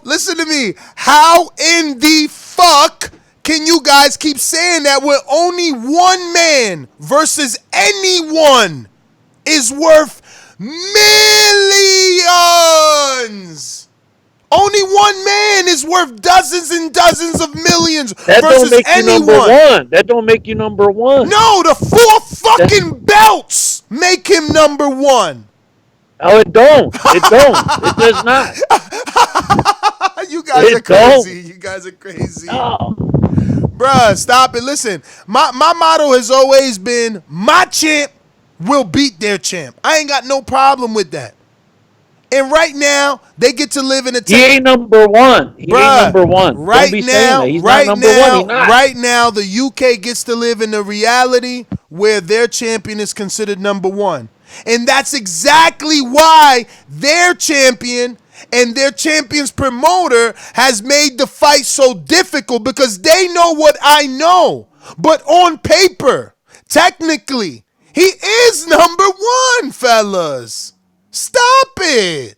listen to me. How in the fuck can you guys keep saying that when only one man versus anyone is worth millions? Only one man is worth dozens and dozens of millions versus anyone. That don't make you number one. No, the 4 fucking belts make him number one. No, it don't. It does not. You guys are crazy. You guys are crazy. No. Bruh, stop it. Listen, my motto has always been, my champ will beat their champ. I ain't got no problem with that. And right now, they get to live in a... He ain't number one. He ain't number one. Right Don't be now, saying that. He's right not number now, one. He's not. right now, the UK gets to live in a reality where their champion is considered number one. And that's exactly why their champion and their champion's promoter has made the fight so difficult, because they know what I know. But on paper, technically, he is number one, fellas. Stop it.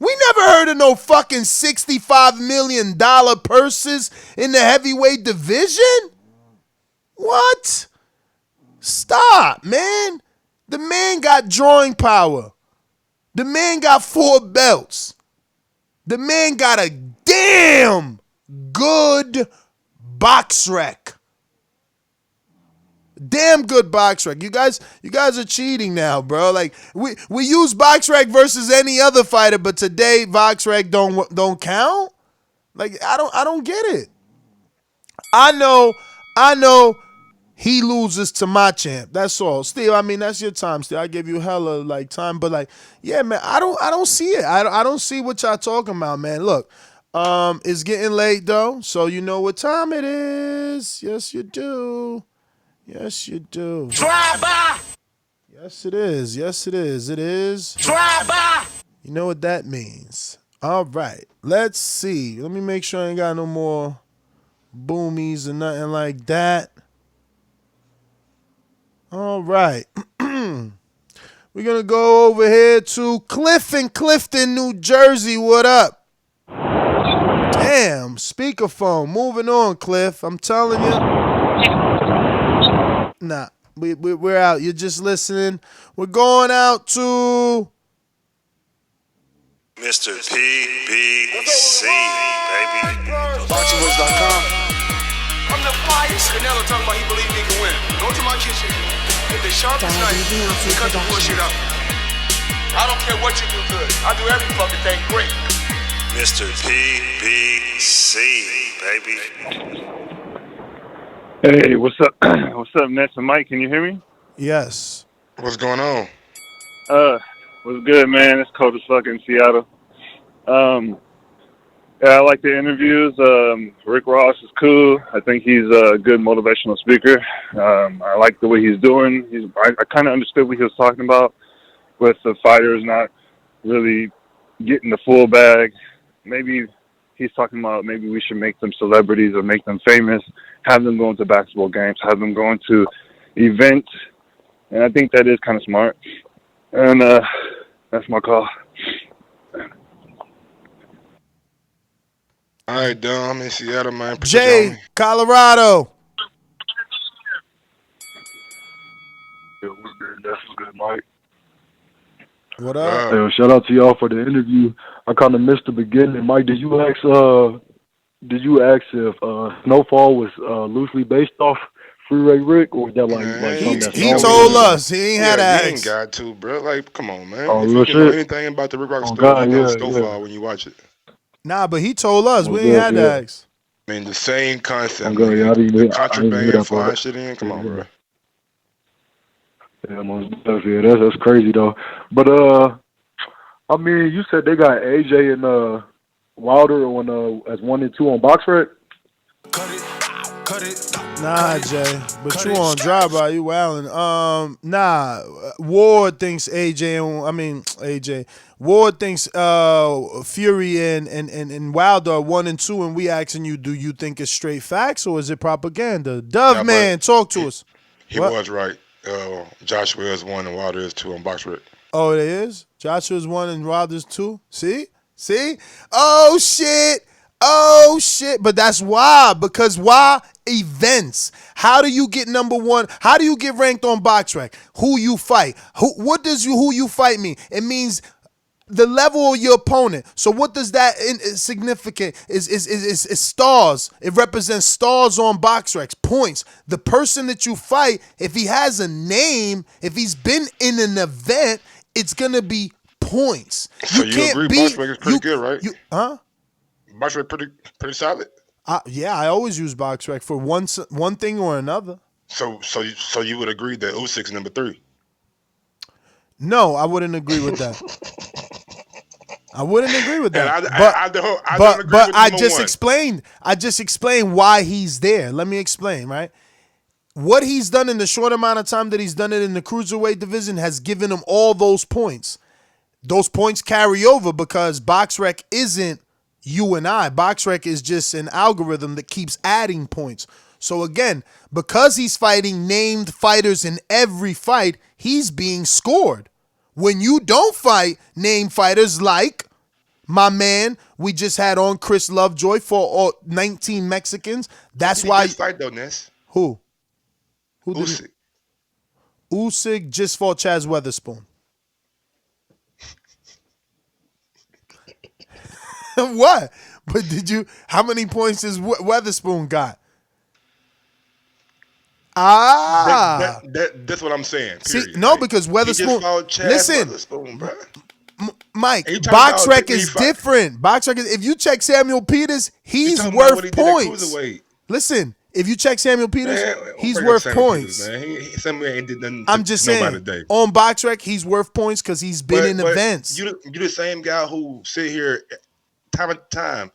We never heard of no fucking $65 million purses in the heavyweight division. What? Stop, man. The man got drawing power. The man got 4 belts. The man got a damn good box rec. Damn good box rec. You guys are cheating now, bro. Like we use box rec versus any other fighter, but today box rec don't count. Like I don't get it. I know he loses to my champ. That's all. Steve, I mean, that's your time, Steve. I give you hella like time, but like, yeah, man, I don't see it. I don't see what y'all talking about, man. Look, it's getting late though, so you know what time it is. Yes, you do. Yes, you do. Drive by. Yes, it is. Yes, it is. It is. Drive by. You know what that means. All right. Let's see. Let me make sure I ain't got no more boomies or nothing like that. All right. We're going to go over here to Cliff in Clifton, New Jersey. What up? Damn, speakerphone. Moving on, Cliff. I'm telling you. Nah, we're out. You're just listening. We're going out to Mr. PBC, baby. ThaBoxingvoice.com. I'm the flyest. Canelo talking about he believe he can win. Go to my kitchen. Get the sharpest knife and cut the bullshit up. I don't care what you do good. I do every fucking thing great. Mr. PBC, baby. Hey, what's up? What's up, Ness and Mike? Can you hear me? Yes. What's going on? What's good, man? It's cold as fuck in Seattle. Yeah, I like the interviews. Rick Ross is cool. I think he's a good motivational speaker. I like the way he's doing. I kind of understood what he was talking about with the fighters not really getting the full bag. Maybe he's talking about maybe we should make them celebrities or make them famous, have them going to basketball games, have them going to events. And I think that is kind of smart. And that's my call. All right, Dom, I'm in Seattle, man. Jay, Colorado. That's good, Mike. What up? Hey, shout out to y'all for the interview. I kind of missed the beginning. Mike, did you ask if Snowfall was loosely based off Freeway Rick, or was that like something that's he told us he ain't had to He ain't ask. got to, bro. Like, come on, man. Oh, if real you know shit? anything about the Rick Rock Oh, story, God, you know yeah, Snowfall when you watch it. Nah, but he told us. Oh, We ain't yeah, had to yeah. ask. I mean, the same concept. Oh, God, man. yeah, I didn't The hear contraband that flying part. shit in. Come on, bro. Yeah, most definitely. Yeah, that's crazy though. But I mean, you said they got AJ and Wilder on as 1 and 2 on BoxRec. Nah, Jay, but you on drive-by, you wildin'. Nah, Ward thinks AJ. Ward thinks Fury and Wilder are 1 and 2, and we asking you, do you think it's straight facts or is it propaganda? Dove man, talk to us. He What? was right. Joshua is 1 and Wilder is 2 on BoxRec. Oh, it is? Joshua's 1 and Wilder's 2? See? Oh, shit. But that's why. Because why? Events. How do you get number 1? How do you get ranked on BoxRec? Who you fight. What does who you fight mean? It means the level of your opponent. So what does that significant is stars. It represents stars on BoxRec, points. The person that you fight, if he has a name, if he's been in an event, it's gonna be points. So you agree BoxRec is pretty good, right? Huh? BoxRec pretty solid. Yeah, I always use BoxRec for one thing or another. So you would agree that Usyk's number 3? No, I wouldn't agree with that. I wouldn't agree with that. But I just explained why he's there. Let me explain, right? What he's done in the short amount of time that he's done it in the cruiserweight division has given him all those points. Those points carry over because BoxRec isn't you and I. BoxRec is just an algorithm that keeps adding points. So again, because he's fighting named fighters in every fight, he's being scored. When you don't fight named fighters like my man we just had on, Chris Lovejoy, for all 19 Mexicans, that's why. Fight though, Ness. Who did Usyk. Usyk just fought Chaz Weatherspoon. What? But how many points has Weatherspoon got? That's what I'm saying. Period. See, no, because He just Weatherspoon. fought Chaz Listen, Weatherspoon, bro. Mike, And you talking about BoxRec big is fight. different. BoxRec is, if you check Samuel Peters, he's talking about what worth he did at points. cruiserweight. Listen, if you check Samuel Peters, Man, he's bring up worth Samuel points. Peters, man. Samuel ain't did nothing I'm to just nobody saying, today. on BoxRec, he's worth points because he's been in events. You the same guy who sit here time and time.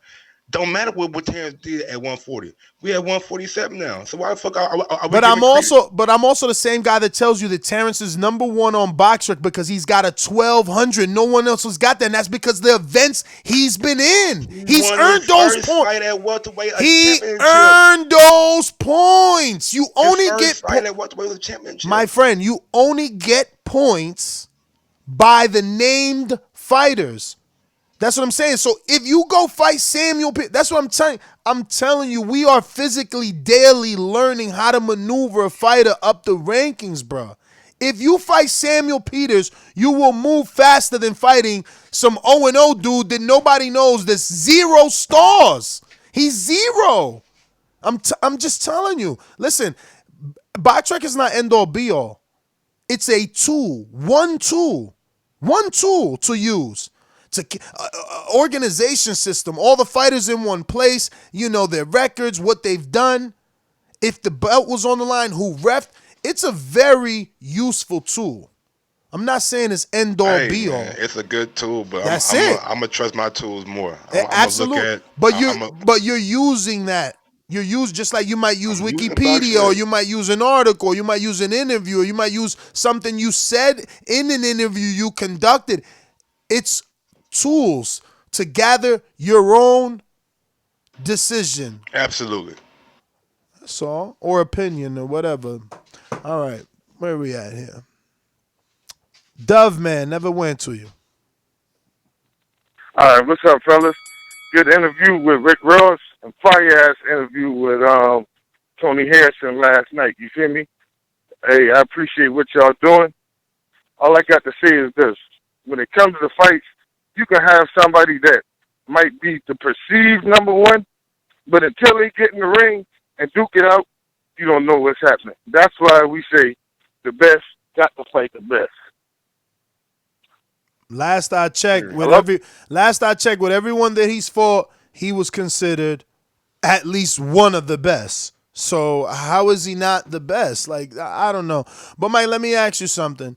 Don't matter what Terrence did at 140. We at 147 now. So why the fuck are we But giving I'm also the same guy that tells you that Terrence is number 1 on BoxRec because he's got a 1200. No one else has got that, and that's because the events he's been in. He's earned those points. He earned those points. You only get my friend. You only get points by the named fighters. That's what I'm saying. So if you go fight Samuel Peters, that's what I'm telling you. I'm telling you, we are physically daily learning how to maneuver a fighter up the rankings, bro. If you fight Samuel Peters, you will move faster than fighting some 0-0 dude that nobody knows that's 0 stars. He's 0. I'm just telling you. Listen, BoxRec is not end all be all. It's a tool, one tool to use. Organization system, all the fighters in one place, their records, what they've done. If the belt was on the line, who refed, it's a very useful tool. I'm not saying it's end all Hey, be all. man, it's a good tool, but That's I'm it. gonna trust my tools more. I'm gonna look Absolutely. at. But you're using that. You use just like you might use I'm using Wikipedia, or BoxRec. you might use an article, or you might use an interview, or you might use something you said in an interview you conducted. It's tools to gather your own decision. Absolutely. That's all. Or opinion or whatever. All right. Where we at here? Dove Man, never went to you. All right, what's up, fellas? Good interview with Rick Ross and fire-ass interview with Tony Harrison last night. You feel me? Hey, I appreciate what y'all doing. All I got to say is this. When it comes to the fights, you can have somebody that might be the perceived number one, but until they get in the ring and duke it out, you don't know what's happening. That's why we say the best got to fight the best. Last I checked, with everyone that he's fought, he was considered at least one of the best. So how is he not the best? Like, I don't know. But Mike, let me ask you something.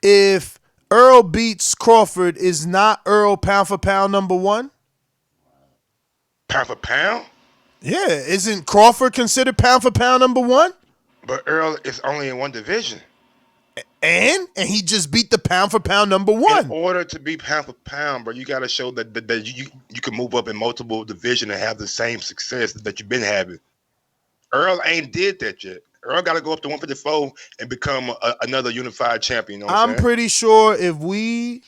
If Earl beats Crawford, is not Earl pound for pound number one? Pound for pound? Yeah, isn't Crawford considered pound for pound number one? But Earl is only in one division. And he just beat the pound for pound number one. In order to be pound for pound, bro, you got to show that you can move up in multiple divisions and have the same success that you've been having. Earl ain't did that yet. Earl got to go up to 154 and become another unified champion. You know what I'm saying? pretty sure if we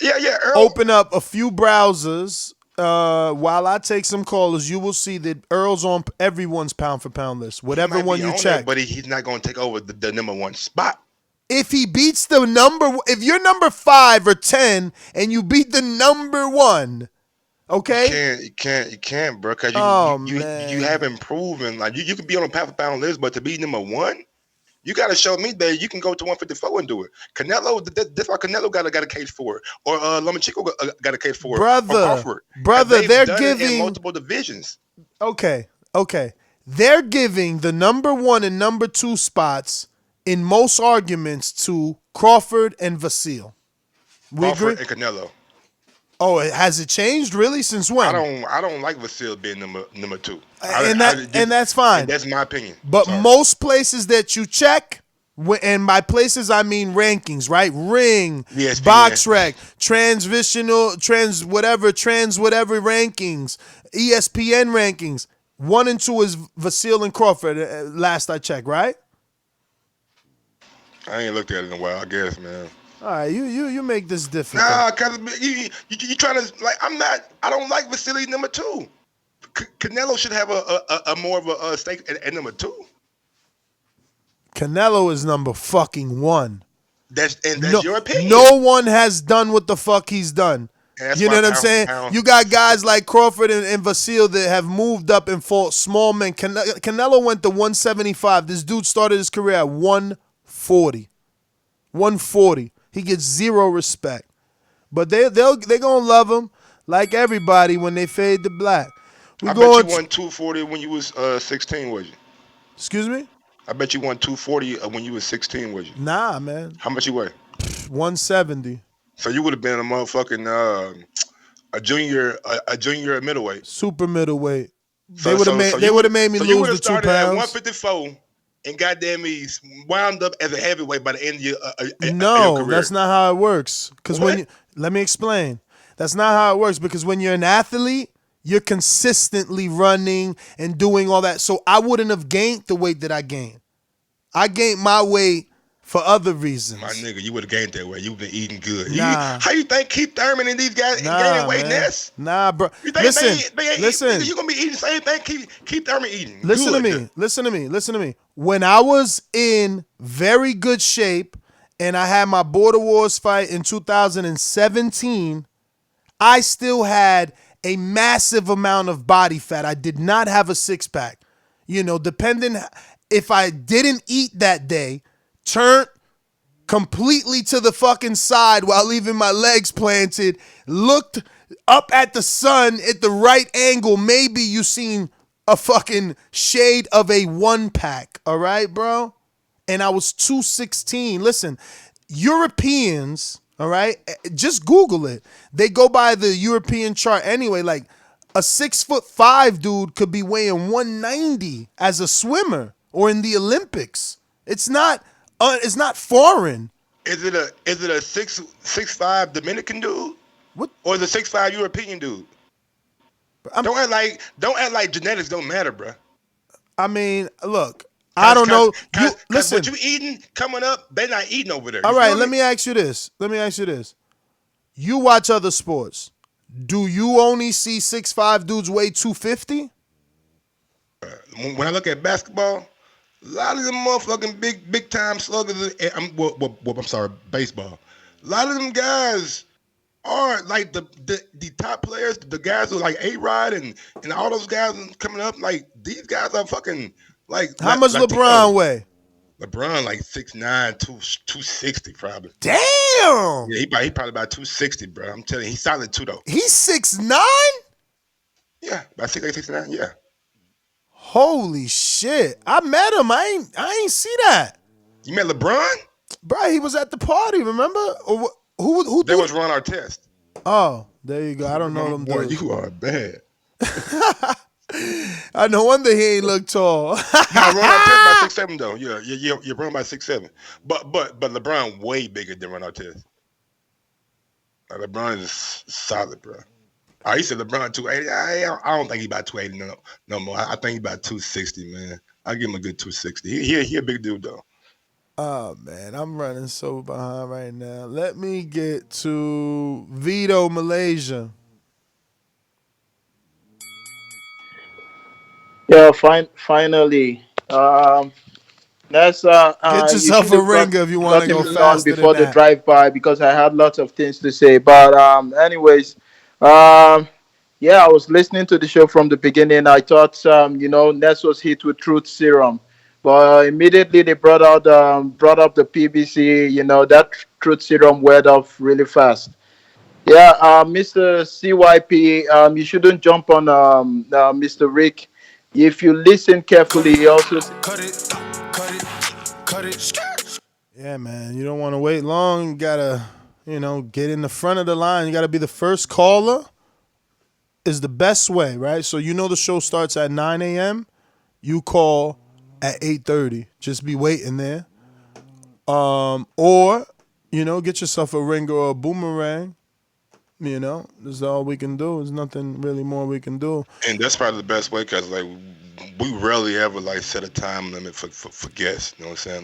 Earl, open up a few browsers while I take some callers, you will see that Earl's on everyone's pound for pound list. Whatever one you check. But he's not going to take over the number one spot. If he beats if you're number 5 or 10 and you beat the number 1, okay? You can't, bro. Because you haven't proven. Like, you can be on a pound for pound list, but to be number 1, you got to show me that you can go to 154 and do it. Canelo, that's why Canelo got a case for it. Or Lomachenko got a case for it. Brother, they're giving it in multiple divisions. Okay. They're giving the number 1 and number 2 spots in most arguments to Crawford and Vasile. Crawford and Canelo. Oh, has it changed really since when? I don't like Vasile being number 2. And that's fine. That's my opinion. But most places that you check, and by places I mean rankings, right? Ring, ESPN. BoxRec, trans whatever rankings, ESPN rankings. 1 and 2 is Vasile and Crawford. Last I checked, right? I ain't looked at it in a while, I guess, man. All right, you make this difficult. Nah, cause you trying to I don't like Vasile number 2. Canelo should have a more of a stake at number 2. Canelo is number fucking 1. That's your opinion. No one has done what the fuck he's done. You know what I'm saying? You got guys like Crawford and Vasile that have moved up and fought small men. Canelo went to 175. This dude started his career at 140. 140. He gets zero respect. But they're gonna love him like everybody when they fade to black. I bet you won 240 when you was 16, was you? Excuse me? I bet you won 240 when you was 16, was you? Nah, man. How much you weigh? 170. So you would have been a motherfucking a junior middleweight. Super middleweight. They would have made me lose the 2 pounds. At 154 and goddamn me wound up as a heavyweight by the end of your career. No, that's not how it works. Because let me explain. That's not how it works. Because when you're an athlete, you're consistently running and doing all that. So I wouldn't have gained the weight that I gained. I gained my weight for other reasons. My nigga, you would have gained that weight. You've been eating good. Nah. How you think Keith Thurman and these guys gaining weight in this? Nah, bro. You think Listen. You're going to be eating the same thing Keith Thurman eating. Listen to me. When I was in very good shape and I had my Border Wars fight in 2017, I still had a massive amount of body fat. I did not have a six-pack. Depending if I didn't eat that day, turned completely to the fucking side while leaving my legs planted, looked up at the sun at the right angle, maybe you seen a fucking shade of a 1-pack, all right, bro? And I was 216. Listen, Europeans, all right, just Google it. They go by the European chart anyway. Like a 6'5" dude could be weighing 190 as a swimmer or in the Olympics. It's not foreign. Is it a 6'5" Dominican dude? What? Or is it a 6'5" European dude? Don't act like genetics don't matter, bro. I mean, look, I don't know. Listen, Listen, what you eating coming up, they not eating over there. All right, let me ask you this. You watch other sports. Do you only see 6'5" dudes weigh 250? When I look at basketball, a lot of them motherfucking big time sluggers. I'm sorry, baseball. A lot of them guys are like the top players, the guys who are like A-Rod and all those guys coming up. Like these guys are fucking like. How much LeBron weigh? LeBron like 6'9", 260 probably. Damn. Yeah, he probably about 260, bro. I'm telling you, he's solid too though. He's 6'9"? Yeah, about 6'8", 6'9", yeah. Holy shit! I met him. I ain't see that. You met LeBron? Bro, he was at the party. Remember? Who? That was Ron Artest. Oh, there you go. I don't know them. Boy, dudes. you are bad. No wonder he ain't look tall. Ron Artest by 6'7" though. Yeah, you're Ron by 6'7". But LeBron way bigger than Ron Artest. LeBron is solid, bro. I used to LeBron 280. I don't think he about 280 no more. I think he about 260, man. I give him a good 260. He a big dude though. Oh man, I'm running so behind right now. Let me get to Vito, Malaysia. Yo, finally. Let's get yourself a ringer if you want to go faster before than the that. drive-by because I had lots of things to say. But anyways, yeah, I was listening to the show from the beginning. I thought Ness was hit with truth serum, but immediately they brought up the PBC. That truth serum went off really fast. Yeah, Mr. CYP, you shouldn't jump on Mr. Rick. If you listen carefully, he also cut it. Yeah, man, you don't want to wait long. You gotta, get in the front of the line. You gotta be the first caller. Is the best way, right? So the show starts at 9 a.m. You call at 8:30. Just be waiting there. Or get yourself a ringer or a boomerang. This is all we can do. There's nothing really more we can do. And that's probably the best way because we rarely ever set a time limit for guests. You know what I'm saying?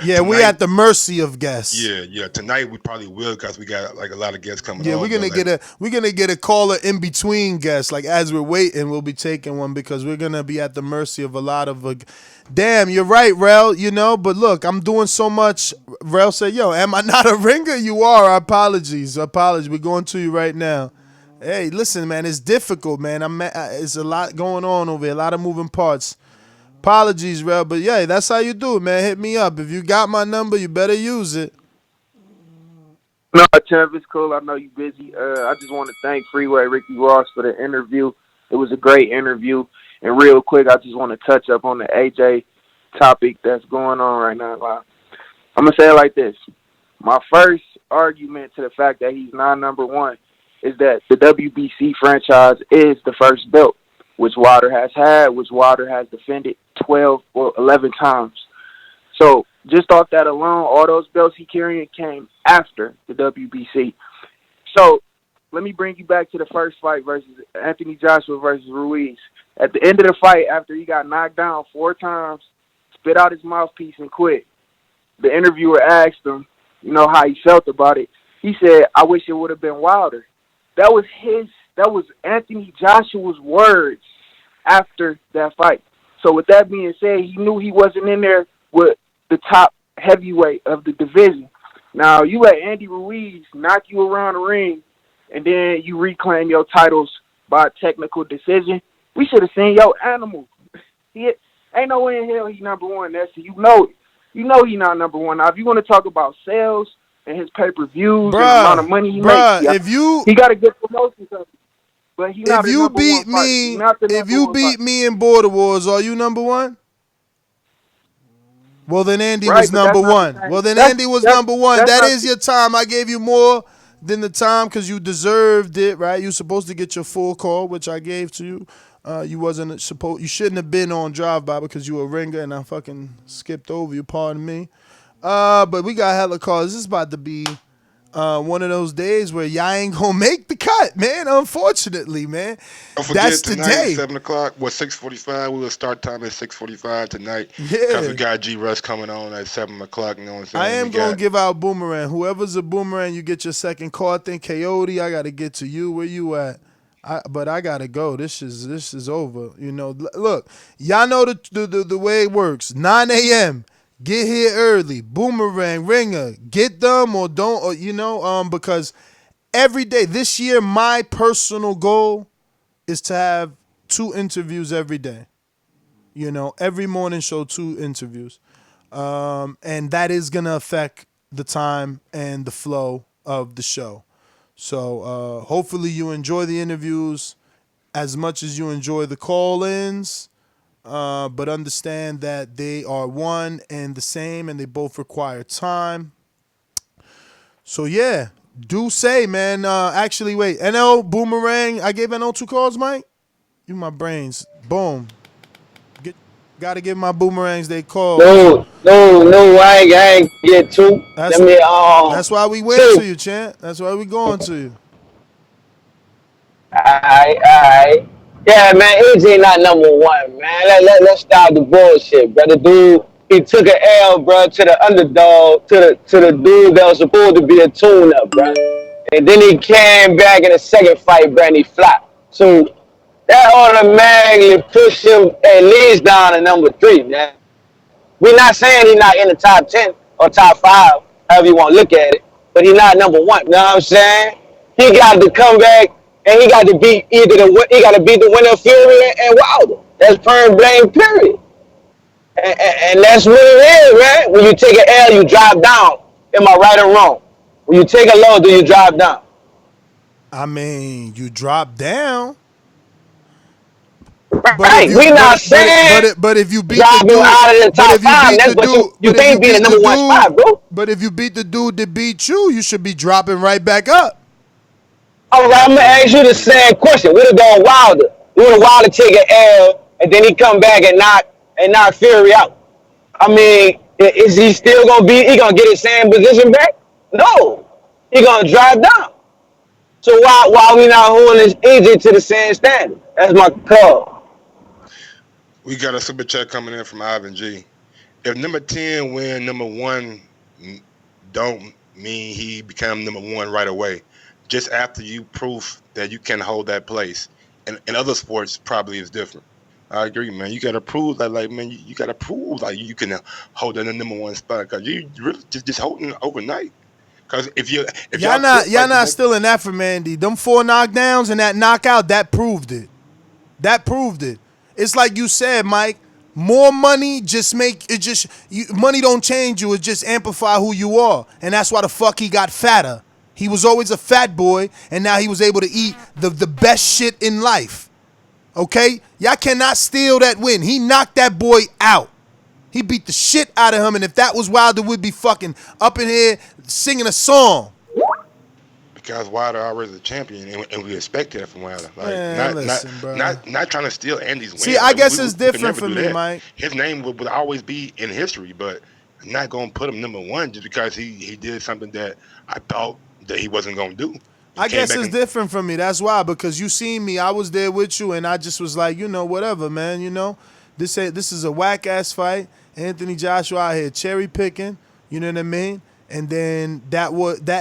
Yeah, tonight, we're at the mercy of guests. Yeah. Tonight we probably will because we got a lot of guests coming. Yeah, on, we're gonna get a caller in between guests. Like as we're waiting, we'll be taking one because we're gonna be at the mercy of a lot of. Damn, you're right, Rel. But look, I'm doing so much. Rel said, "Yo, am I not a ringer? You are. Apologies. We're going to you right now." Hey, listen, man, it's difficult, man. It's a lot going on over here, a lot of moving parts. Apologies, Rel, but yeah, that's how you do it, man. Hit me up. If you got my number, you better use it. No, Trev, it's cool. I know you're busy. I just want to thank Freeway Ricky Ross for the interview. It was a great interview. And real quick, I just want to touch up on the AJ topic that's going on right now. I'm going to say it like this. My first argument to the fact that he's not number one is that the WBC franchise is the first belt, which Wilder has had, which Wilder has defended 12 or 11 times. So just off that alone, all those belts he carrying came after the WBC. So let me bring you back to the first fight versus Anthony Joshua versus Ruiz. At the end of the fight, after he got knocked down 4 times, spit out his mouthpiece and quit. The interviewer asked him, how he felt about it. He said, "I wish it would have been Wilder." That was Anthony Joshua's words after that fight. So with that being said, he knew he wasn't in there with the top heavyweight of the division. Now, you let Andy Ruiz knock you around the ring, and then you reclaim your titles by technical decision. We should have seen your animal. Ain't no way in hell he's number one. You know it. You know he's not number one. Now, if you want to talk about sales and his pay-per-views and the amount of money he makes, he got a good promotion company. But he's not if you beat me, if you beat me in Border Wars, are you number one? Well, then Andy Right, was but that's number not the one. same. Well, then Andy was number one. That's That not is your time. I gave you more than the time because you deserved it, right? You supposed to get your full call, which I gave to you. You wasn't supposed. You shouldn't have been on drive by because you were a ringer, and I fucking skipped over you. Pardon me. But we got hella calls. This is about to be one of those days where y'all ain't gonna make the cut, man. Unfortunately, man. Don't forget That's tonight the at day. 7:00. 6:45. We will start time at 6:45 tonight. Yeah. Because we got G Russ coming on at 7:00. You know what I'm saying? I am We gonna got- give out boomerang. Whoever's a boomerang, you get your second call. I think Coyote, I gotta get to you. Where you at? But I gotta go. This is over. You know, look, y'all know the way it works. 9 a.m. Get here early. Boomerang, ringer. Get them or don't. Or, you know, because every day this year, my personal goal is to have 2 interviews every day. You know, every morning show 2 interviews. And that is going to affect the time and the flow of the show. So hopefully you enjoy the interviews as much as you enjoy the call-ins, but understand that they are one and the same and they both require time. So yeah, do say, man. Actually, wait, NL, Boomerang, I gave NL 2 calls, Mike? You my brains. Boom. Got to give my boomerangs they calls. No, I ain't get 2. That's Let me that's why we went 2. to you, champ. That's why we going to you. Alright. Yeah, man, AJ not number 1, man. Let's stop the bullshit, bro. The dude, he took an L, bro, to the underdog, to the dude that was supposed to be a tune-up, bro. And then he came back in the second fight, bro, and he flopped. So that automatically pushed him at least down to number 3, man. We're not saying he's not in the top 10 or top 5, however you want to look at it, but he's not number 1. You know what I'm saying? He got to come back and he got to beat he got to beat the winner of Fury and Wilder. That's per blame, period. And that's what it is, man. When you take an L, you drop down. Am I right or wrong? When you take a low, do you drop down? I mean, you drop down. Right, we not saying but if you beat drop the dude, him out of the but top if you 5, beat that's the what dude, you but if you can't be the beat the number 1 spot, dude, bro. but if you beat the dude that beat you should be dropping right back up. All right, I'm gonna ask you the same question. We'd have gone Wilder. We would have Wilder take an L, and then he come back and knock Fury out. I mean, is he still gonna be? He gonna get his same position back? No, he gonna drive down. So why we not holding his agent to the same standard? That's my call. We got a super chat coming in from Ivan G. If number 10 win number 1, don't mean he become number 1 right away. Just after you prove that you can hold that place. And in other sports, probably is different. I agree, man. You gotta prove that, like, man, you gotta prove like you can hold in the number 1 spot. Cause you really just holding overnight. Cause if y'all not still in that from Andy. Them 4 knockdowns and that knockout, that proved it. That proved it. It's like you said, Mike. More money just money don't change you. It just amplify who you are, and that's why the fuck he got fatter. He was always a fat boy, and now he was able to eat the best shit in life. Okay, y'all cannot steal that win. He knocked that boy out. He beat the shit out of him, and if that was Wilder, we'd be fucking up in here singing a song. Because Wilder already the champion, and we expect that from Wilder. Like, Man, listen, bro. not trying to steal Andy's win. See, I guess it's different for me, Mike. His name would always be in history, but I'm not going to put him number 1 just because he did something that I thought that he wasn't going to do. I guess it's different for me. That's why, because you seen me, I was there with you, and I just was like, whatever, man. This is a whack ass fight. Anthony Joshua out here cherry picking. You know what I mean? And then that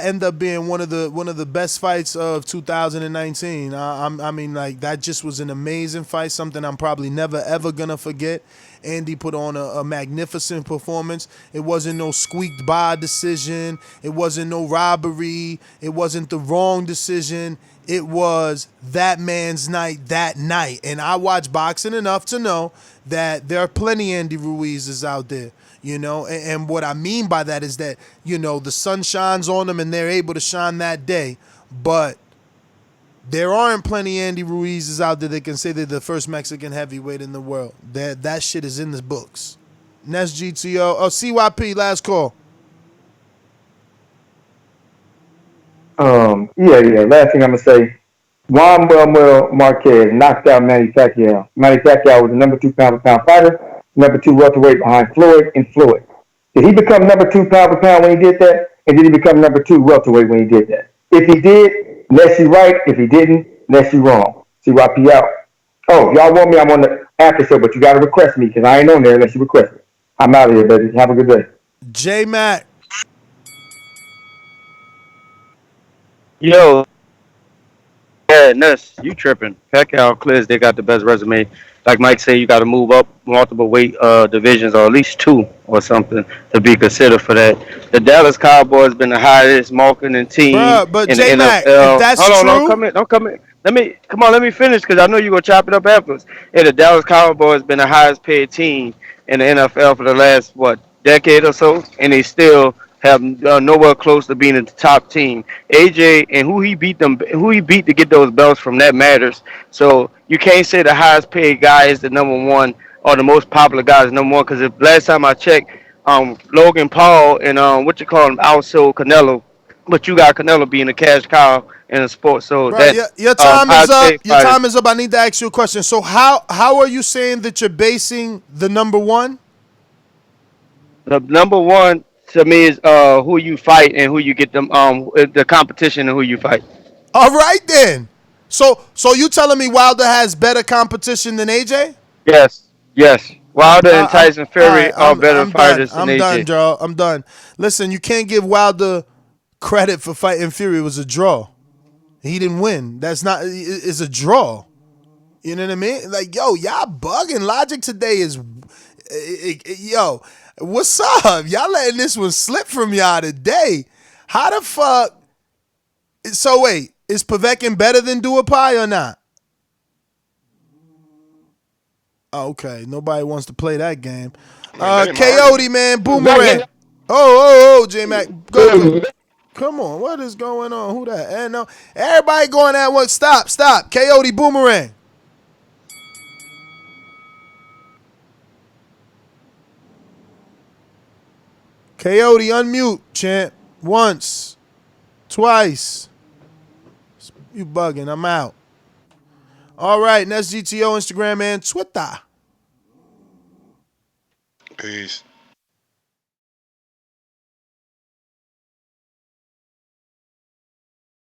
ended up being one of the best fights of 2019. I mean, like, that just was an amazing fight, something I'm probably never ever gonna forget. Andy put on a magnificent performance. It wasn't no squeaked by decision. It wasn't no robbery. It wasn't the wrong decision. It was that man's night that night. And I watch boxing enough to know that there are plenty Andy Ruizes out there. And what I mean by that is that, the sun shines on them and they're able to shine that day. But there aren't plenty Andy Ruizes out there that can say they're the first Mexican heavyweight in the world. That shit is in the books. Nest GTO. Oh, CYP, last call. Yeah. Last thing I'm gonna say, Juan Manuel Marquez knocked out Manny Pacquiao. Manny Pacquiao was the number 2 pound for pound fighter, number 2 welterweight behind Floyd and Floyd. Did he become number 2 pound for pound when he did that? And did he become number 2 welterweight when he did that? If he did, unless you right. If he didn't, unless you wrong. CYP out. Oh, y'all want me? I'm on the after show, but you gotta request me because I ain't on there unless you request me. I'm out of here, baby. Have a good day. J Mac. Yo, yeah, Ness, you tripping. Pacquiao clears they got the best resume. Like Mike said, you got to move up multiple weight divisions or at least 2 or something to be considered for that. The Dallas Cowboys been the highest marketing team Bruh, but in the J Mac, if NFL. that's Hold on, true, don't come in. Let me finish because I know you're gonna chop it up afterwards. Yeah, the Dallas Cowboys been the highest paid team in the NFL for the last decade or so, and they still have nowhere close to being the top team. AJ and who he beat to get those belts from, that matters. So you can't say the highest paid guy is the number one or the most popular guy is number one because last time I checked, Logan Paul and what you call him outsold Canelo, but you got Canelo being a cash cow in the sport. So bro, that your time high is up. paid Your fighters. time is up. I need to ask you a question. So how are you saying that you're basing the number one? The number one to me is who you fight and who you get them the competition and who you fight. All right then. So you telling me Wilder has better competition than AJ? Yes. Wilder and I'm Tyson all Fury right. are better I'm done. fighters than I'm done, AJ. Joe. I'm done. Listen, you can't give Wilder credit for fighting Fury. It was a draw. He didn't win. That's not. It's a draw. You know what I mean? Like, yo, y'all bugging. Logic today is, yo, what's up? Y'all letting this one slip from y'all today. How the fuck? So wait, is Povetkin better than Duapai or not? Oh, okay, nobody wants to play that game. Coyote, man, Boomerang. Oh, J-Mac. Go. Come on, what is going on? Who that? No, everybody going at once. Stop. Coyote, Boomerang. Coyote, unmute, champ. Once, twice. You bugging. I'm out. All right, next GTO, Instagram, and Twitter. Peace.